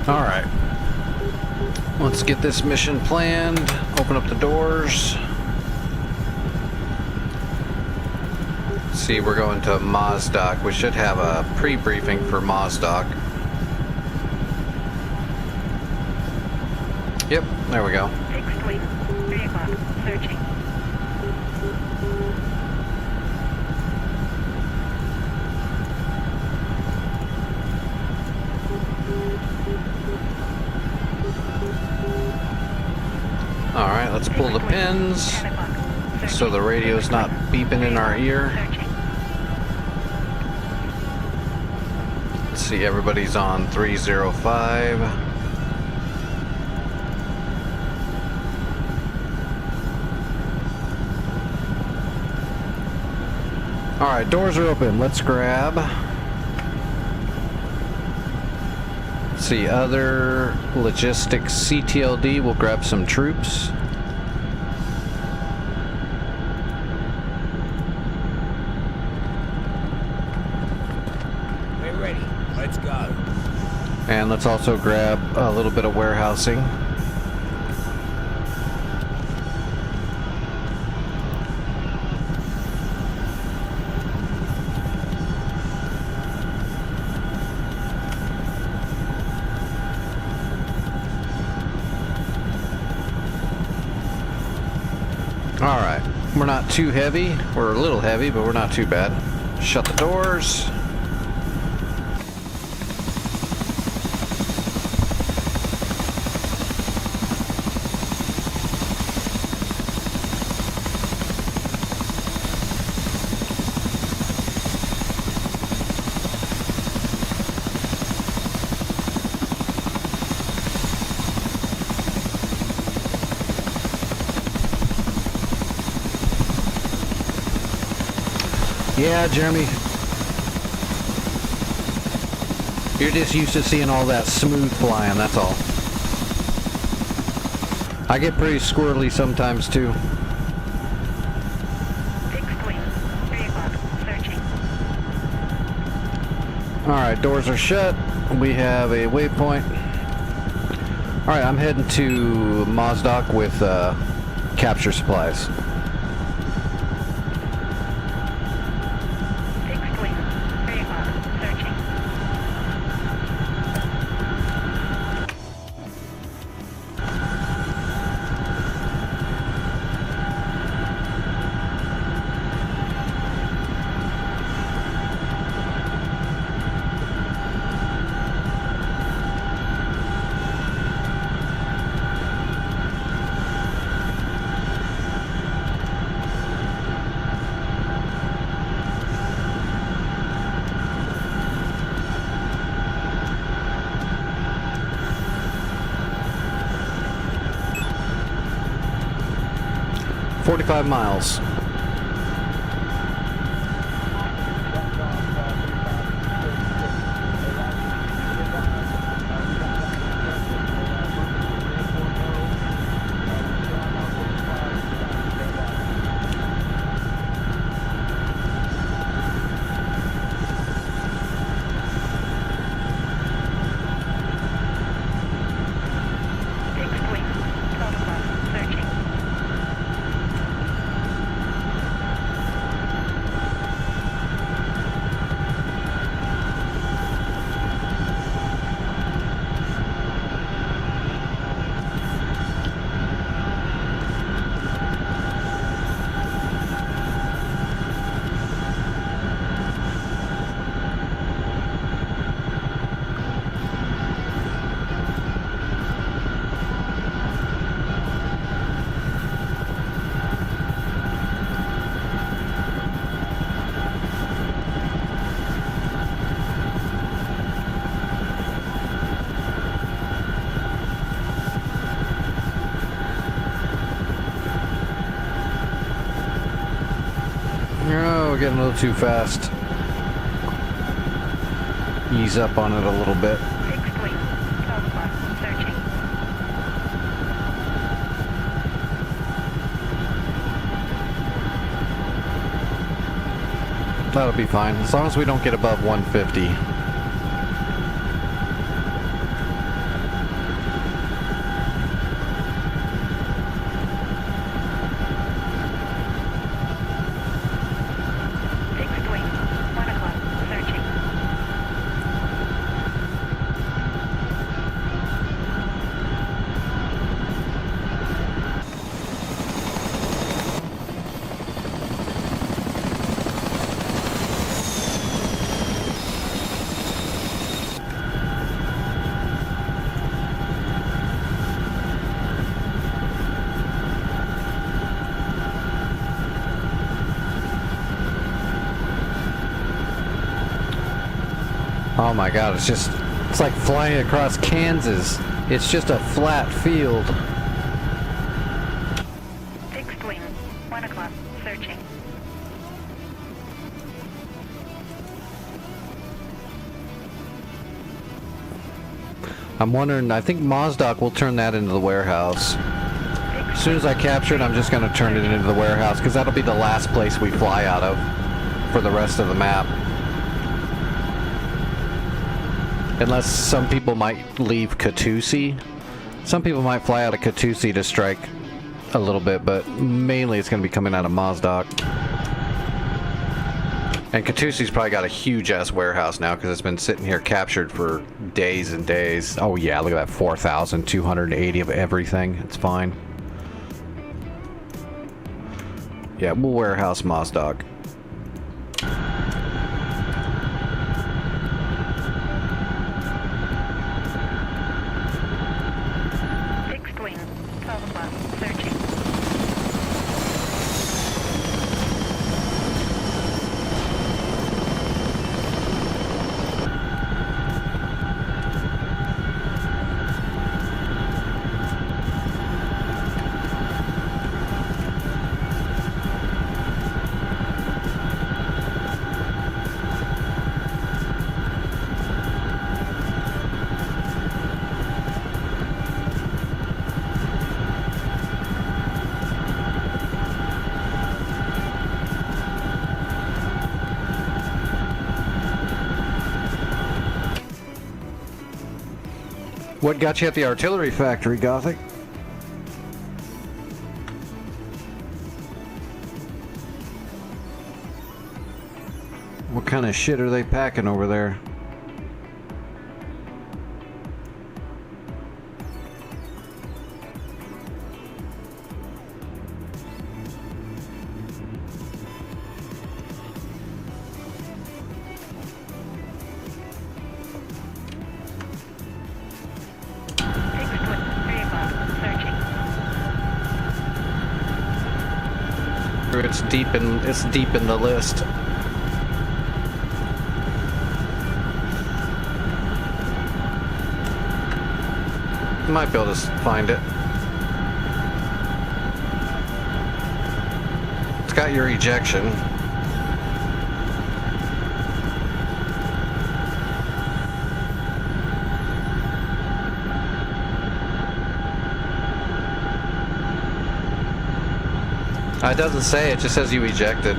Alright. Let's get this mission planned. Open up the doors. See, we're going to Mozdok. We should have a pre-briefing for Mozdok. Yep, there we go.
Sixth Fleet, 3 o'clock, searching.
Alright, let's pull the pins
10 o'clock, searching.
so the radio's not beeping in our ear.
Searching.
Let's see, everybody's on 305. Alright, doors are open. Let's grab. Let's see, other logistics CTLD. We'll grab some troops.
We're ready. Let's go.
And let's also grab a little bit of warehousing. Alright, we're not too heavy. We're a little heavy, but we're not too bad. Shut the doors. Yeah, Jeremy. You're just used to seeing all that smooth flying, that's all. I get pretty squirrely sometimes too.
Sixth Fleet, 3 o'clock, searching.
Alright, doors are shut. We have a waypoint. Alright, I'm heading to Mozdok with capture supplies.
Sixth Fleet, 3 o'clock, searching.
$45 miles.
Sixth Fleet, 12 o'clock, searching.
Oh, we're getting a little too fast. Ease up on it a little bit.
Sixth Fleet, 12 o'clock, searching.
That'll be fine, as long as we don't get above 150. Oh my god, it's like flying across Kansas. It's just a flat field.
Fixed wing. 1 o'clock. Searching.
I'm wondering, I think Mozdok will turn that into the warehouse. As soon as I capture it, I'm just going to turn it into the warehouse, because that'll be the last place we fly out of for the rest of the map. Unless some people might leave Katusi. Some people might fly out of Katusi to strike a little bit, but mainly it's going to be coming out of Mozdok. And Katusi's probably got a huge-ass warehouse now because it's been sitting here captured for days and days. Oh yeah, look at that, 4,280 of everything. It's fine. Yeah, we'll warehouse Mozdok.
Fixed wing. 12 o'clock. Searching.
What got you at the artillery factory, Gothic? What kind of shit are they packing over there?
Fixed wing. 3 o'clock. Searching.
It's deep in the list. Might be able to find it. It's got your ejection. It doesn't say, it just says you ejected.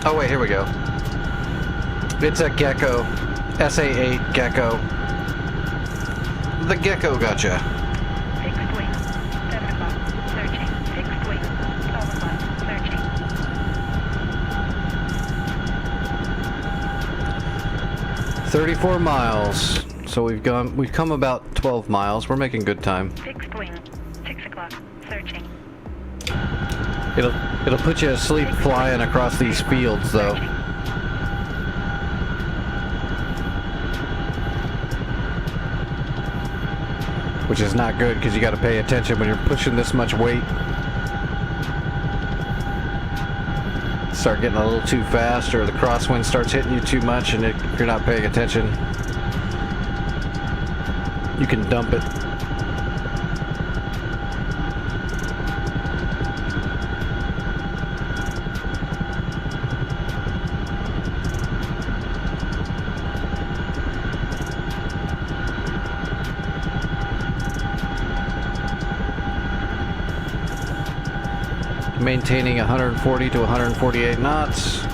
Oh wait, here we go. It's a Gecko. SA-8 Gecko. The Gecko gotcha.
Fixed wing. 7 o'clock. Searching. Fixed wing. 12 o'clock. Searching.
34 miles. So we've come about 12 miles. We're making good time.
Fixed wing. 6 o'clock. Searching.
It'll put you asleep flying across these fields though.
Searching.
Which is not good because you got to pay attention when you're pushing this much weight. Start getting a little too fast, or the crosswind starts hitting you too much, and if you're not paying attention, you can dump it. Maintaining 140 to 148 knots.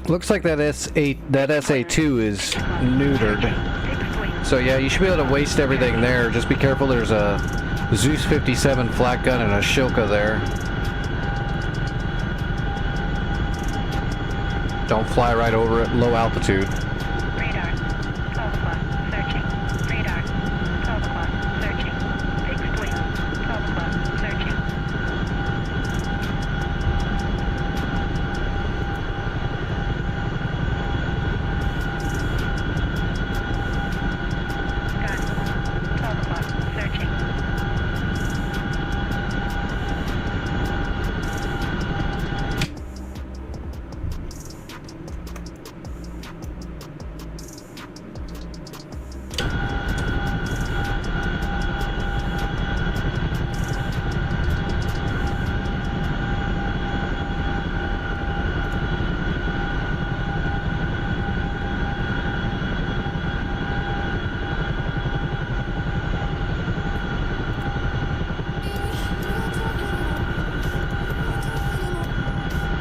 Looks like that SA2 is neutered.
Fixed wing.
So yeah, you should be able to waste everything there. Just be careful. There's Zeus 57 flak gun and a Shilka there. Don't fly right over it, low altitude.
Radar. 12 o'clock. Searching. Radar. 12 o'clock. Searching. Fixed wing. 12 o'clock. Searching. Gun. 12 o'clock. Searching.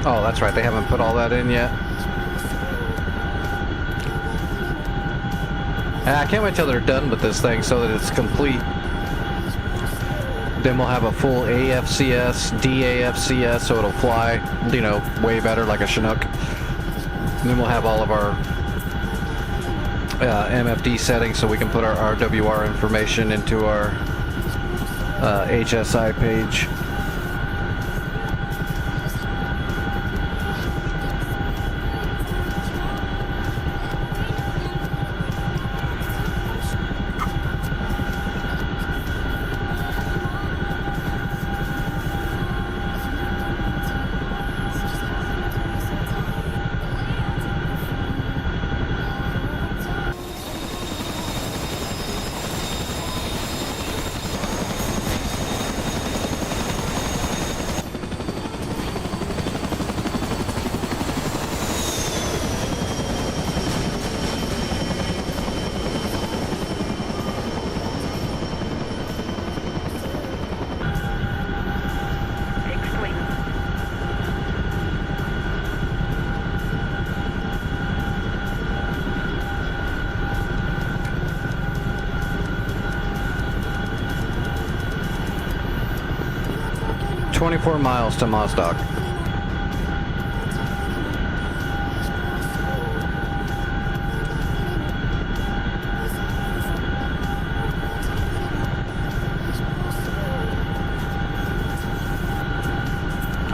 Oh, that's right. They haven't put all that in yet. I can't wait till they're done with this thing so that it's complete. Then we'll have a full AFCS, DAFCS, so it'll fly, you know, way better like a Chinook. And then we'll have all of our MFD settings so we can put our RWR information into our HSI page. Fixed wing. "24 miles to Mozdok."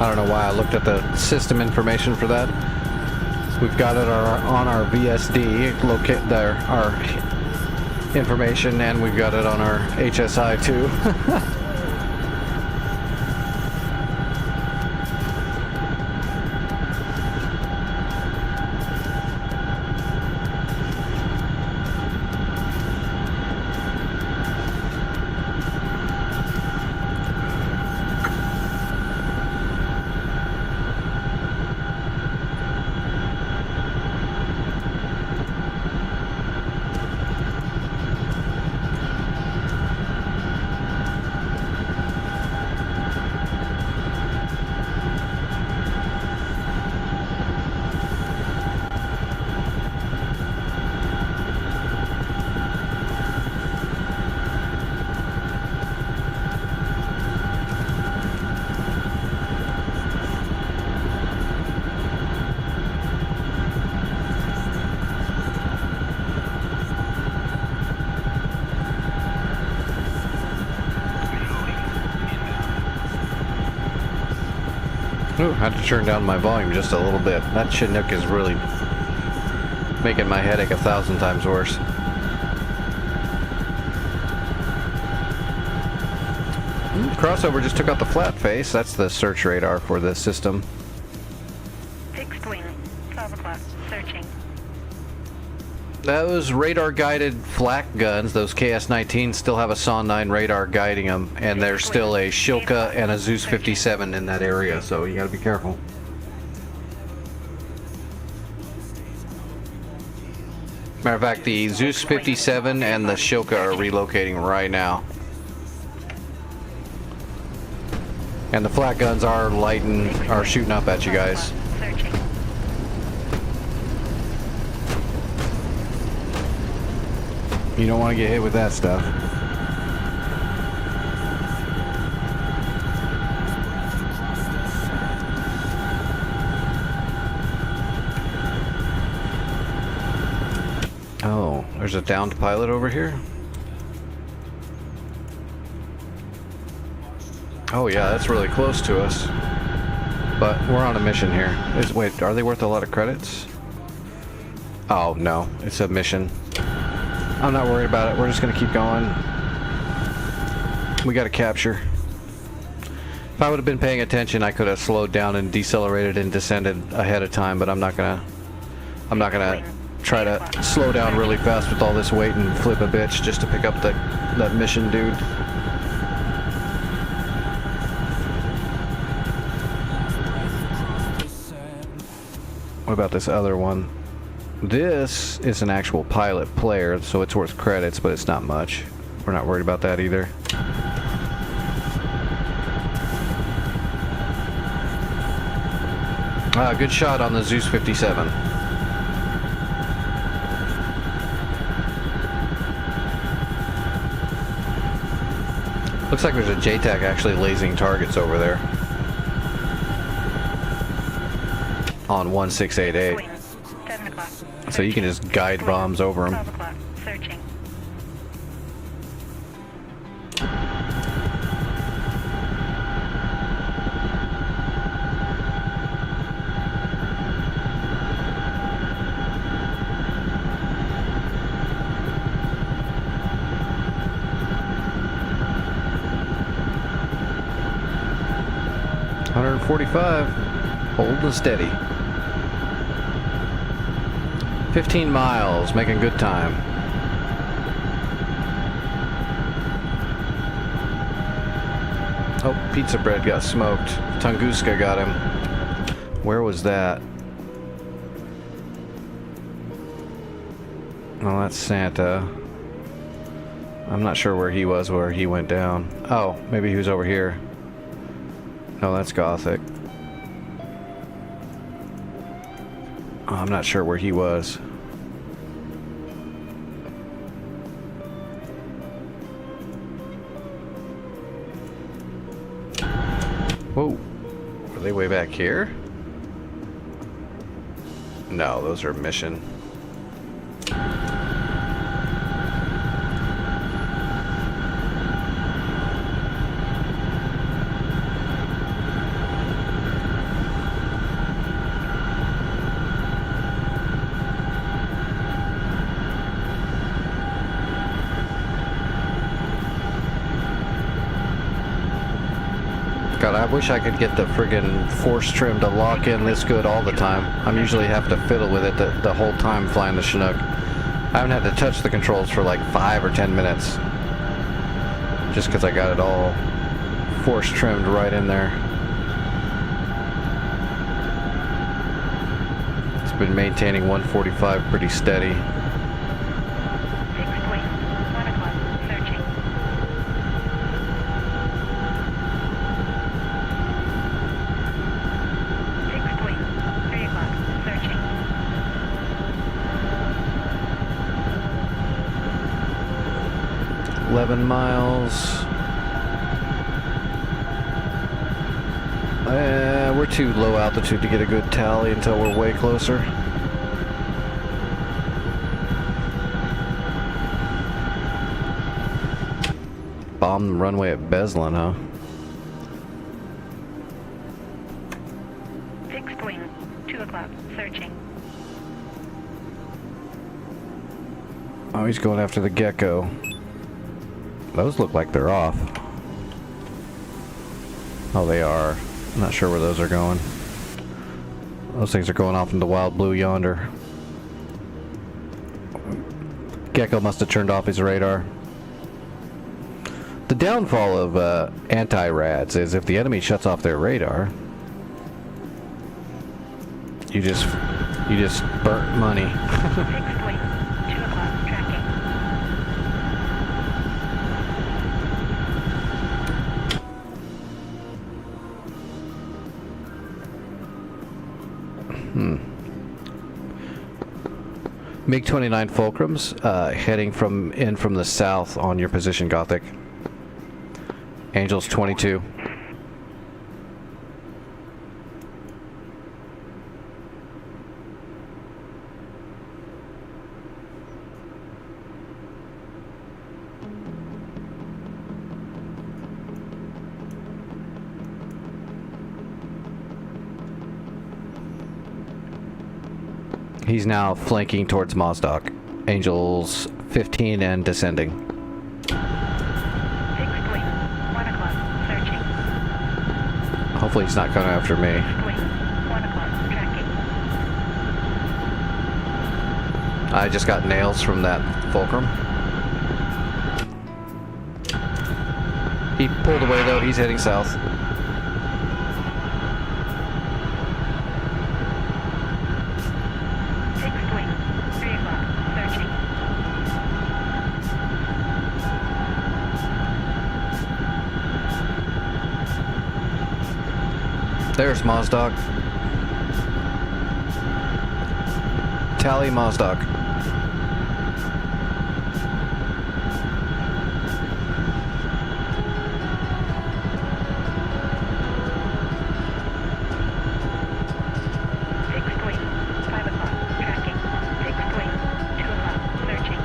I don't know why I looked at the system information for that. We've got it on our VSD, locate there, our information, and we've got it on our HSI too. Ooh, I had to turn down my volume just a little bit. That Chinook is really making my headache 1,000 times worse. Crossover just took out the flat face. That's the search radar for this system.
Fixed wing. 12 o'clock. Searching.
Those radar-guided flak guns, those KS-19, still have a SAW-9 radar guiding them, and there's still a Shilka and a Zeus 57 in that area, so you gotta be careful. Matter of fact, the Zeus 57 and the Shilka are relocating right now. And the flak guns are shooting up at you guys.
Searching.
You don't want to get hit with that stuff. There's a downed pilot over here. Oh yeah, that's really close to us. But we're on a mission here. Wait, are they worth a lot of credits? Oh no, it's a mission. I'm not worried about it. We're just gonna keep going. We gotta capture. If I would have been paying attention, I could have slowed down and decelerated and descended ahead of time, but I'm not gonna try to slow down really fast with all this weight and flip a bitch just to pick up that mission dude. What about this other one? This is an actual pilot player, so it's worth credits, but it's not much. We're not worried about that either. Good shot on the Zeus 57. Looks like there's a JTAC actually lasing targets over there. On 1688.
7 o'clock.
So you can just guide bombs over them.
12 o'clock. Searching. Holding steady. 15 miles, making good time. Oh, pizza bread got smoked. Tunguska got him. Where was that? Oh, that's Santa. I'm not sure where he was, where he went down. Oh, maybe he was over here. No, that's Gothic. Oh, I'm not sure where he was. Whoa. Are they way back here? No, those are mission. God, I wish I could get the friggin' force trim to lock in this good all the time. I'm usually have to fiddle with it the whole time flying the Chinook. I haven't had to touch the controls for like 5 or 10 minutes. Just because I got it all force trimmed right in there. It's been maintaining 145 pretty steady. Fixed wing. 1 o'clock. Searching. Fixed wing. 3 o'clock. Searching.
$11 miles. We're too low altitude to get a good tally until we're way closer. Bomb the runway at Beslan, huh?
Fixed wing. 2 o'clock. Searching.
Oh, he's going after the Gecko. Those look like they're off. Oh, they are. I'm not sure where those are going. Those things are going off into wild blue yonder. Gecko must have turned off his radar. The downfall of anti-rads is if the enemy shuts off their radar, you just burnt money.
Fixed wing. 2 o'clock. Tracking.
MiG-29 Fulcrums heading in from the south on your position, Gothic. Angels 22. He's now flanking towards Mozdok. Angels 15 and descending.
Fixed wing. 1 o'clock. Searching.
Hopefully he's not coming after me.
Fixed wing. 1 o'clock. Tracking.
I just got nails from that fulcrum. He pulled away though, he's heading south.
Fixed wing. 3 o'clock. Searching.
There's Mozdok. Tally Mozdok.
Fixed wing. 5 o'clock. Tracking. Fixed wing. 2 o'clock. Searching.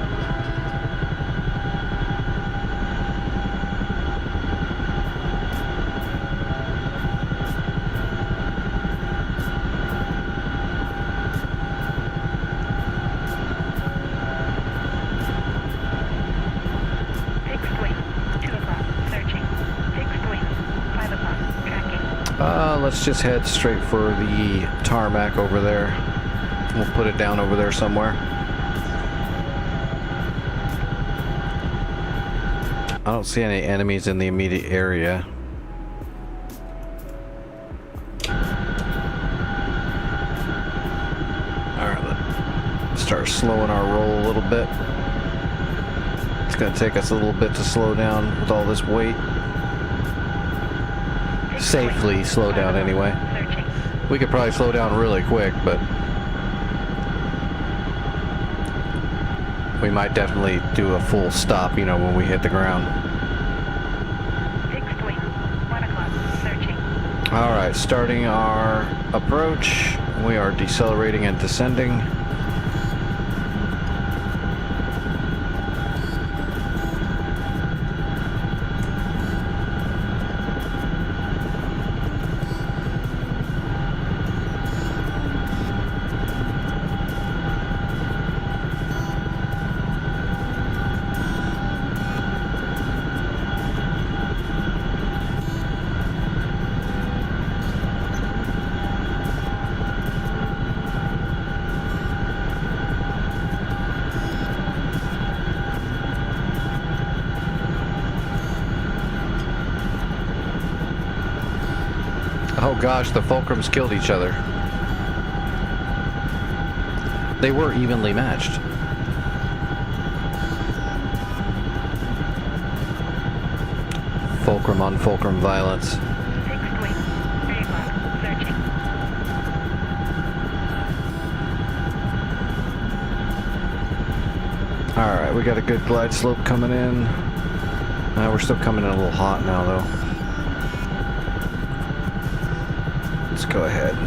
Fixed wing. 2 o'clock. Searching. Fixed wing. 5 o'clock. Tracking.
Let's just head straight for the tarmac over there. We'll put it down over there somewhere. I don't see any enemies in the immediate area. Alright, let's start slowing our roll a little bit. It's gonna take us a little bit to slow down with all this weight. Safely slow down anyway.
Searching.
We could probably slow down really quick, but we might definitely do a full stop, you know, when we hit the ground.
Fixed wing. 1 o'clock. Searching.
Alright, starting our approach. We are decelerating and descending. Oh gosh, the fulcrums killed each other. They were evenly matched. Fulcrum on fulcrum violence.
Fixed wing. 3 o'clock. Searching.
Alright, we got a good glide slope coming in. We're still coming in a little hot now though. Let's go ahead.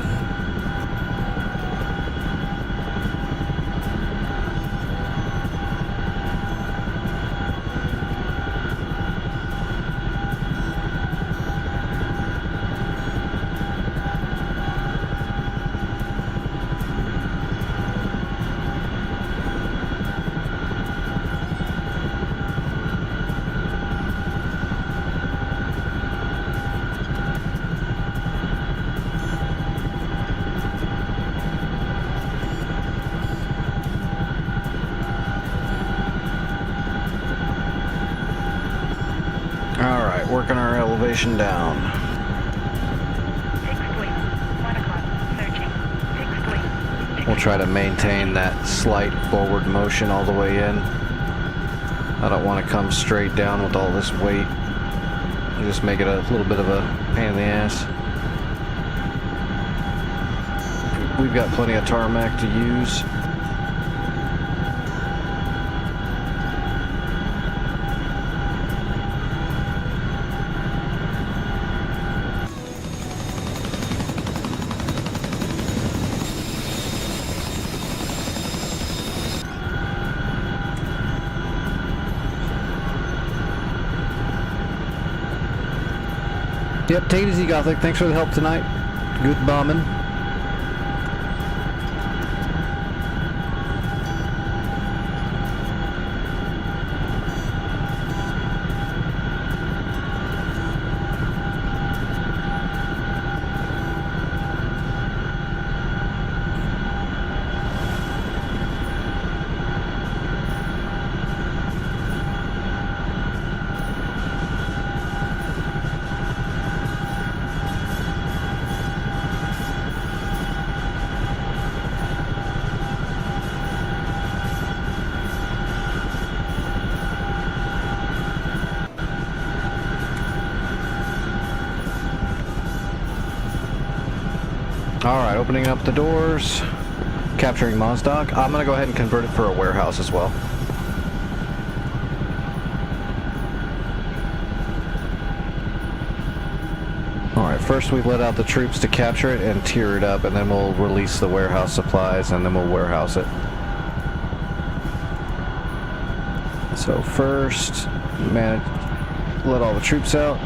Alright, working our elevation down.
Fixed wing. 1 o'clock. Searching. Fixed wing.
We'll try to maintain that slight forward motion all the way in. I don't want to come straight down with all this weight. Just make it a little bit of a pain in the ass. We've got plenty of tarmac to use. Yep, take it easy, Gothic. Thanks for the help tonight. Good bombing. Alright, opening up the doors. Capturing Mozdok. I'm gonna go ahead and convert it for a warehouse as well. Alright, first we let out the troops to capture it and tier it up, and then we'll release the warehouse supplies, and then we'll warehouse it. So first, let all the troops out.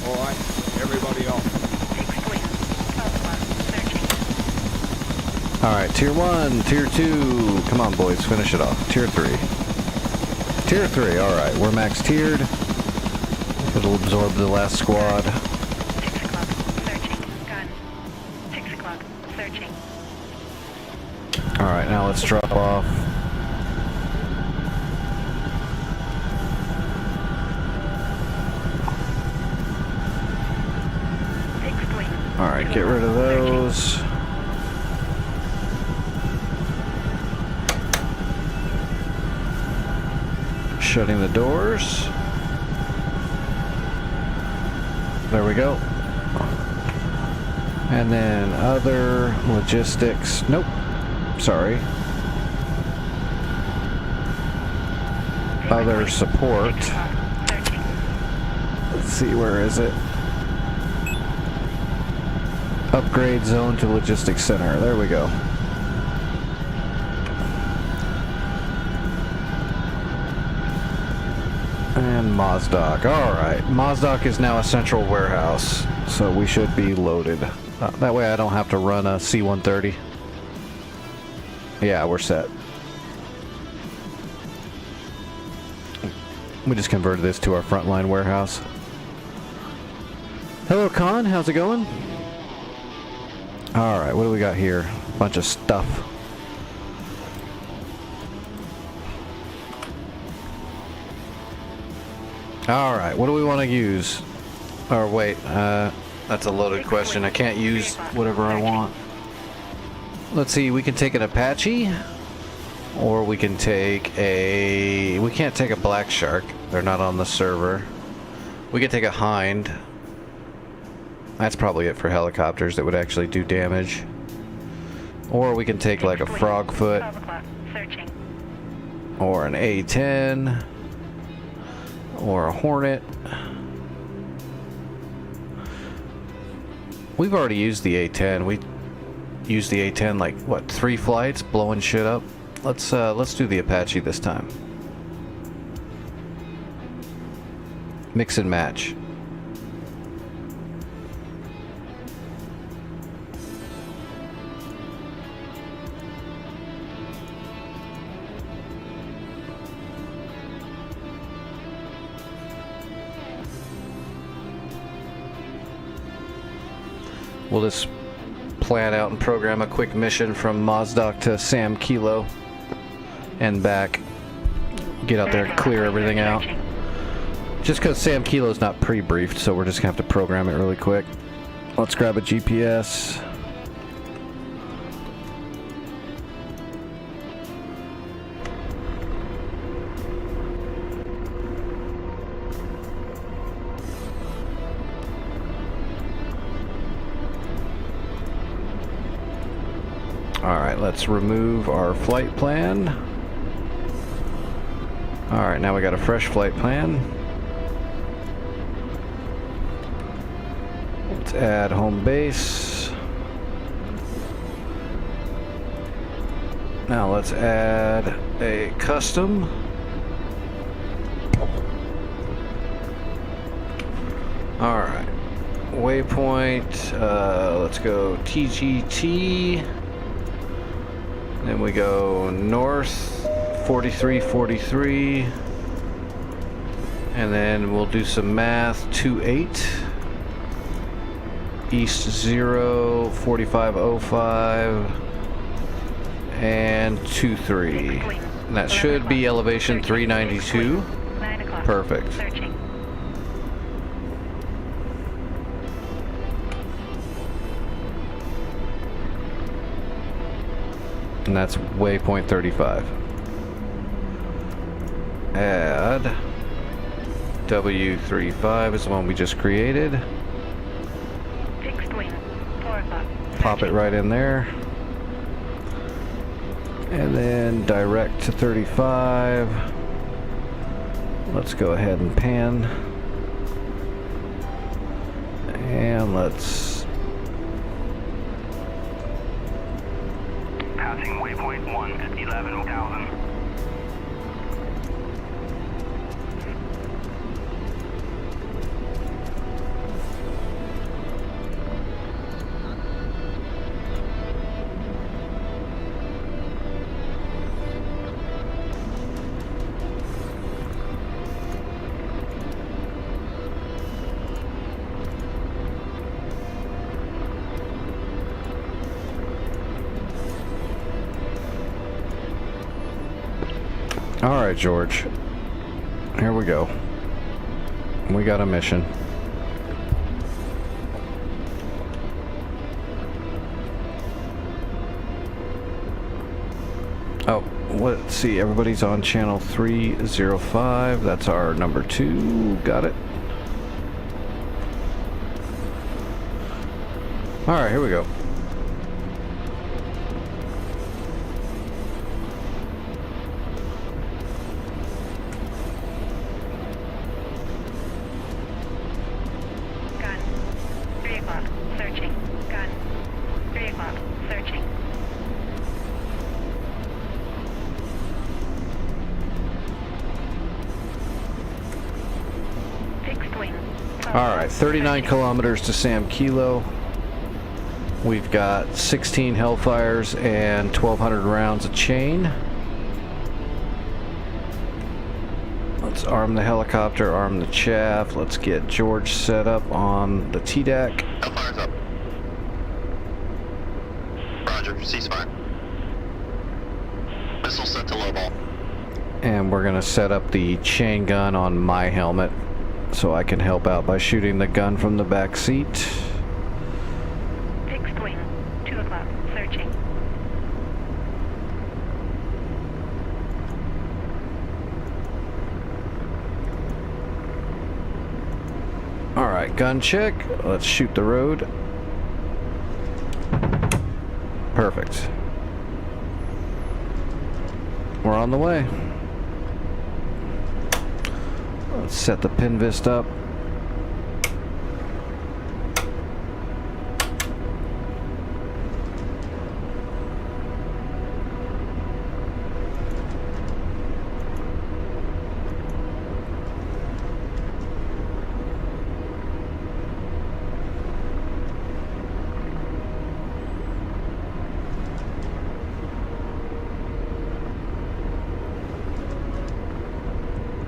All right, everybody off.
Fixed wing. Alpha, searching.
Alright, tier 1, tier 2. Come on, boys, finish it off. Tier 3. Tier 3, alright, we're max tiered. It'll absorb the last squad.
6 o'clock, searching. Gun. 6 o'clock, searching.
Alright, now let's drop off.
Fixed wing.
Alright, get rid of those. Shutting the doors. There we go. And then other logistics. Nope. Sorry. Other support.
6 o'clock, searching.
Let's see, where is it? Upgrade zone to logistics center. There we go. And Mozdok. Alright. Mozdok is now a central warehouse, so we should be loaded. That way I don't have to run a C-130. Yeah, we're set. We just converted this to our frontline warehouse. Hello, Con. How's it going? Alright, what do we got here? Bunch of stuff. Alright, what do we want to use? Or wait, that's a loaded question. I can't use whatever I want. Let's see, we can take an Apache. Or we can take a... We can't take a Black Shark. They're not on the server. We could take a Hind. That's probably it for helicopters that would actually do damage. Or we can take like a Frogfoot.
12 o'clock, searching.
Or an A-10. Or a Hornet. We've already used the A-10. We used the A-10 like, what, 3 flights? Blowing shit up. Let's do the Apache this time. Mix and match. We'll just plan out and program a quick mission from Mozdok to Sam Kilo and back. Get out there and clear everything out. Just because Sam Kilo's not pre-briefed, so we're just gonna have to program it really quick. Let's grab a GPS. Alright, let's remove our flight plan. Alright, now we got a fresh flight plan. Let's add home base. Now let's add a custom. Alright, waypoint, let's go TGT. Then we go north 4343, and then we'll do some math. 28 east 0 4505 and 23. And that should be elevation 392.
9 o'clock.
Perfect.
Searching.
And that's waypoint 35. Add W35 is the one we just created.
o'clock.
Pop it
Searching.
right in there. And then direct to 35. Let's go ahead and pan. And let's...
Passing waypoint 1 at 11,000.
Alright, George. Here we go. We got a mission. Oh, let's see. Everybody's on channel 305. That's our number 2. Got it. Alright, here we go.
Gun. 3 o'clock. Searching. Gun. 3 o'clock. Searching. Fixed wing.
Alright, 39 kilometers to Sam Kilo. We've got 16 Hellfires and 1,200 rounds of chain. Let's arm the helicopter, arm the chaff. Let's get George set up on the TDAC.
Hellfire's up. Roger, ceasefire. Missile set to low ball.
And we're gonna set up the chain gun on my helmet so I can help out by shooting the gun from the back seat.
Fixed wing. 2 o'clock. Searching.
Alright, gun check. Let's shoot the road. Perfect. We're on the way. Let's set the pinvist up.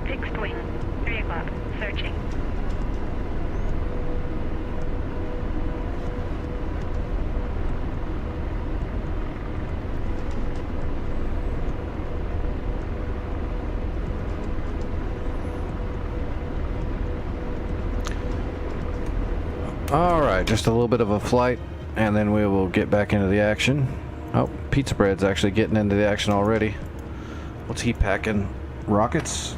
Fixed wing. 3 o'clock. Searching.
Alright, just a little bit of a flight, and then we will get back into the action. Oh, Pizza Bread's actually getting into the action already. What's he packing? Rockets?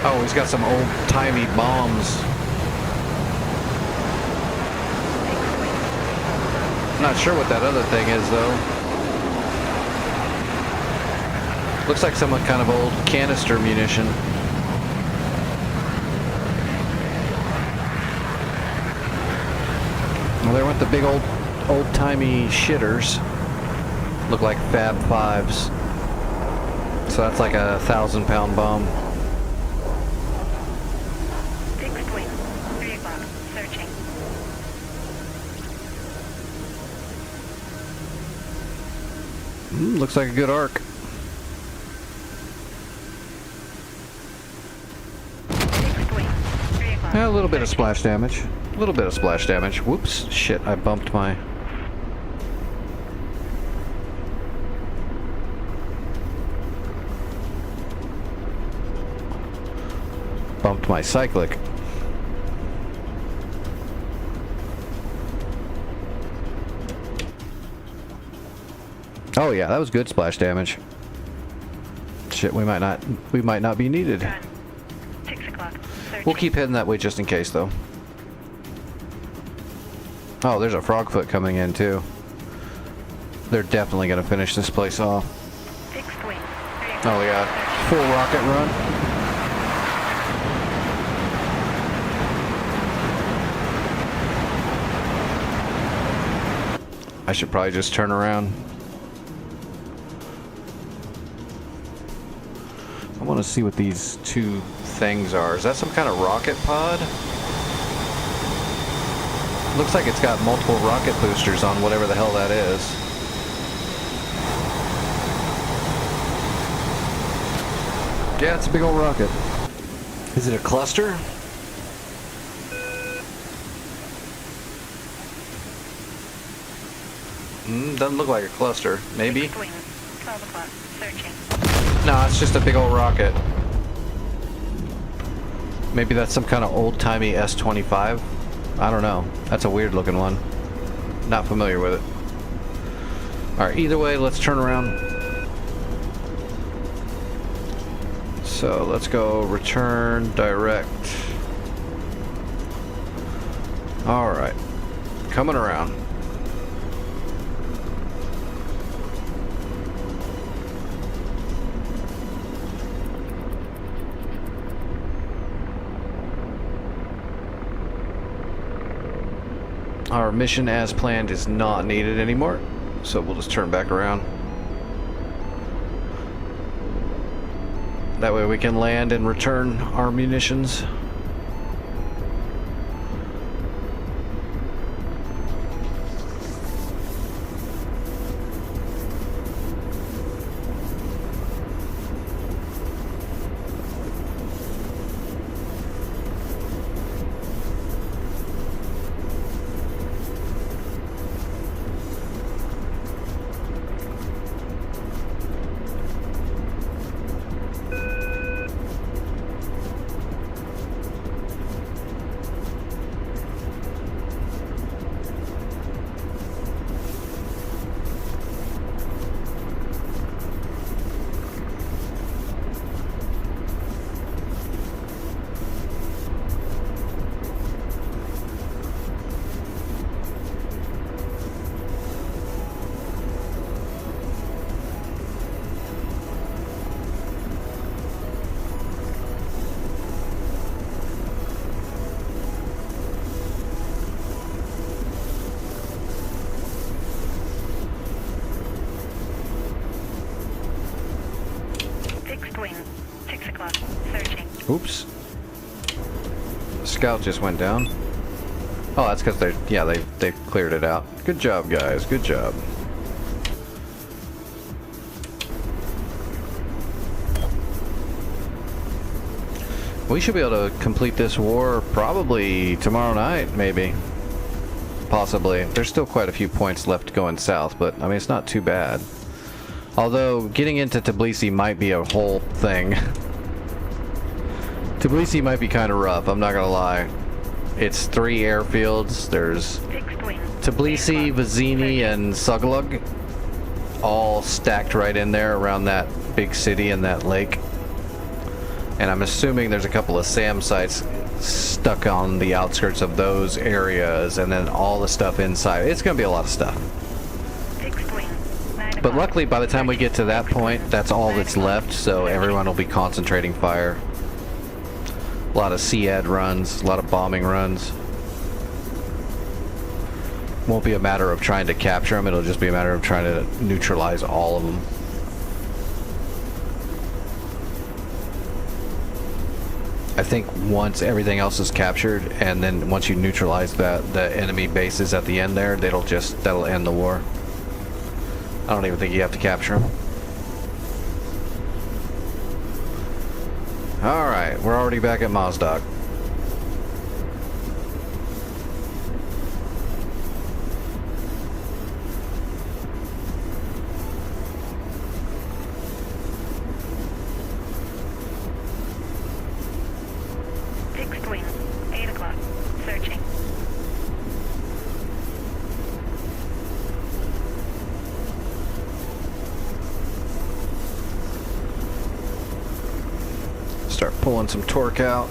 Oh, he's got some old-timey bombs. Not sure what that other thing is, though. Looks like some kind of old canister munition. Well, there went the big old-timey shitters. Look like Fab Fives. So that's like a 1,000-pound bomb.
Fixed wing. 3 o'clock. Searching.
Looks like a good arc.
Fixed wing. 3 o'clock.
Yeah, a little bit of splash damage. A little bit of splash damage. Whoops. Shit, I bumped my... Bumped my cyclic. Oh yeah, that was good splash damage. Shit, we might not be needed.
Gun. 6 o'clock. Searching.
We'll keep heading that way just in case, though.
Oh, there's a Frogfoot coming in too. They're definitely gonna finish this place off.
Fixed wing.
Oh, we got full rocket run. I should probably just turn around. I want to see what these two things are. Is that some kind of rocket pod? Looks like it's got multiple rocket boosters on whatever the hell that is. Yeah, it's a big old rocket. Is it a cluster? Doesn't look like a cluster. Maybe.
Fixed wing. 12 o'clock. Searching.
No, it's just a big old rocket. Maybe that's some kind of old-timey S-25. I don't know. That's a weird looking one. Not familiar with it. Alright, either way, let's turn around. So let's go return direct. Alright. Coming around. Our mission as planned is not needed anymore, so we'll just turn back around. That way we can land and return our munitions.
Fixed wing. 6 o'clock. Searching.
Oops. Scout just went down. Oh, that's because they cleared it out. Good job, guys. Good job. We should be able to complete this war probably tomorrow night, maybe. Possibly. There's still quite a few points left going south, but I mean, it's not too bad. Although, getting into Tbilisi might be a whole thing. Tbilisi might be kind of rough, I'm not gonna lie. It's 3 airfields. There's
Fixed wing.
Tbilisi, Vizini, and Suglug, all stacked right in there around that big city and that lake. And I'm assuming there's a couple of SAM sites stuck on the outskirts of those areas, and then all the stuff inside. It's gonna be a lot of stuff.
Fixed wing. 9
But
o'clock.
luckily, by the time we get to that point, that's all that's left, so everyone will be concentrating fire. A lot of SEAD runs, a lot of bombing runs. Won't be a matter of trying to capture them, it'll just be a matter of trying to neutralize all of them. I think once everything else is captured, and then once you neutralize the enemy bases at the end there, that'll end the war. I don't even think you have to capture them. Alright, we're already back at Mozdok.
Fixed wing. 8 o'clock. Searching.
Start pulling some torque out.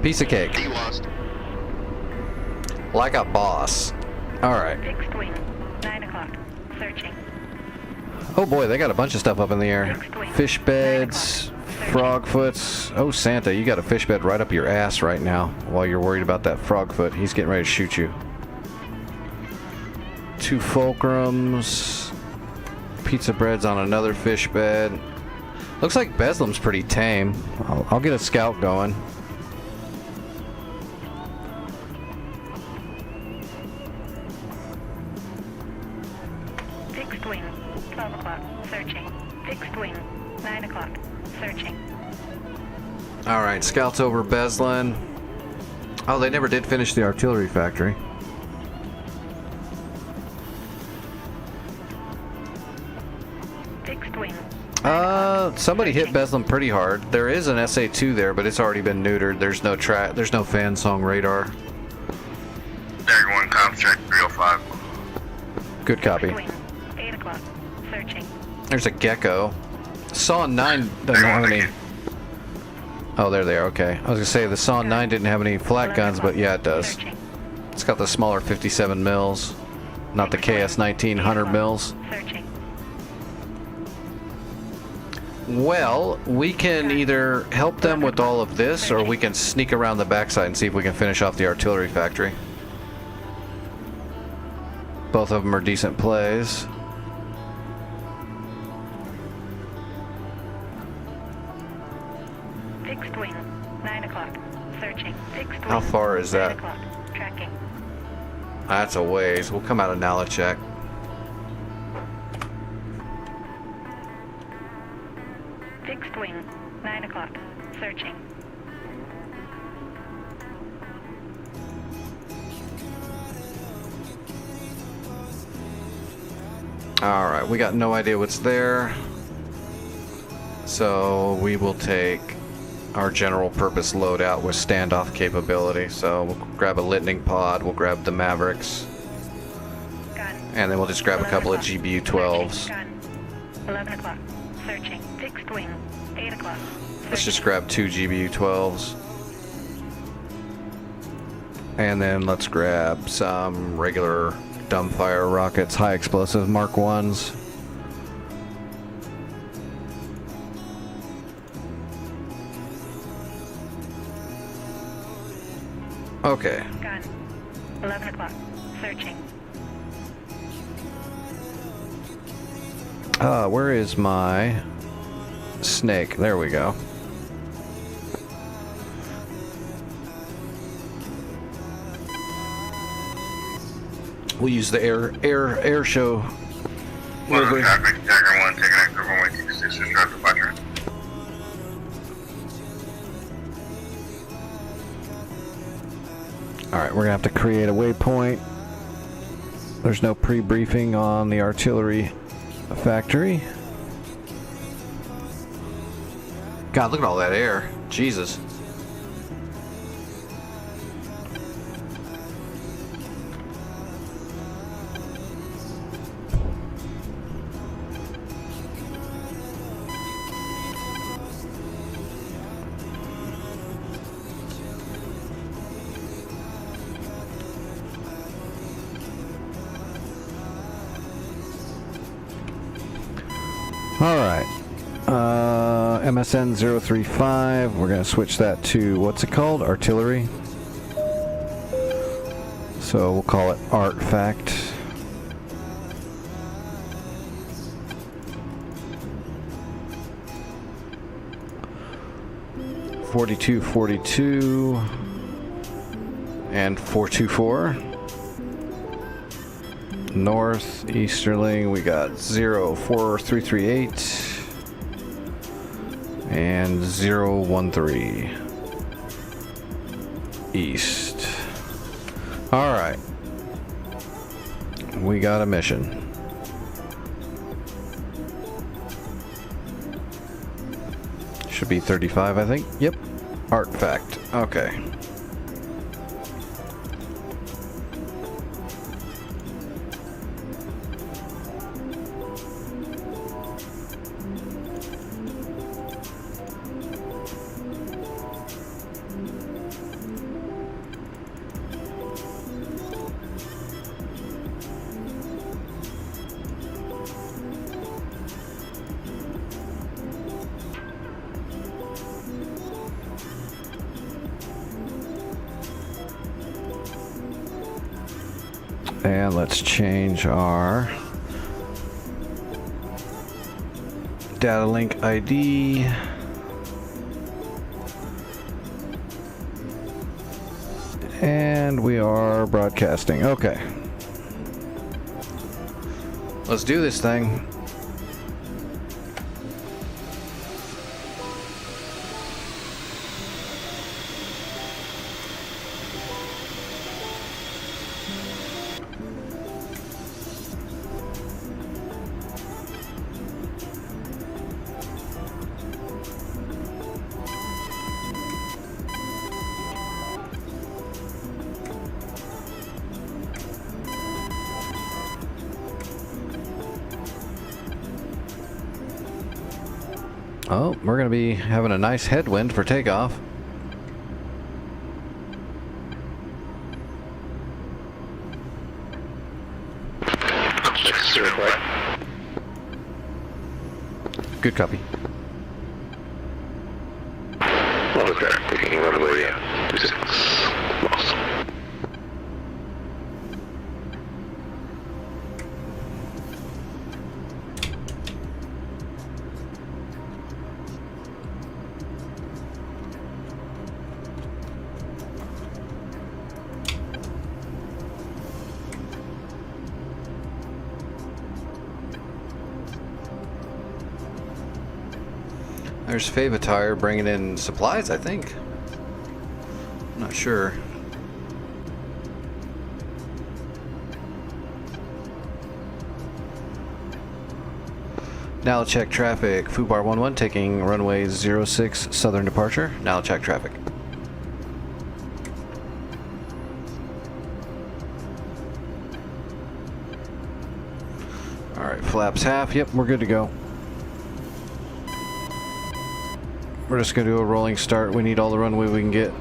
Piece of cake.
D lost.
Like a boss. Alright.
Fixed wing. 9 o'clock. Searching.
Oh boy, they got a bunch of stuff up in the air. Fish beds, frog foots. Oh Santa, you got a fish bed right up your ass right now while you're worried about that frog foot. He's getting ready to shoot you. 2 fulcrums. Pizza breads on another fish bed. Looks like Beslem's pretty tame. I'll get a scout going.
Fixed wing. 12 o'clock. Searching. Fixed wing. 9 o'clock. Searching.
Alright, scouts over Beslan. Oh, they never did finish the artillery factory.
Fixed wing.
Somebody hit Beslan pretty hard. There is an SA-2 there, but it's already been neutered. There's no fan song radar.
Dagger 1, comms check 305.
Good copy.
Fixed wing. 8 o'clock. Searching.
There's a gecko. Saw 9 doesn't have any. Oh, there they are. Okay. I was gonna say the Saw 9 didn't have any flat guns, but yeah, it does.
Searching.
It's got the smaller 57 mils, not the KS-19 100 mils.
Searching.
Well, we can either help them with all of this, or we can sneak around the backside and see if we can finish off the artillery factory. Both of them are decent plays.
Fixed wing. 9 o'clock. Searching. Fixed wing.
How far is
9
that?
o'clock. Tracking.
That's a ways. We'll come out of Nalachek.
Fixed wing. 9 o'clock. Searching.
Alright, we got no idea what's there. So we will take our general purpose loadout with standoff capability. So we'll grab a Litning pod, we'll grab the Mavericks,
Gun.
and then we'll just grab a
11
couple of
o'clock.
GBU-12s.
Searching. Gun. 11 o'clock. Searching. Fixed wing. 8 o'clock.
Let's just grab 2 GBU-12s. And then let's grab some regular dumbfire rockets, high explosive Mark 1s. Okay.
Gun. 11 o'clock. Searching.
Where is my snake? There we go. We'll use the air show. livery.
Dagger 1, taking active runway 26 to start departure.
Alright, we're gonna have to create a waypoint. There's no pre-briefing on the artillery factory. God, look at all that air. Jesus. Alright. MSN 035. We're going to switch that to, what's it called? Artillery. So we'll call it Artifact. .4242 and 424. North Easterling, we got 04338 and 013 East. All right, we got a mission. Should be 35, I think. Yep, Artifact. Okay. And let's change our data link ID. And we are broadcasting. Okay. Let's do this thing. Oh, we're going to be having a nice headwind for takeoff. Good copy.
Taking runway 26. Lost.
There's Favatire bringing in supplies, I think. I'm not sure. Now check traffic. Fubar 11 taking runway 06 southern departure. Now check traffic. Alright, flaps half. Yep, we're good to go. We're just going to do a rolling start. We need all the runway we can get.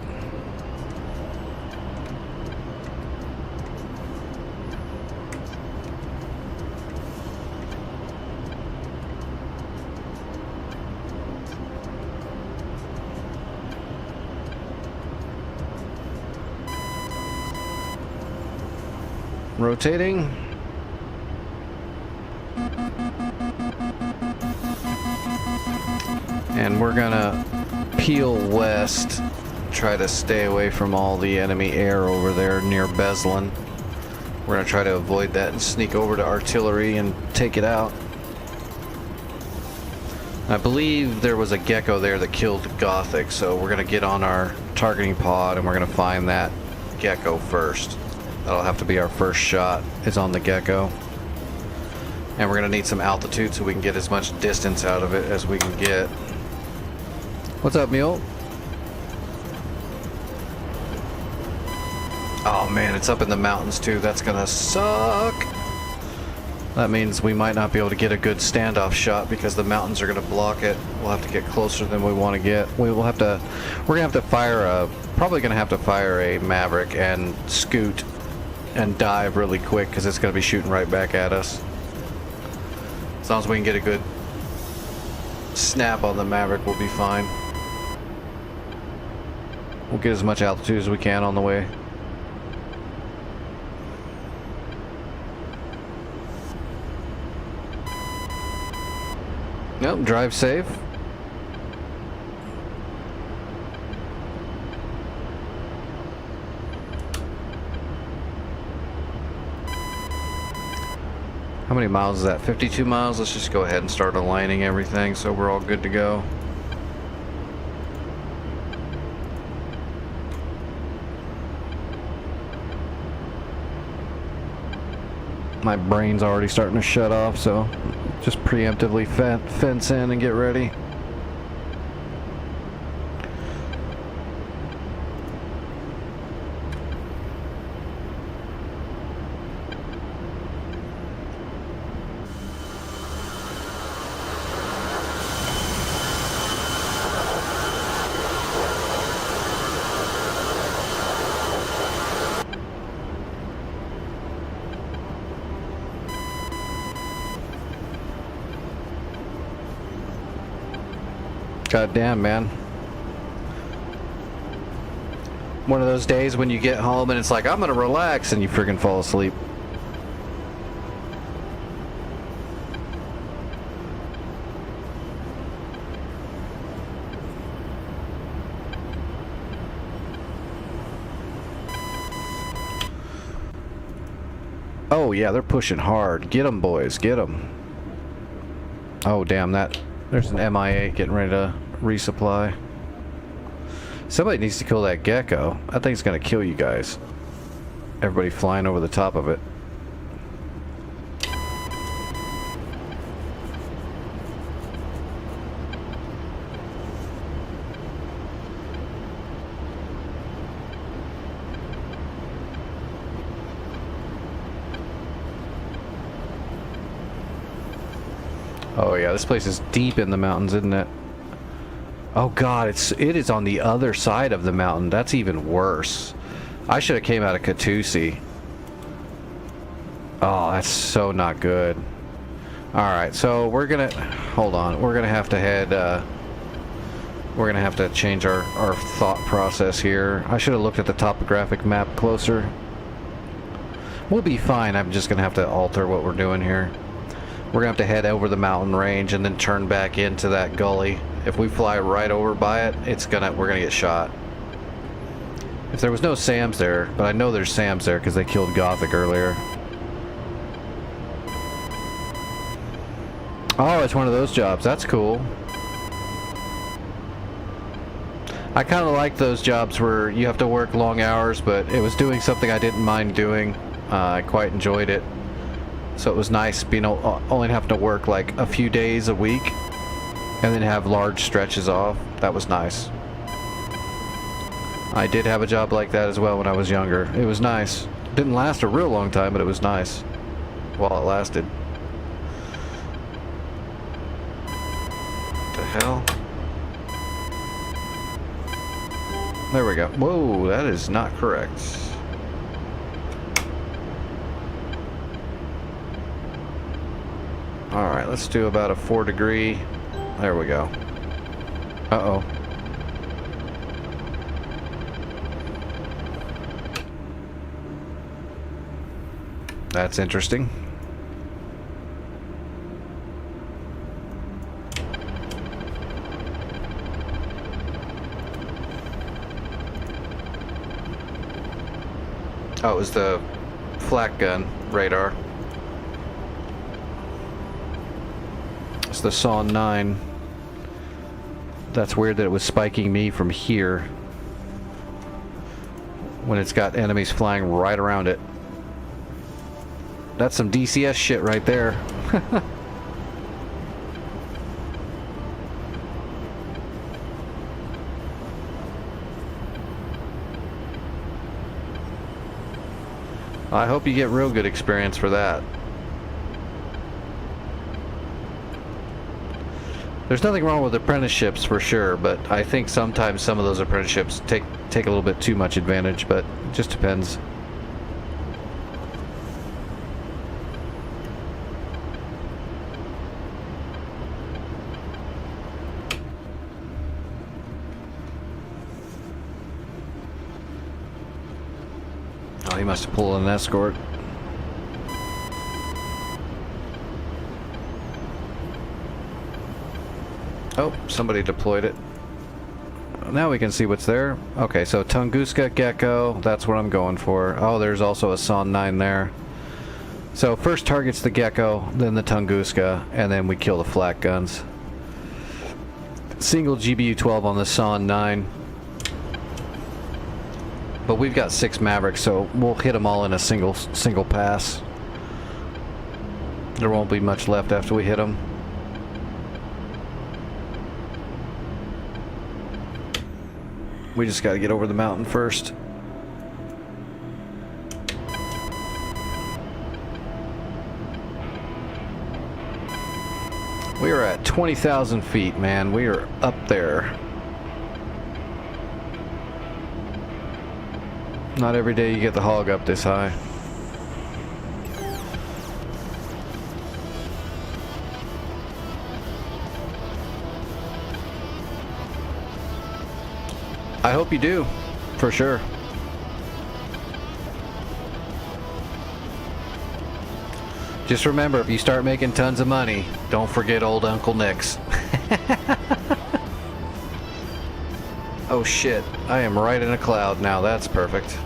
Rotating. And we're gonna peel west, try to stay away from all the enemy air over there near Beslin. We're gonna try to avoid that and sneak over to artillery and take it out. I believe there was a Gecko there that killed Gothic, so we're gonna get on our targeting pod and we're gonna find that Gecko first. That'll have to be our first shot, is on the Gecko. And we're gonna need some altitude so we can get as much distance out of it as we can get. What's up, Mule? Oh man, it's up in the mountains too. That's gonna suck. That means we might not be able to get a good standoff shot because the mountains are gonna block it. We'll have to get closer than we want to get. We're gonna have to fire probably gonna have to fire a Maverick and scoot and dive really quick because it's gonna be shooting right back at us. As long as we can get a good snap on the Maverick, we'll be fine. We'll get as much altitude as we can on the way. Nope, drive safe. How many miles is that? 52 miles? Let's just go ahead and start aligning everything so we're all good to go. My brain's already starting to shut off, so just preemptively fence in and get ready. God damn, man. One of those days when you get home and it's like, I'm gonna relax, and you freaking fall asleep. Oh yeah, they're pushing hard. Get them, boys. Get them. Oh damn, there's an MIA getting ready to resupply. Somebody needs to kill that gecko. That thing's gonna kill you guys. Everybody flying over the top of it. Oh yeah, this place is deep in the mountains, isn't it? Oh god, it is on the other side of the mountain. That's even worse. I should have came out of Katusi. Oh, that's so not good. Alright, so we're gonna... Hold on. We're gonna have to head... we're gonna have to change our thought process here. I should have looked at the topographic map closer. We'll be fine. I'm just gonna have to alter what we're doing here. We're gonna have to head over the mountain range and then turn back into that gully. If we fly right over by it, we're gonna get shot. If there was no SAMs there, but I know there's SAMs there because they killed Gothic earlier. Oh, it's one of those jobs. That's cool. I kind of like those jobs where you have to work long hours, but it was doing something I didn't mind doing. I quite enjoyed it. So it was nice being only having to work like a few days a week and then have large stretches off. That was nice. I did have a job like that as well when I was younger. It was nice. Didn't last a real long time, but it was nice while it lasted. What the hell? There we go. Whoa, that is not correct. Alright, let's do about a 4 degree. There we go. Uh-oh. That's interesting. Oh, it was the flak gun radar. It's the Saw 9. That's weird that it was spiking me from here when it's got enemies flying right around it. That's some DCS shit right there. I hope you get real good experience for that. There's nothing wrong with apprenticeships for sure, but I think sometimes some of those apprenticeships take a little bit too much advantage, but it just depends. Oh, he must have pulled an escort. Oh, somebody deployed it. Now we can see what's there. Okay, so Tunguska Gecko, that's what I'm going for. Oh, there's also a Son 9 there. So first target's the Gecko, then the Tunguska, and then we kill the flak guns. Single GBU-12 on the Son 9. But we've got 6 Mavericks, so we'll hit them all in a single pass. There won't be much left after we hit them. We just got to get over the mountain first. We are at 20,000 feet, man. We are up there. Not every day you get the hog up this high. I hope you do, for sure. Just remember, if you start making tons of money, don't forget old Uncle Nick's. Oh shit, I am right in a cloud now, that's perfect.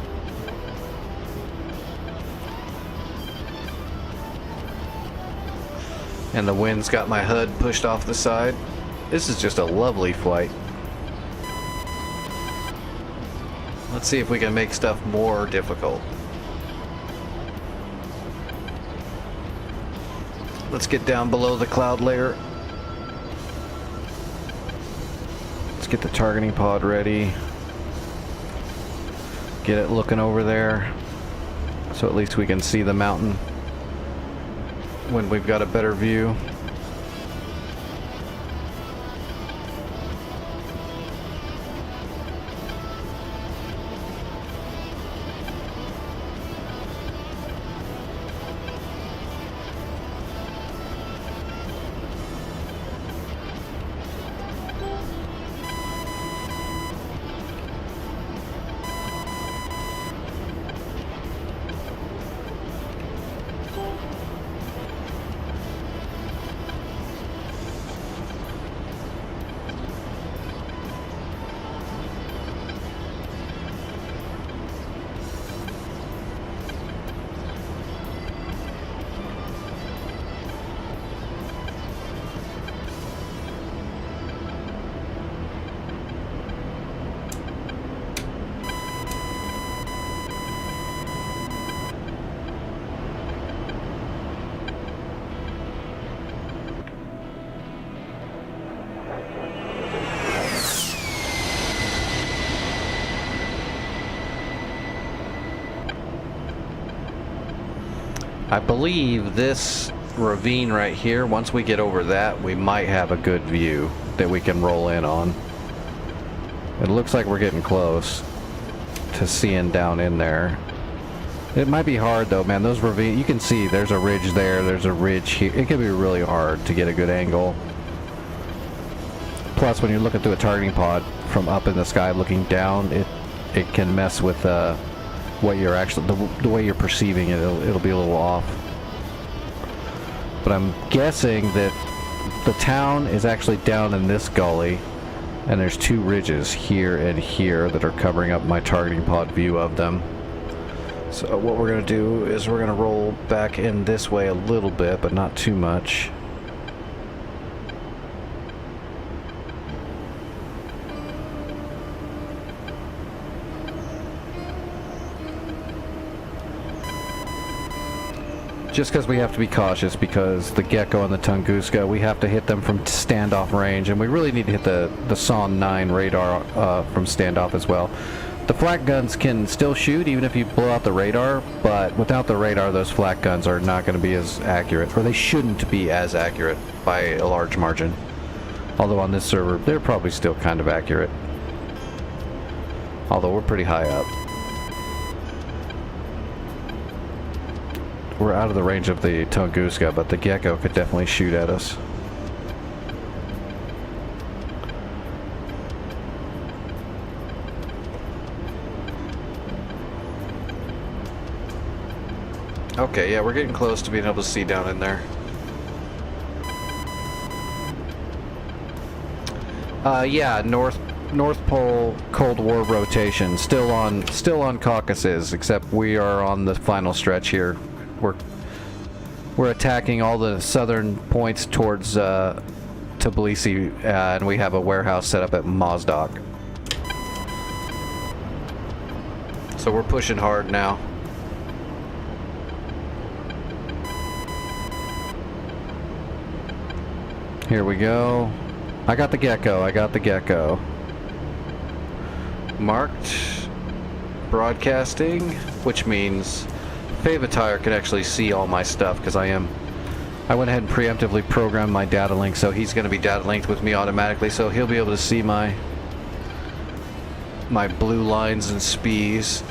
And the wind's got my HUD pushed off the side. This is just a lovely flight. Let's see if we can make stuff more difficult. Let's get down below the cloud layer. Let's get the targeting pod ready. Get it looking over there, so at least we can see the mountain when we've got a better view. I believe this ravine right here, once we get over that, we might have a good view that we can roll in on. It looks like we're getting close to seeing down in there. It might be hard though, man. Those ravines, you can see there's a ridge there, there's a ridge here. It can be really hard to get a good angle. Plus, when you're looking through a targeting pod from up in the sky looking down, it can mess with what you're actually, the way you're perceiving it. It'll be a little off. But I'm guessing that the town is actually down in this gully, and there's two ridges here and here that are covering up my targeting pod view of them. So what we're going to do is we're going to roll back in this way a little bit, but not too much. Just because we have to be cautious, because the Gecko and the Tunguska, we have to hit them from standoff range, and we really need to hit the SON 9 radar from standoff as well. The flak guns can still shoot even if you blow out the radar, but without the radar, those flak guns are not going to be as accurate, or they shouldn't be as accurate by a large margin. Although on this server, they're probably still kind of accurate. Although we're pretty high up. We're out of the range of the Tunguska, but the Gecko could definitely shoot at us. Okay, yeah, we're getting close to being able to see down in there. Yeah, North Pole Cold War rotation, still on Caucasus, except we are on the final stretch here. We're attacking all the southern points towards Tbilisi, and we have a warehouse set up at Mozdok. So we're pushing hard now. Here we go. I got the Gecko. Marked broadcasting, which means Favatire can actually see all my stuff, because I went ahead and preemptively programmed my data link, so he's going to be data linked with me automatically, so he'll be able to see my blue lines and spees.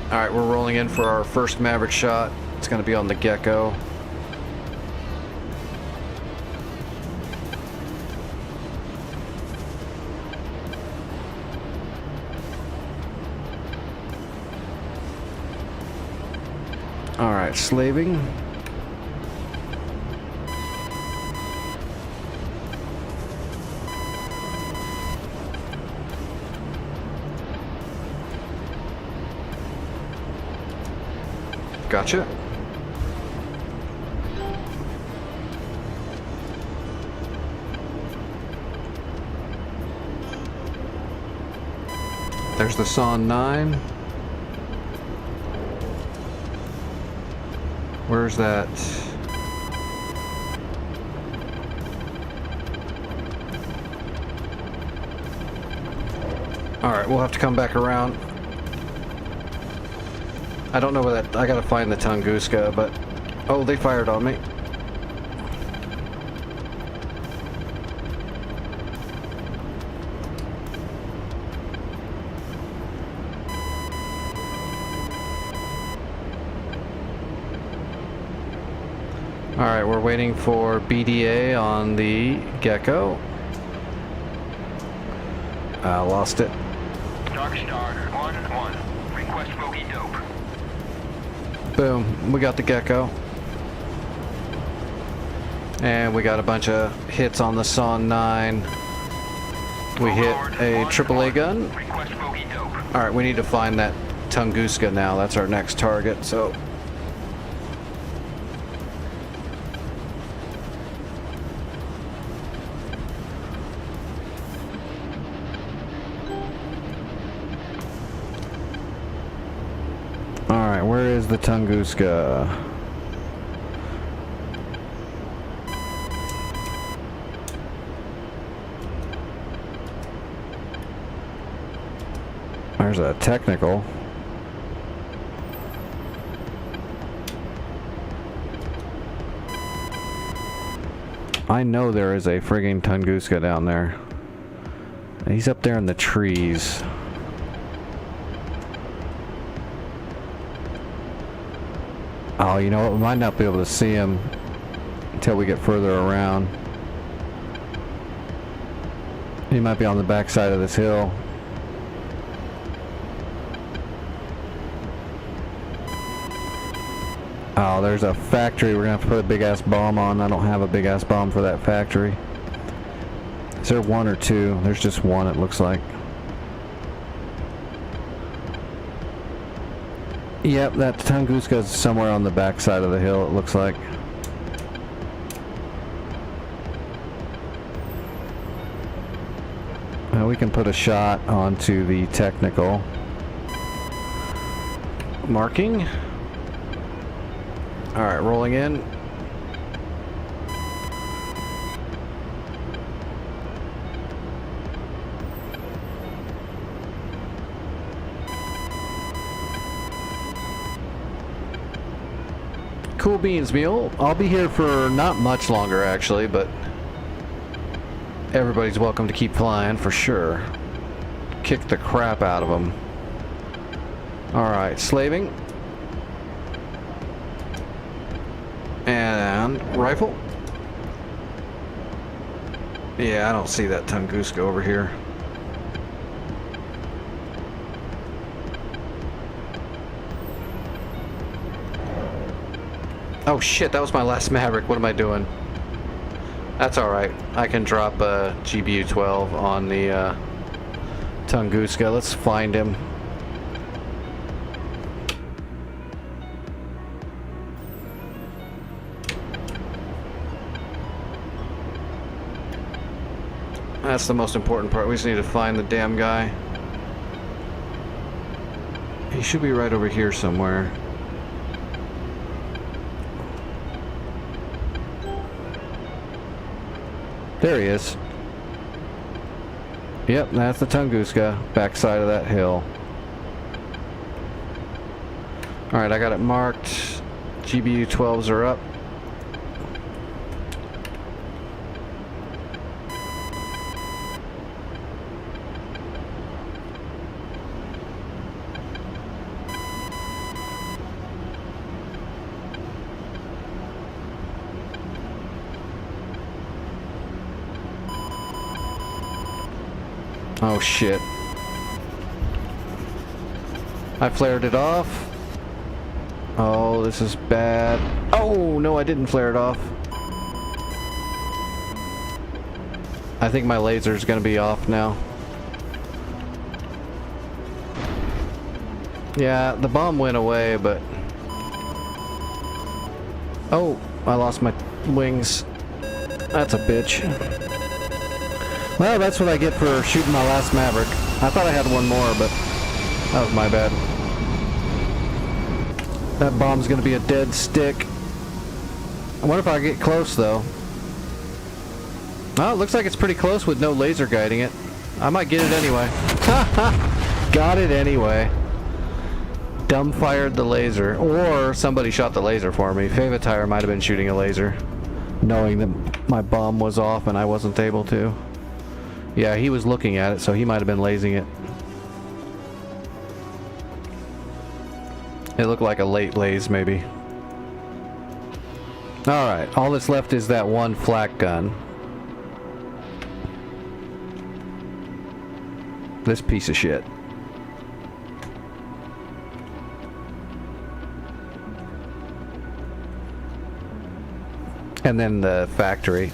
Alright, we're rolling in for our first Maverick shot. It's going to be on the Gecko. Alright, slaving. Gotcha. There's the Son 9. Where's that? Alright, we'll have to come back around. I don't know where that... I gotta find the Tunguska, but... Oh, they fired on me. Alright, we're waiting for BDA on the Gecko. I lost it.
Dark Star 1-1. Request bogey dope.
Boom, we got the Gecko. And we got a bunch of hits on the Son 9. We hit a AAA gun.
Request bogey dope.
Alright, we need to find that Tunguska now. That's our next target, so... Alright, where is the Tunguska? There's a technical. I know there is a frigging Tunguska down there. He's up there in the trees. Oh, you know what? We might not be able to see him until we get further around. He might be on the backside of this hill. Oh, there's a factory we're gonna have to put a big ass bomb on. I don't have a big ass bomb for that factory. Is there one or two? There's just one, it looks like. Yep, that Tunguska is somewhere on the backside of the hill, it looks like. We can put a shot onto the technical. Marking. Alright, rolling in. Cool beans, Mule. I'll be here for not much longer, actually, but everybody's welcome to keep flying for sure. Kick the crap out of them. Alright, slaving. And rifle. Yeah, I don't see that Tunguska over here. Oh shit, that was my last Maverick. What am I doing? That's alright. I can drop a GBU-12 on the Tunguska. Let's find him. That's the most important part. We just need to find the damn guy. He should be right over here somewhere. There he is. Yep, that's the Tunguska, backside of that hill. Alright, I got it marked. GBU-12s are up. Oh shit. I flared it off. Oh, this is bad. Oh, no, I didn't flare it off. I think my laser's gonna be off now. Yeah, the bomb went away, but Oh, I lost my wings. That's a bitch. Well, that's what I get for shooting my last Maverick. I thought I had one more, but that was my bad. That bomb's gonna be a dead stick. I wonder if I get close, though. Oh, it looks like it's pretty close with no laser guiding it. I might get it anyway. Got it anyway. Dumbfired the laser. Or somebody shot the laser for me. Favatire might have been shooting a laser, knowing that my bomb was off and I wasn't able to. Yeah, he was looking at it, so he might have been lasing it. It looked like a late laze, maybe. Alright, all that's left is that one flak gun. This piece of shit. And then the factory.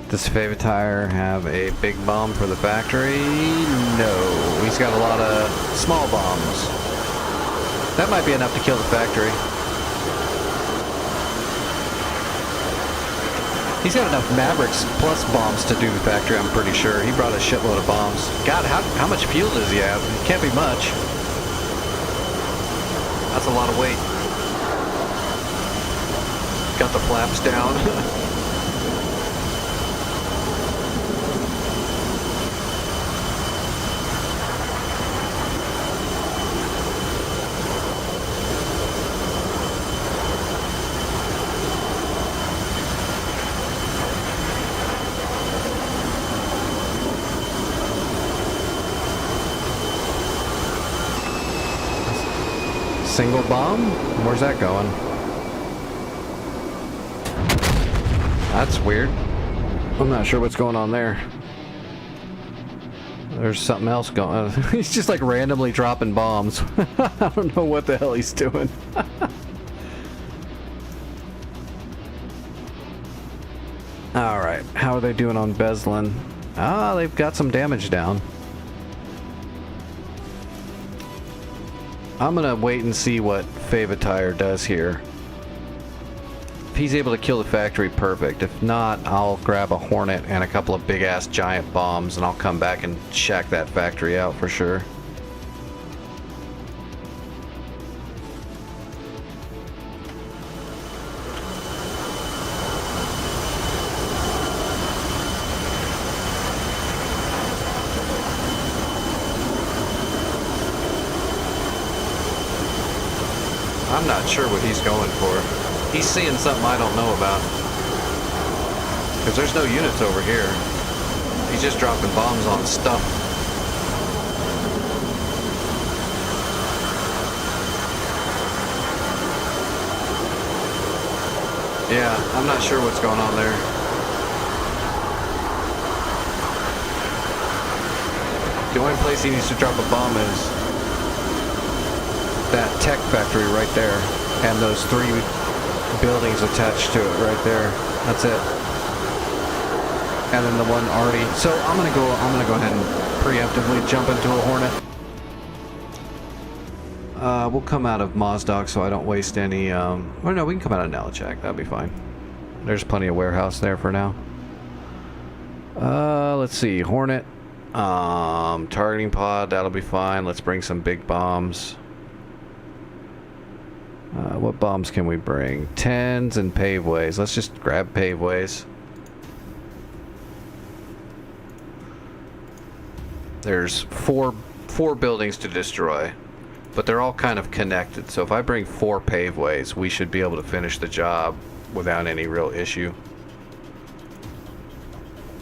Does Favatire have a big bomb for the factory? No. He's got a lot of small bombs. That might be enough to kill the factory. He's got enough Mavericks plus bombs to do the factory, I'm pretty sure. He brought a shitload of bombs. God, how much fuel does he have? It can't be much. That's a lot of weight. Got the flaps down. Single bomb? Where's that going? That's weird. I'm not sure what's going on there. There's something else going on. He's just like randomly dropping bombs. I don't know what the hell he's doing. Alright, how are they doing on Beslin? Ah, they've got some damage down. I'm gonna wait and see what Favatire does here. If he's able to kill the factory, perfect. If not, I'll grab a Hornet and a couple of big-ass giant bombs and I'll come back and shack that factory out for sure. I'm not sure what he's going for. He's seeing something I don't know about. Because there's no units over here. He's just dropping bombs on stuff. Yeah, I'm not sure what's going on there. The only place he needs to drop a bomb is that tech factory right there, and those 3 buildings attached to it right there. That's it. And then the one already. So I'm gonna go ahead and preemptively jump into a Hornet. We'll come out of Mozdok so I don't waste any. Or no, we can come out of Nalachak. That'll be fine. There's plenty of warehouse there for now. Let's see, Hornet, targeting pod. That'll be fine. Let's bring some big bombs. What bombs can we bring? 10s and paveways. Let's just grab paveways. There's four buildings to destroy, but they're all kind of connected. So if I bring 4 paveways, we should be able to finish the job without any real issue.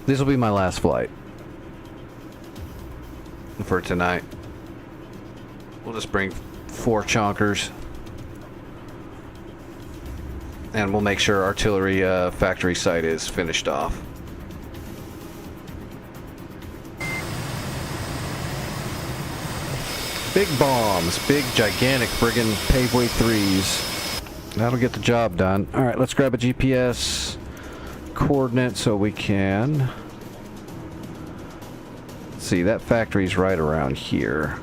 This will be my last flight for tonight. We'll just bring 4 chonkers. And we'll make sure artillery factory site is finished off. Big bombs, big gigantic friggin' paveway 3s. That'll get the job done. Alright, let's grab a GPS coordinate so we can. Let's see, that factory's right around here.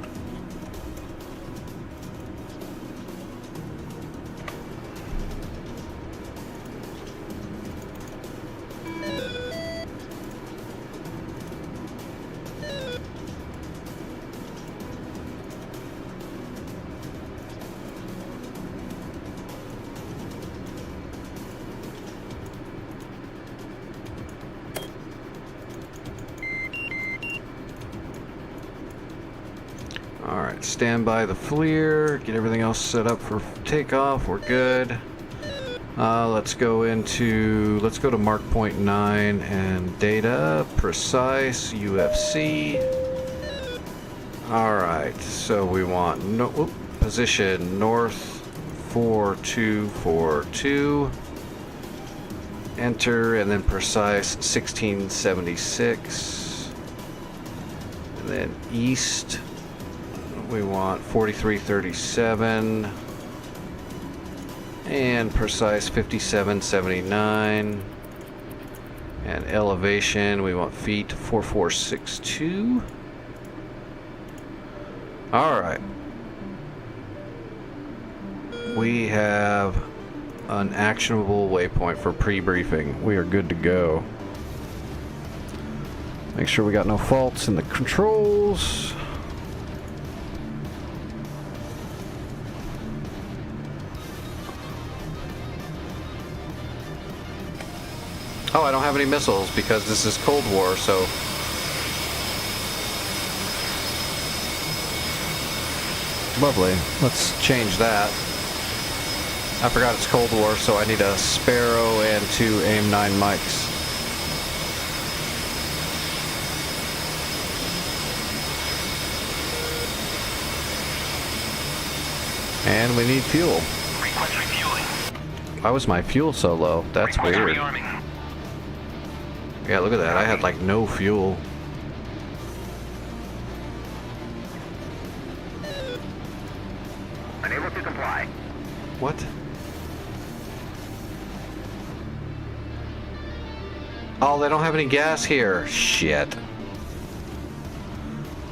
Alright, stand by the FLIR, get everything else set up for takeoff, we're good. Let's go to mark point 9 and data, precise, UFC. Alright, so we want position north 4242. Enter, and then precise 1676. And then east, we want 4337. And precise 5779. And elevation, we want feet 4462. Alright. We have an actionable waypoint for pre-briefing. We are good to go. Make sure we got no faults in the controls. Oh, I don't have any missiles because this is Cold War, so... Lovely. Let's change that. I forgot it's Cold War, so I need a Sparrow and 2 AIM-9 mics. And we need fuel.
Request refueling.
Why was my fuel so low? That's
Request
weird.
rearming.
Yeah, look at that. I had like no fuel.
Unable to comply.
What? Oh, they don't have any gas here. Shit.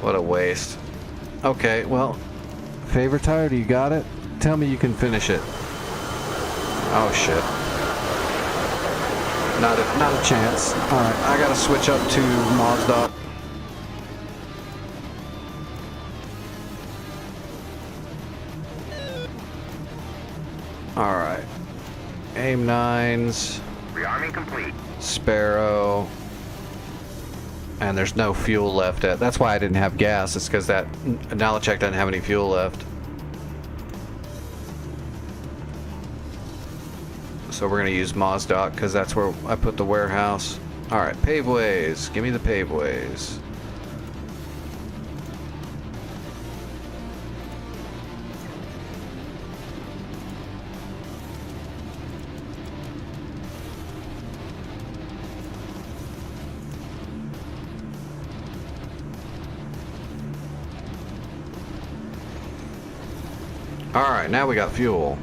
What a waste. Okay, well, favor tire, do you got it? Tell me you can finish it. Oh shit. Not a chance. Alright, I gotta switch up to MOSDOT. Alright. AIM-9s.
Rearming complete.
Sparrow. And there's no fuel left. That's why I didn't have gas. It's because that Nalachek doesn't have any fuel left. So we're going to use MOSDOT because that's where I put the warehouse. Alright, paveways. Give me the paveways. Alright, now we got fuel.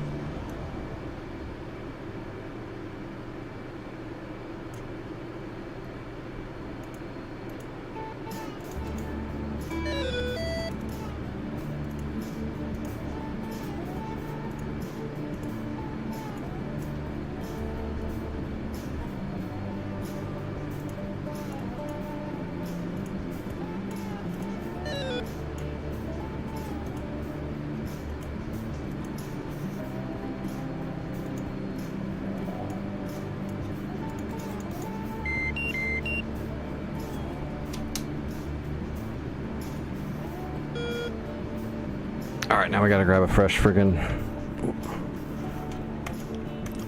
Alright, now we gotta grab a fresh friggin'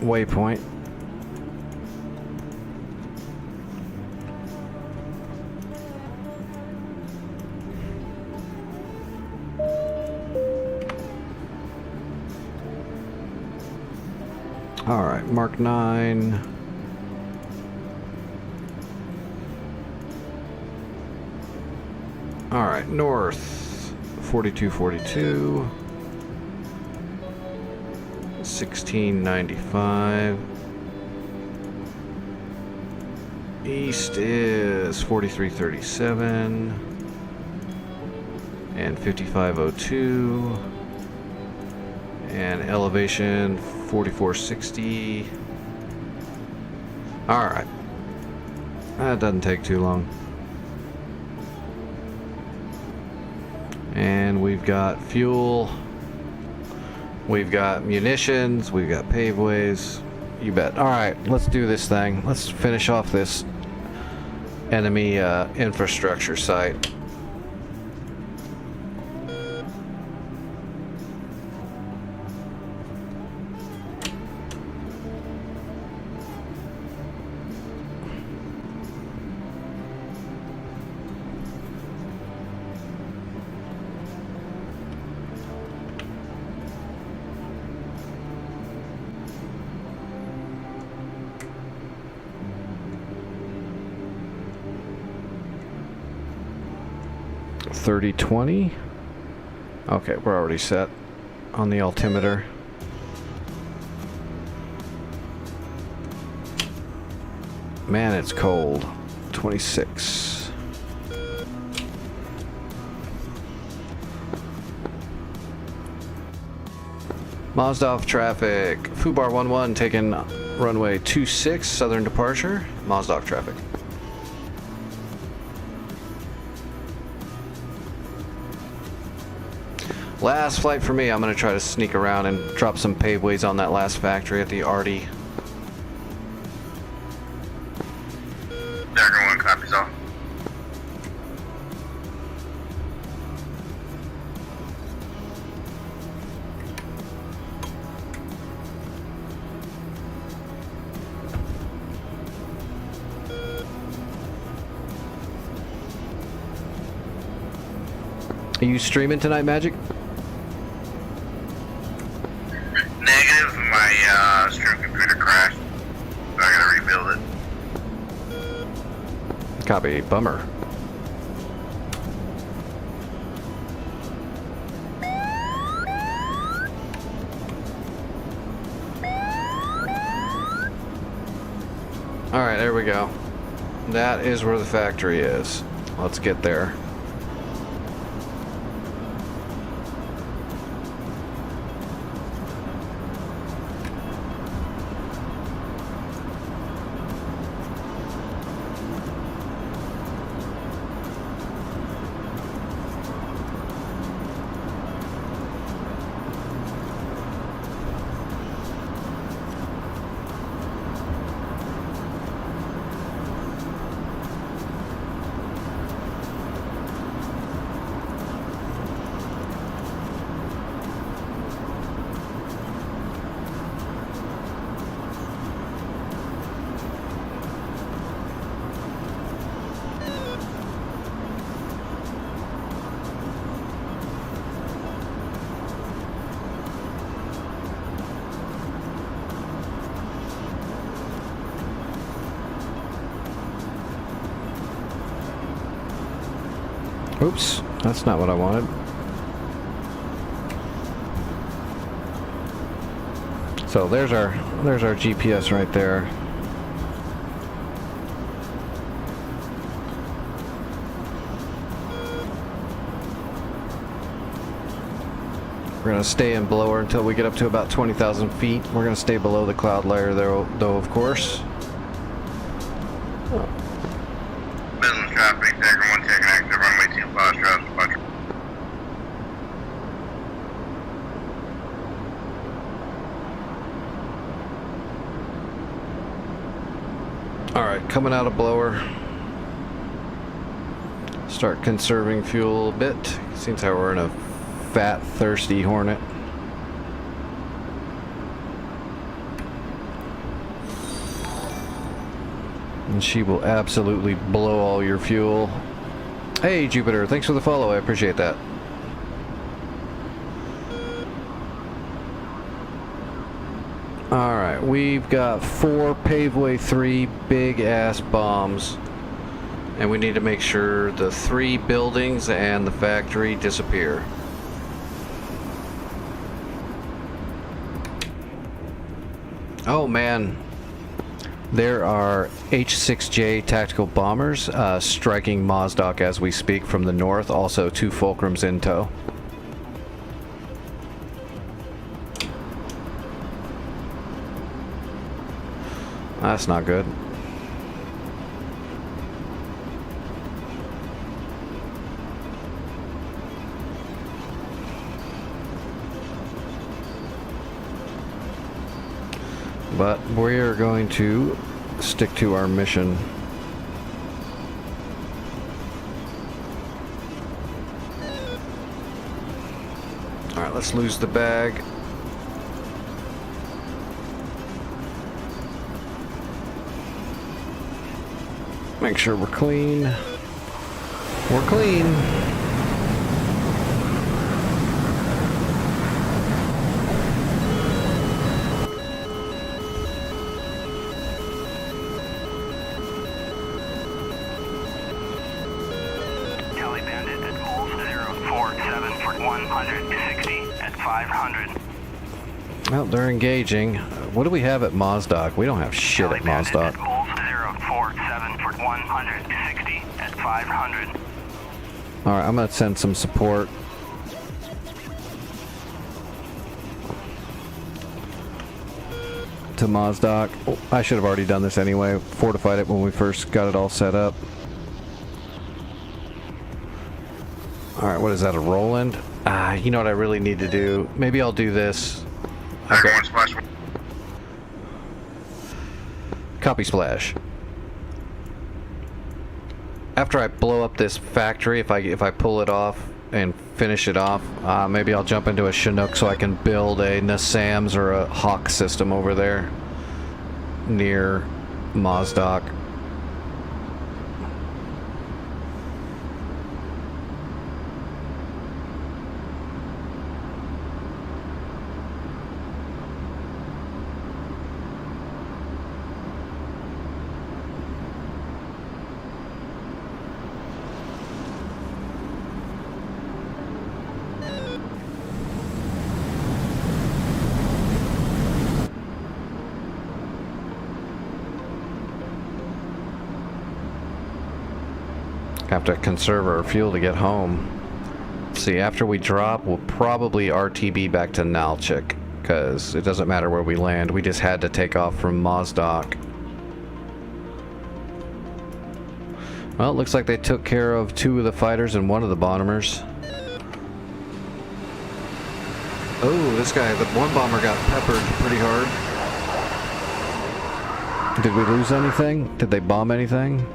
waypoint. Alright, Mark 9. Alright, north. 4242, 1695. East is 4337 and 5502, and elevation 4460. All right, that doesn't take too long. And we've got fuel, we've got munitions, we've got paveways. You bet. Alright, let's do this thing. Let's finish off this enemy infrastructure site. 3020. Okay, we're already set on the altimeter. Man, it's cold. 26. Mazdov traffic. Fubar 11 taking runway 26, southern departure. Mazdov traffic. Last flight for me. I'm going to try to sneak around and drop some paveways on that last factory at the Arty.
Dagger 1 copies all.
Are you streaming tonight, Magic?
Negative, my stream computer crashed. So I gotta rebuild it.
Copy. Bummer. Alright, there we go. That is where the factory is. Let's get there. Oops, that's not what I wanted. So there's our GPS right there. We're gonna stay in below her until we get up to about 20,000 feet. We're gonna stay below the cloud layer though, of course.
Business traffic, Dagger 1 taking active, runway 25, Strauss departure.
Alright, coming out of blower. Start conserving fuel a bit. Seems how we're in a fat, thirsty Hornet. And she will absolutely blow all your fuel. Hey, Jupiter, thanks for the follow. I appreciate that. Alright, we've got 4 Paveway 3 big ass bombs. And we need to make sure the 3 buildings and the factory disappear. Oh man. There are H-6J tactical bombers striking Mozdok as we speak from the north. Also 2 Fulcrums in tow. That's not good. But we're going to stick to our mission. Alright, let's lose the bag. Make sure we're clean. We're clean.
Tally Bandit at Mole's
500.
Well, they're engaging. What do we have at Mozdok? We don't have shit at Mozdok.
Wolf 047 for 160 at 500.
Alright, I'm gonna send some support. To Mozdok. Oh, I should have already done this anyway. Fortified it when we first got it all set up. Alright, what is that, a Roland? You know what I really need to do? Maybe I'll do this.
Everyone splash.
Copy splash. After I blow up this factory, if I pull it off and finish it off, maybe I'll jump into a Chinook so I can build a Nassams or a Hawk system over there near Mozdok. Have to conserve our fuel to get home. See, after we drop, we'll probably RTB back to Nalchik, because it doesn't matter where we land. We just had to take off from Mozdok. Well, it looks like they took care of 2 of the fighters and 1 of the bombers. Oh, this guy, the 1 bomber got peppered pretty hard. Did we lose anything? Did they bomb anything?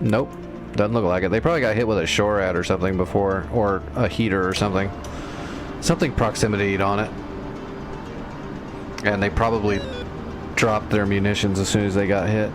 Nope. Doesn't look like it. They probably got hit with a SHORAD or something before, or a heater or something. Something proximity on it. And they probably dropped their munitions as soon as they got hit.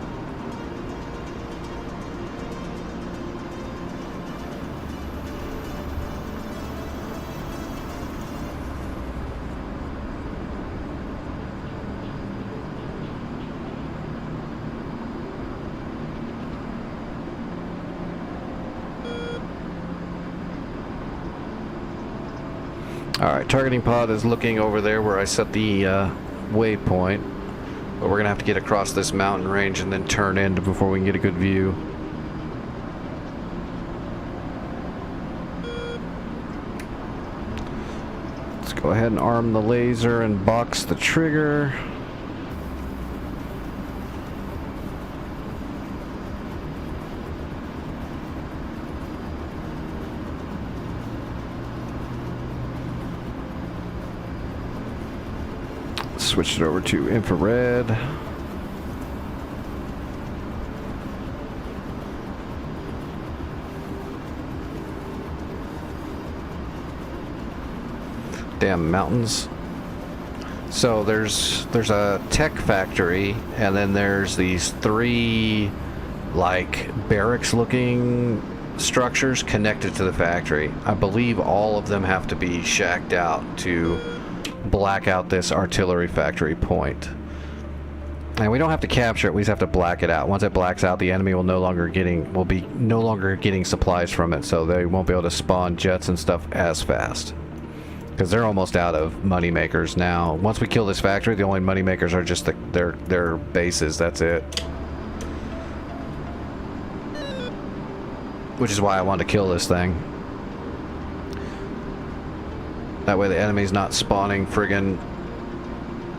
Alright, targeting pod is looking over there where I set the waypoint. But we're going to have to get across this mountain range and then turn in before we can get a good view. Let's go ahead and arm the laser and box the trigger. Switched it over to infrared. Damn mountains. So there's a tech factory, and then there's these 3 like barracks looking structures connected to the factory. I believe all of them have to be shacked out to black out this artillery factory point. And we don't have to capture it, we just have to black it out. Once it blacks out, the enemy will no longer getting supplies from it, so they won't be able to spawn jets and stuff as fast. Because they're almost out of money makers now. Once we kill this factory, the only money makers are just their bases, that's it. Which is why I wanted to kill this thing. That way the enemy's not spawning friggin'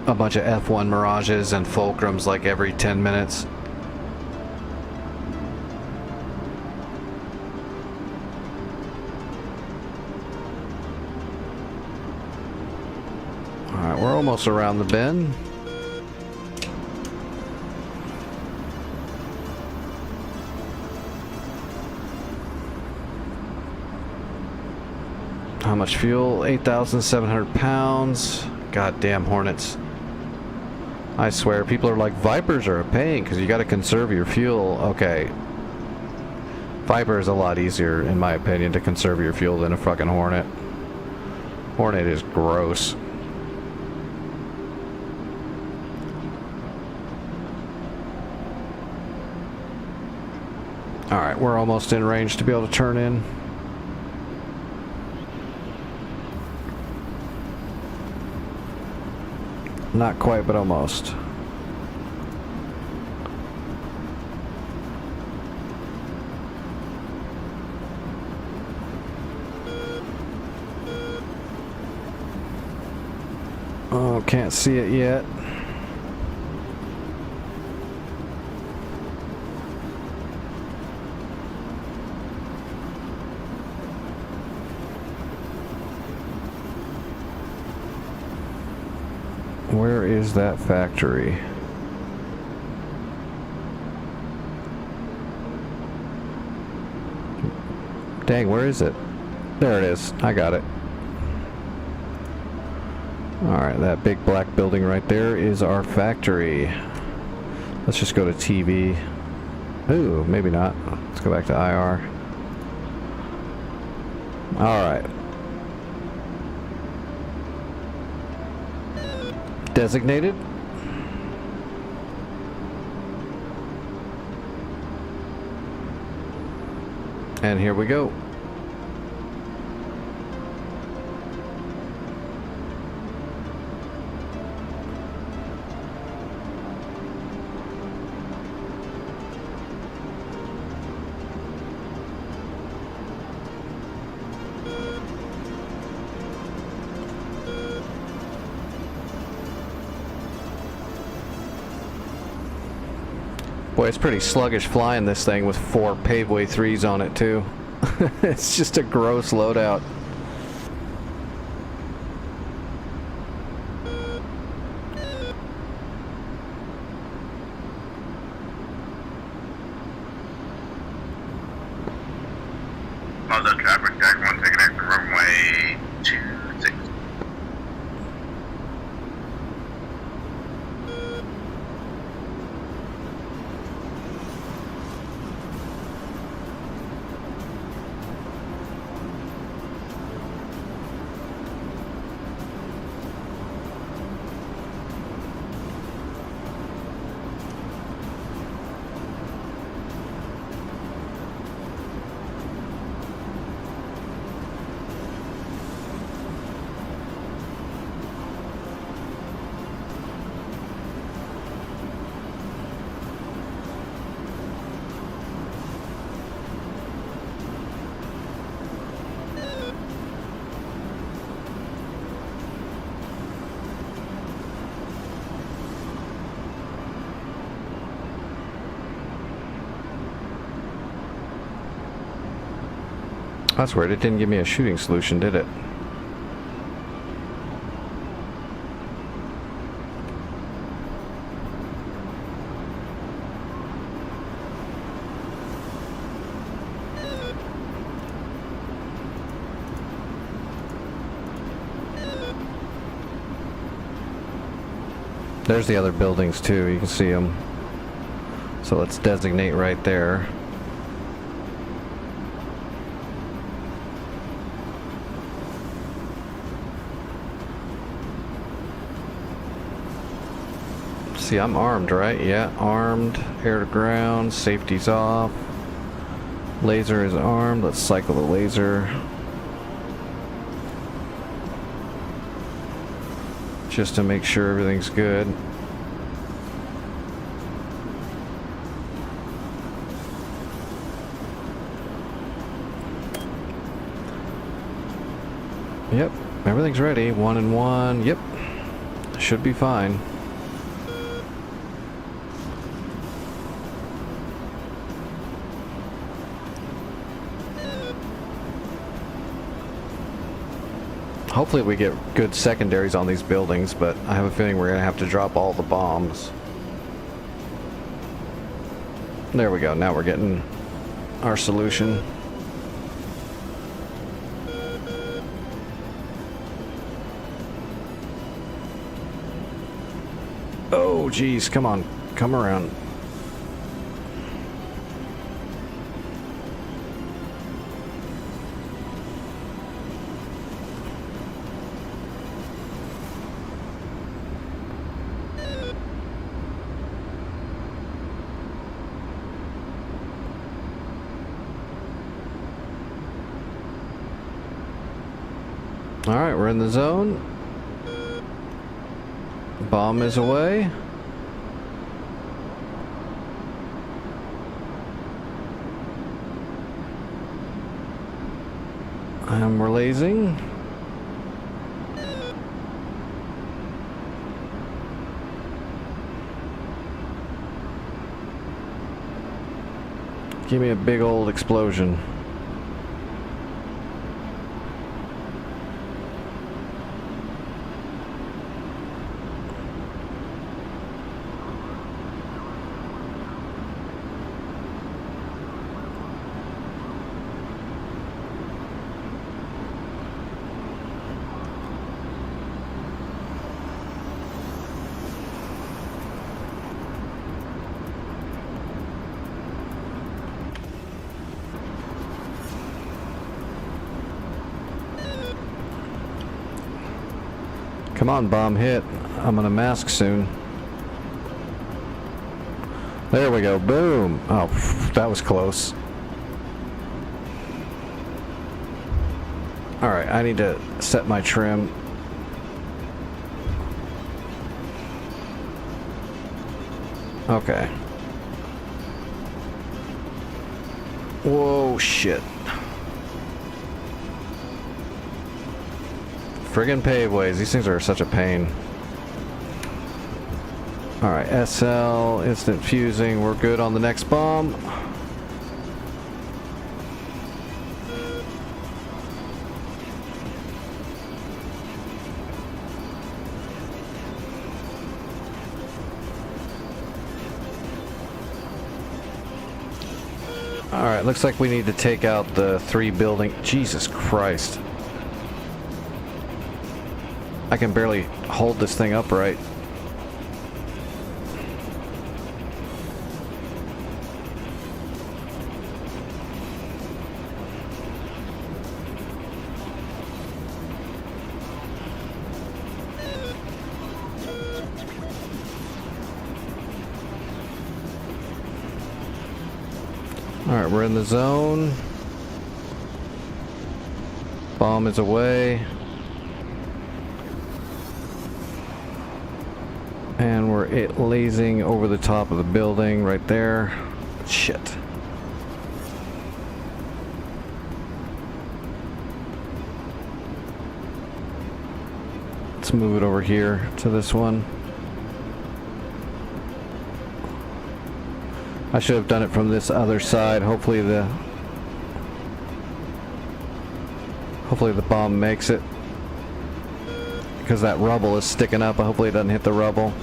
a bunch of F1 Mirages and Fulcrums like every 10 minutes. Alright, we're almost around the bend. How much fuel? 8,700 pounds. Goddamn Hornets. I swear, people are like, Vipers are a pain because you got to conserve your fuel. Okay. Viper is a lot easier, in my opinion, to conserve your fuel than a fucking Hornet. Hornet is gross. Alright, we're almost in range to be able to turn in.
Not quite, but almost. Oh, can't see it yet. Where is that factory? Dang, where is it? There it is. I got it. Alright, that big black building right there is our factory. Let's just go to TV. Ooh, maybe not. Let's go back to IR. Alright. Designated. And here we go. Boy, it's pretty sluggish flying this thing with 4 paveway 3s on it too. It's just a gross loadout.
How's that traffic deck? 1 taking exit runway 26.
That's weird. It didn't give me a shooting solution, did it? There's the other buildings too. You can see them. So let's designate right there. See, I'm armed, right? Yeah, armed. Air to ground. Safety's off. Laser is armed. Let's cycle the laser. Just to make sure everything's good. Yep, everything's ready. 1 and 1. Yep, should be fine. Hopefully we get good secondaries on these buildings, but I have a feeling we're going to have to drop all the bombs. There we go. Now we're getting our solution. Oh, geez. Come on. Come around. All right, we're in the zone. Bomb is away. And we're lasing. Give me a big old explosion. Come on, bomb hit. I'm gonna mask soon. There we go. Boom. Oh, that was close. Alright, I need to set my trim. Okay. Whoa, shit. Friggin' paveways. These things are such a pain. Alright, SL, instant fusing. We're good on the next bomb. Alright, looks like we need to take out the 3 building. Jesus Christ. I can barely hold this thing upright. Alright, we're in the zone. Bomb is away. And we're lasing over the top of the building right there. Shit. Let's move it over here to this one. I should have done it from this other side. Hopefully the bomb makes it. Because that rubble is sticking up. Hopefully it doesn't hit the rubble.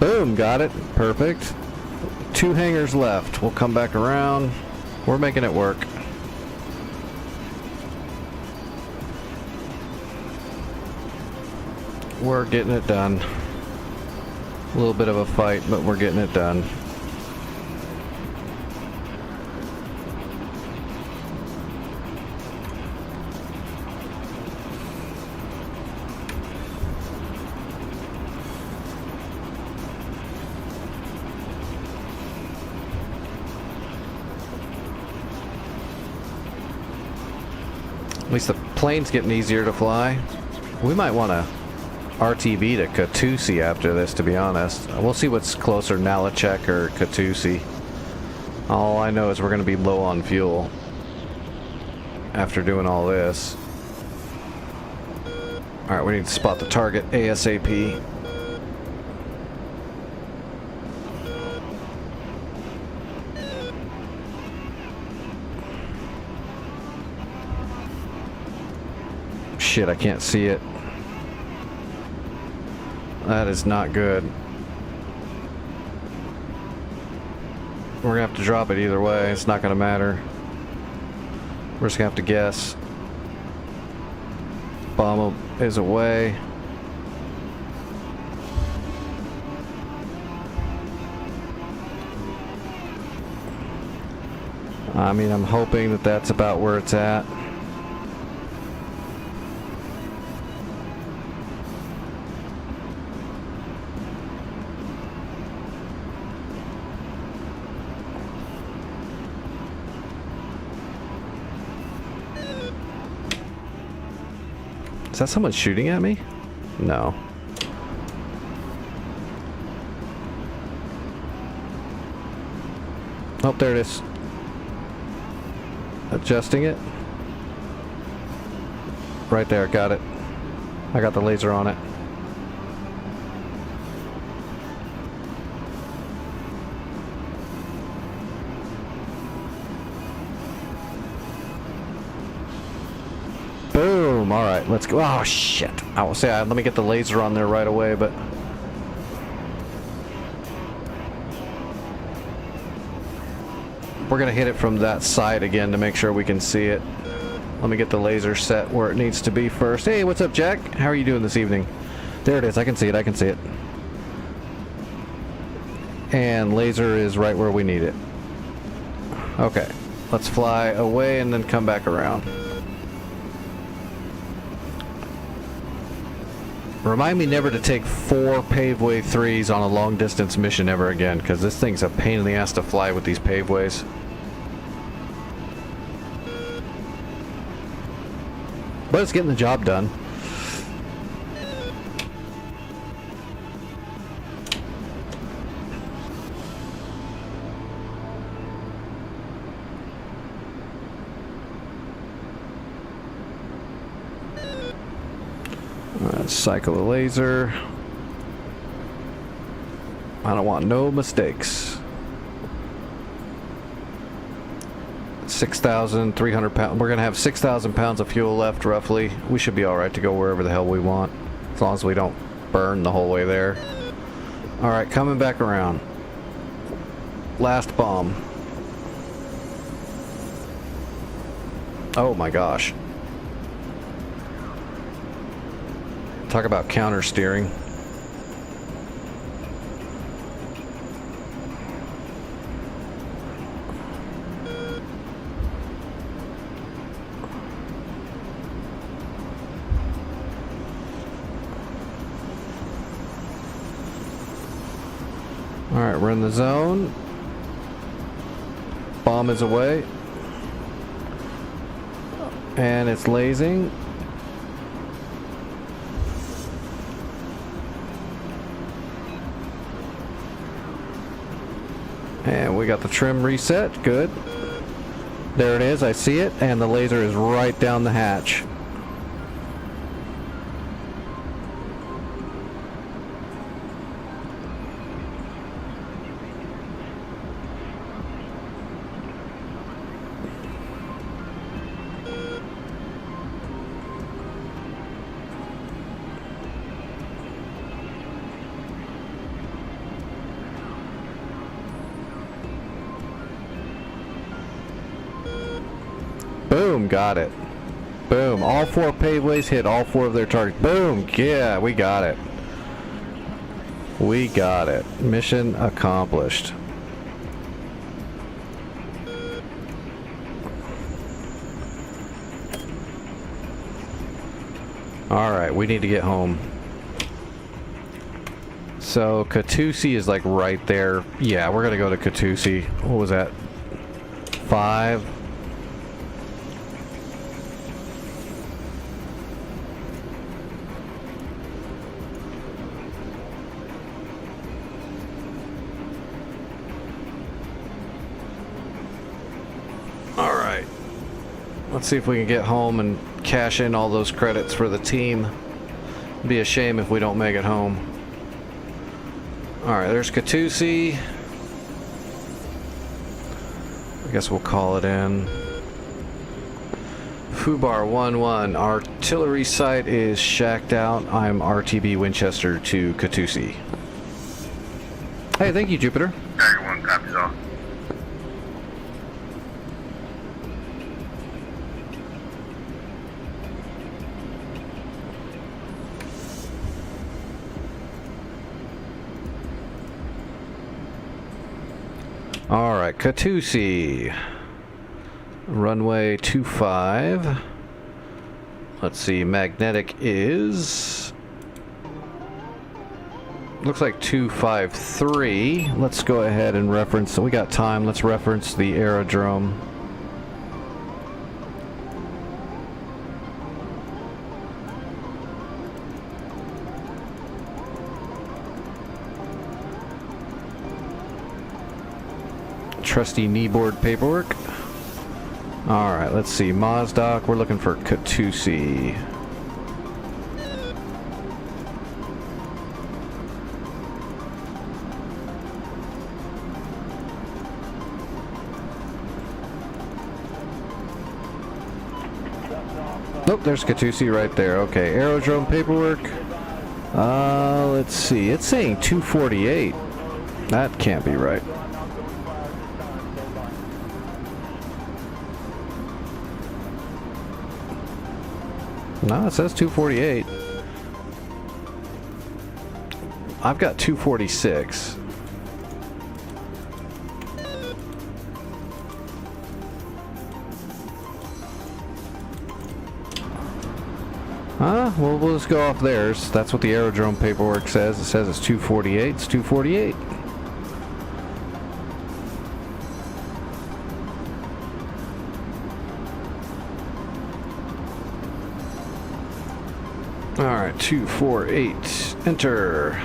Boom, got it. Perfect. 2 hangars left. We'll come back around. We're making it work. We're getting it done. A little bit of a fight, but we're getting it done. At least the plane's getting easier to fly. We might want to RTB to Katusi after this, to be honest. We'll see what's closer, Nalachek or Katusi. All I know is we're going to be low on fuel after doing all this. Alright, we need to spot the target ASAP. Shit, I can't see it. That is not good. We're gonna have to drop it either way. It's not gonna matter. We're just gonna have to guess. Bomb is away. I mean, I'm hoping that that's about where it's at. Is that someone shooting at me? No. Oh, there it is. Adjusting it. Right there, got it. I got the laser on it. Boom! Alright, let's go. Oh, shit. I will say, let me get the laser on there right away, but... we're gonna hit it from that side again to make sure we can see it. Let me get the laser set where it needs to be first. Hey, what's up, Jack? How are you doing this evening? There it is. I can see it. I can see it. And laser is right where we need it. Okay. Let's fly away and then come back around. Remind me never to take 4 paveway 3s on a long distance mission ever again, because this thing's a pain in the ass to fly with these paveways. But it's getting the job done. Let's cycle the laser. I don't want no mistakes. 6,300 pounds. We're gonna have 6,000 pounds of fuel left, roughly. We should be all right to go wherever the hell we want, as long as we don't burn the whole way there. All right, coming back around. Last bomb. Oh my gosh. Talk about counter steering. All right, we're in the zone. Bomb is away. And it's lasing. And we got the trim reset. Good. There it is. I see it. And the laser is right down the hatch. Boom, got it. Boom, all 4 paveways hit all 4 of their targets. Boom, yeah, we got it. We got it. Mission accomplished. Alright, we need to get home. So, Katusi is like right there. Yeah, we're gonna go to Katusi. What was that? 5. Alright. Let's see if we can get home and cash in all those credits for the team. It'd be a shame if we don't make it home. Alright, there's Katusi. I guess we'll call it in. Fubar 1-1. Artillery site is shacked out. I'm RTB Winchester to Katusi. Hey, thank you, Jupiter.
Tiger 1 copies all.
Alright, Katusi. Runway 25. Let's see, magnetic is... looks like 253. Let's go ahead and reference, so we got time, let's reference the aerodrome. trusty kneeboard paperwork. Alright, let's see. Mozdok, we're looking for Katusi. Nope, there's Katusi right there. Okay, aerodrome paperwork. Let's see. It's saying 248. That can't be right. No, it says 248. I've got 246. Well, we'll just go off theirs. That's what the aerodrome paperwork says. It says it's 248. It's 248. Alright, 248. Enter.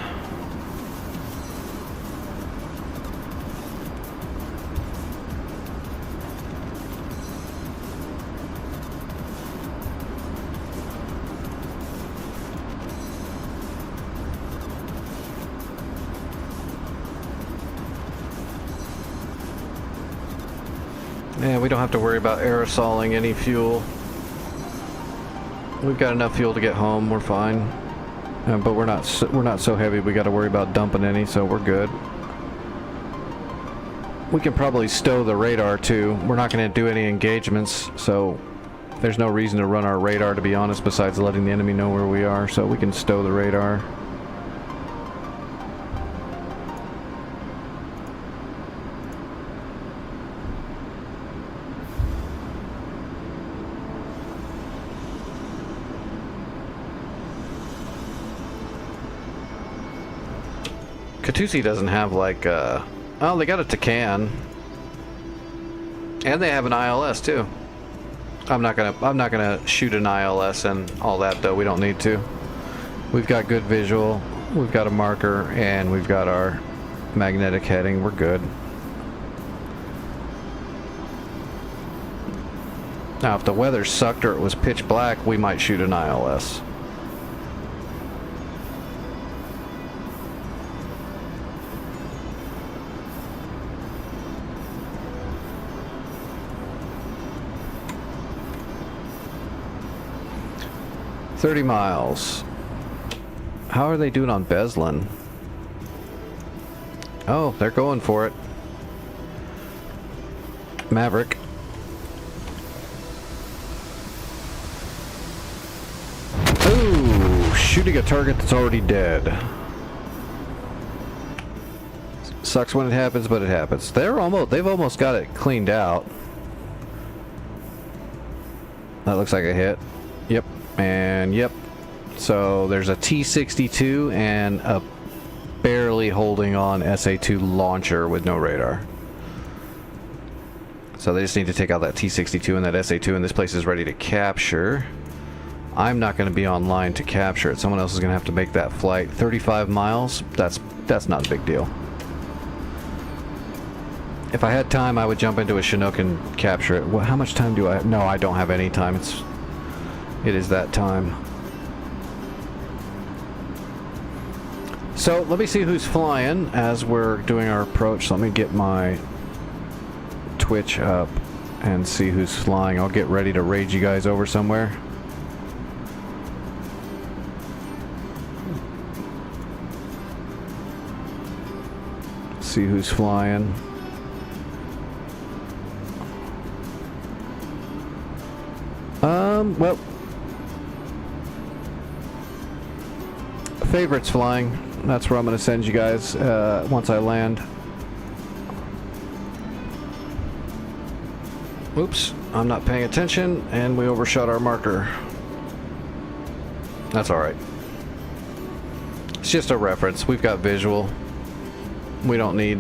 Yeah, we don't have to worry about aerosoling any fuel. We've got enough fuel to get home. We're fine, but we're not so heavy. We got to worry about dumping any, so we're good. We can probably stow the radar too. We're not going to do any engagements, so there's no reason to run our radar, to be honest, besides letting the enemy know where we are. So we can stow the radar. Katusi doesn't have like oh, they got a Takan. And they have an ILS too. I'm not gonna shoot an ILS and all that though. We don't need to. We've got good visual, we've got a marker, and we've got our magnetic heading. We're good. Now if the weather sucked or it was pitch black, we might shoot an ILS. $30 miles. How are they doing on Beslan? Oh, they're going for it. Maverick. Ooh, shooting a target that's already dead. Sucks when it happens, but it happens. They've almost got it cleaned out. That looks like a hit. Yep. And yep, so there's a T-62 and a barely holding on SA-2 launcher with no radar. So they just need to take out that T-62 and that SA-2, and this place is ready to capture. I'm not going to be online to capture it. Someone else is going to have to make that flight. 35 miles, that's not a big deal. If I had time, I would jump into a Chinook and capture it. Well, how much time do I have? No, I don't have any time. It is that time. So let me see who's flying as we're doing our approach. Let me get my Twitch up and see who's flying. I'll get ready to raid you guys over somewhere. See who's flying. Well, favorites flying. That's where I'm going to send you guys once I land. Oops, I'm not paying attention and we overshot our marker. That's alright. It's just a reference. We've got visual. We don't need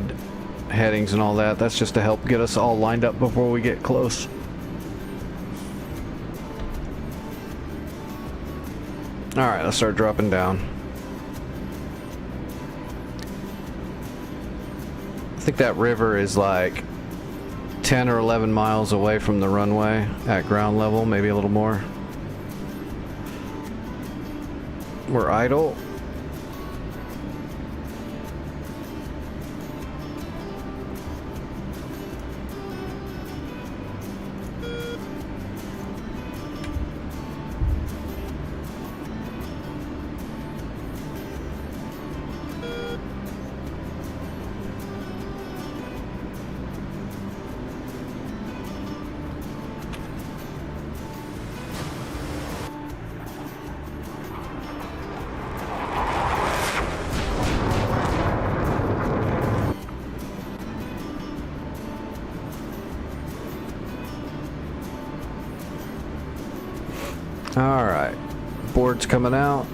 headings and all that. That's just to help get us all lined up before we get close. Alright, let's start dropping down. I think that river is like 10 or 11 miles away from the runway at ground level, maybe a little more. We're idle. All right, board's coming out.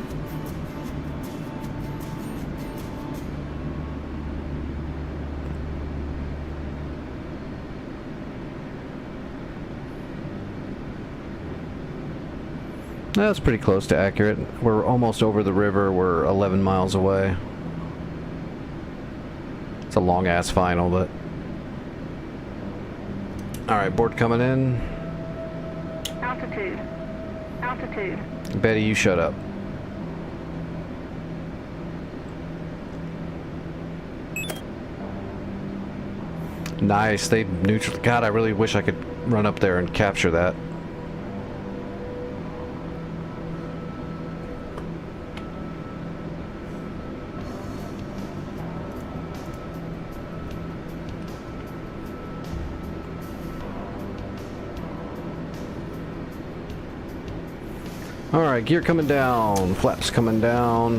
That's pretty close to accurate. We're almost over the river. We're 11 miles away. It's a long ass final, but all right, board coming in.
Altitude. Altitude.
Betty, you shut up. Nice. They neutral. God, I really wish I could run up there and capture that. Alright, gear coming down, flaps coming down.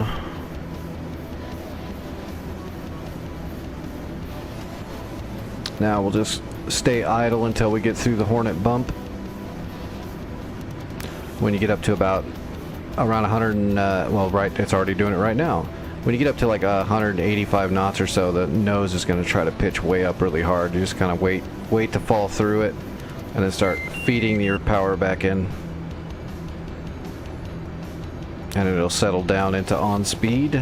Now we'll just stay idle until we get through the Hornet bump. When you get up to about around 100 and, well, right, it's already doing it right now. When you get up to like 185 knots or so, the nose is going to try to pitch way up really hard. You just kind of wait to fall through it, and then start feeding your power back in. And it'll settle down into on speed.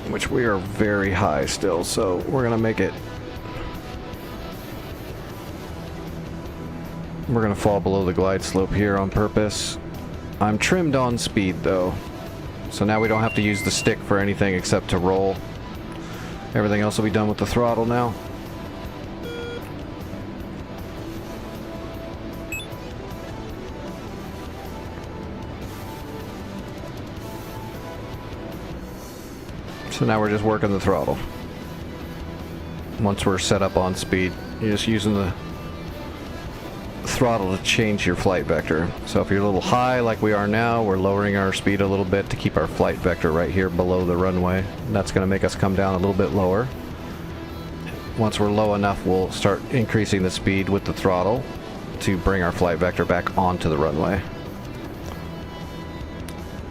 Which we are very high still, so we're gonna make it. We're gonna fall below the glide slope here on purpose. I'm trimmed on speed though, so now we don't have to use the stick for anything except to roll. Everything else will be done with the throttle now. So now we're just working the throttle. Once we're set up on speed, you're just using the throttle to change your flight vector. So if you're a little high like we are now, we're lowering our speed a little bit to keep our flight vector right here below the runway. And that's going to make us come down a little bit lower. Once we're low enough, we'll start increasing the speed with the throttle to bring our flight vector back onto the runway.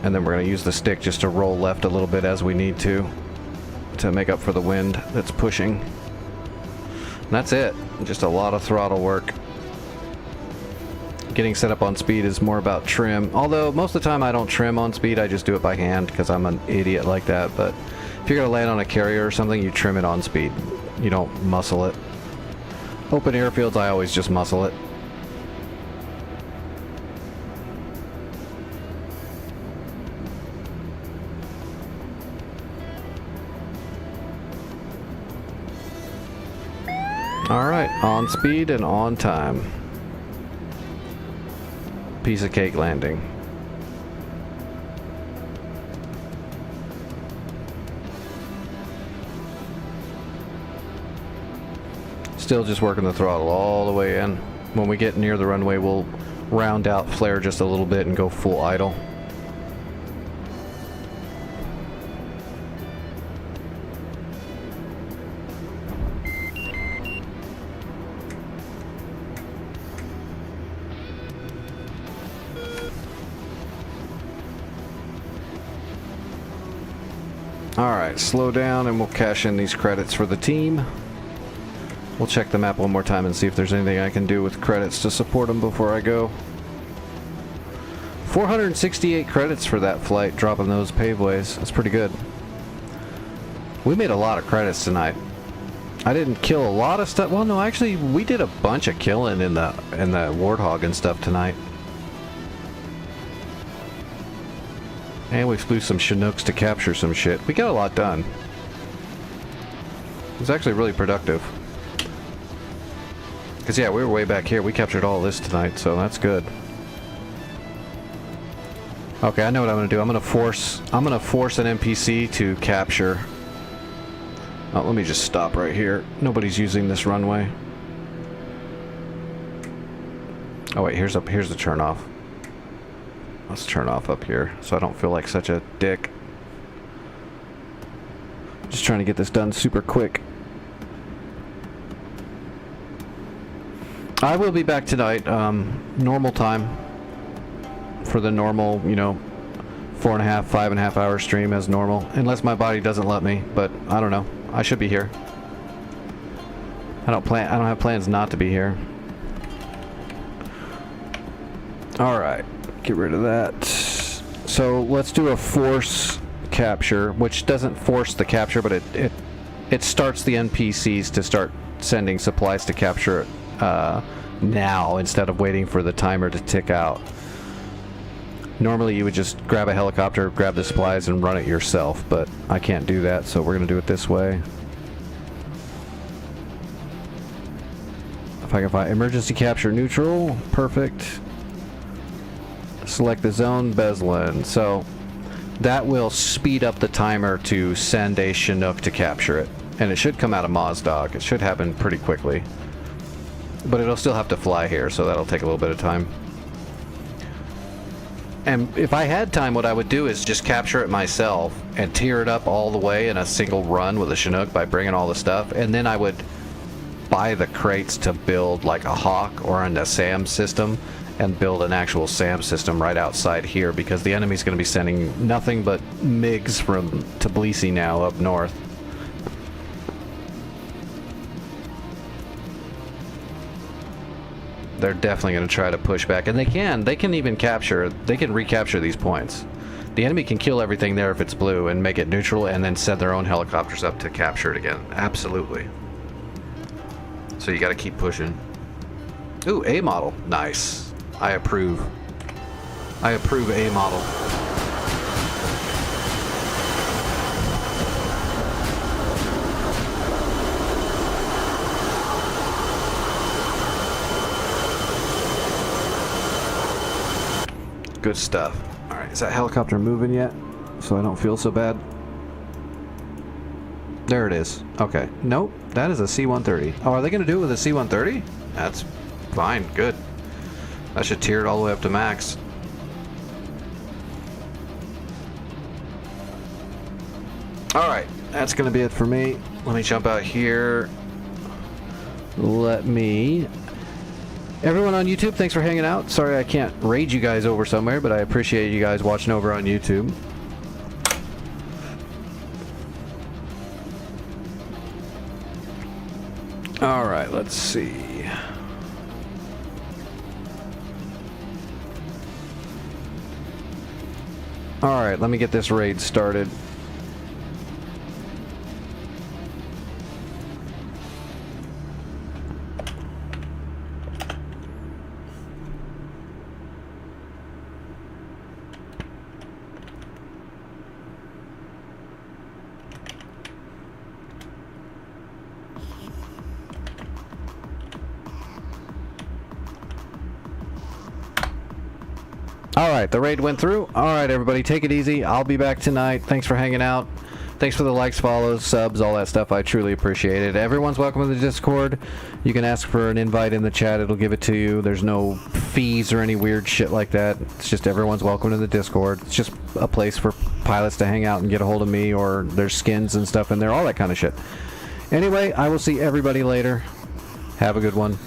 And then we're going to use the stick just to roll left a little bit as we need to make up for the wind that's pushing. And that's it. Just a lot of throttle work. Getting set up on speed is more about trim. Although most of the time I don't trim on speed, I just do it by hand because I'm an idiot like that. But if you're going to land on a carrier or something, you trim it on speed. You don't muscle it. Open airfields, I always just muscle it. Alright, on speed and on time. Piece of cake landing. Still just working the throttle all the way in. When we get near the runway, we'll round out, flare just a little bit, and go full idle. Alright, slow down and we'll cash in these credits for the team. We'll check the map one more time and see if there's anything I can do with credits to support them before I go. 468 credits for that flight, dropping those paveways. That's pretty good. We made a lot of credits tonight. I didn't kill a lot of stuff. Well, no, actually, we did a bunch of killing in the Warthog and stuff tonight. And we flew some Chinooks to capture some shit. We got a lot done. It was actually really productive. Because, yeah, we were way back here. We captured all this tonight, so that's good. Okay, I know what I'm going to do. I'm going to force an NPC to capture. Oh, let me just stop right here. Nobody's using this runway. Oh, wait, here's the turn off. Let's turn off up here so I don't feel like such a dick. Just trying to get this done super quick. I will be back tonight, normal time, for the normal, you know, 4.5, 5.5 hour stream as normal, unless my body doesn't let me, but I don't know. I should be here. I don't have plans not to be here. Alright, get rid of that. So let's do a force capture, which doesn't force the capture, but it starts the NPCs to start sending supplies to capture it now, instead of waiting for the timer to tick out. Normally you would just grab a helicopter, grab the supplies, and run it yourself, but I can't do that, so we're going to do it this way. If I can find emergency capture neutral, perfect. Select the zone, Beslan. So that will speed up the timer to send a Chinook to capture it. And it should come out of Mozdog. It should happen pretty quickly. But it'll still have to fly here, so that'll take a little bit of time. And if I had time, what I would do is just capture it myself and tear it up all the way in a single run with a Chinook by bringing all the stuff, and then I would buy the crates to build like a Hawk or a SAM system and build an actual SAM system right outside here, because the enemy's going to be sending nothing but MiGs from Tbilisi now up north. They're definitely going to try to push back, and they can even recapture these points. The enemy can kill everything there if it's blue and make it neutral, and then send their own helicopters up to capture it again. Absolutely. So you got to keep pushing. Ooh, A model. Nice. I approve. I approve A model. Good stuff. Alright, is that helicopter moving yet? So I don't feel so bad. There it is. Okay. Nope, that is a C-130. Oh, are they going to do it with a C-130? That's fine. Good. I should tear it all the way up to max. Alright, that's going to be it for me. Let me jump out here. Everyone on YouTube, thanks for hanging out. Sorry I can't raid you guys over somewhere, but I appreciate you guys watching over on YouTube. Alright, let's see. Alright, let me get this raid started. Alright, the raid went through. Alright, everybody, take it easy. I'll be back tonight. Thanks for hanging out. Thanks for the likes, follows, subs, all that stuff. I truly appreciate it. Everyone's welcome to the Discord. You can ask for an invite in the chat. It'll give it to you. There's no fees or any weird shit like that. It's just everyone's welcome to the Discord. It's just a place for pilots to hang out and get a hold of me, or there's skins and stuff in there, all that kind of shit. Anyway, I will see everybody later. Have a good one.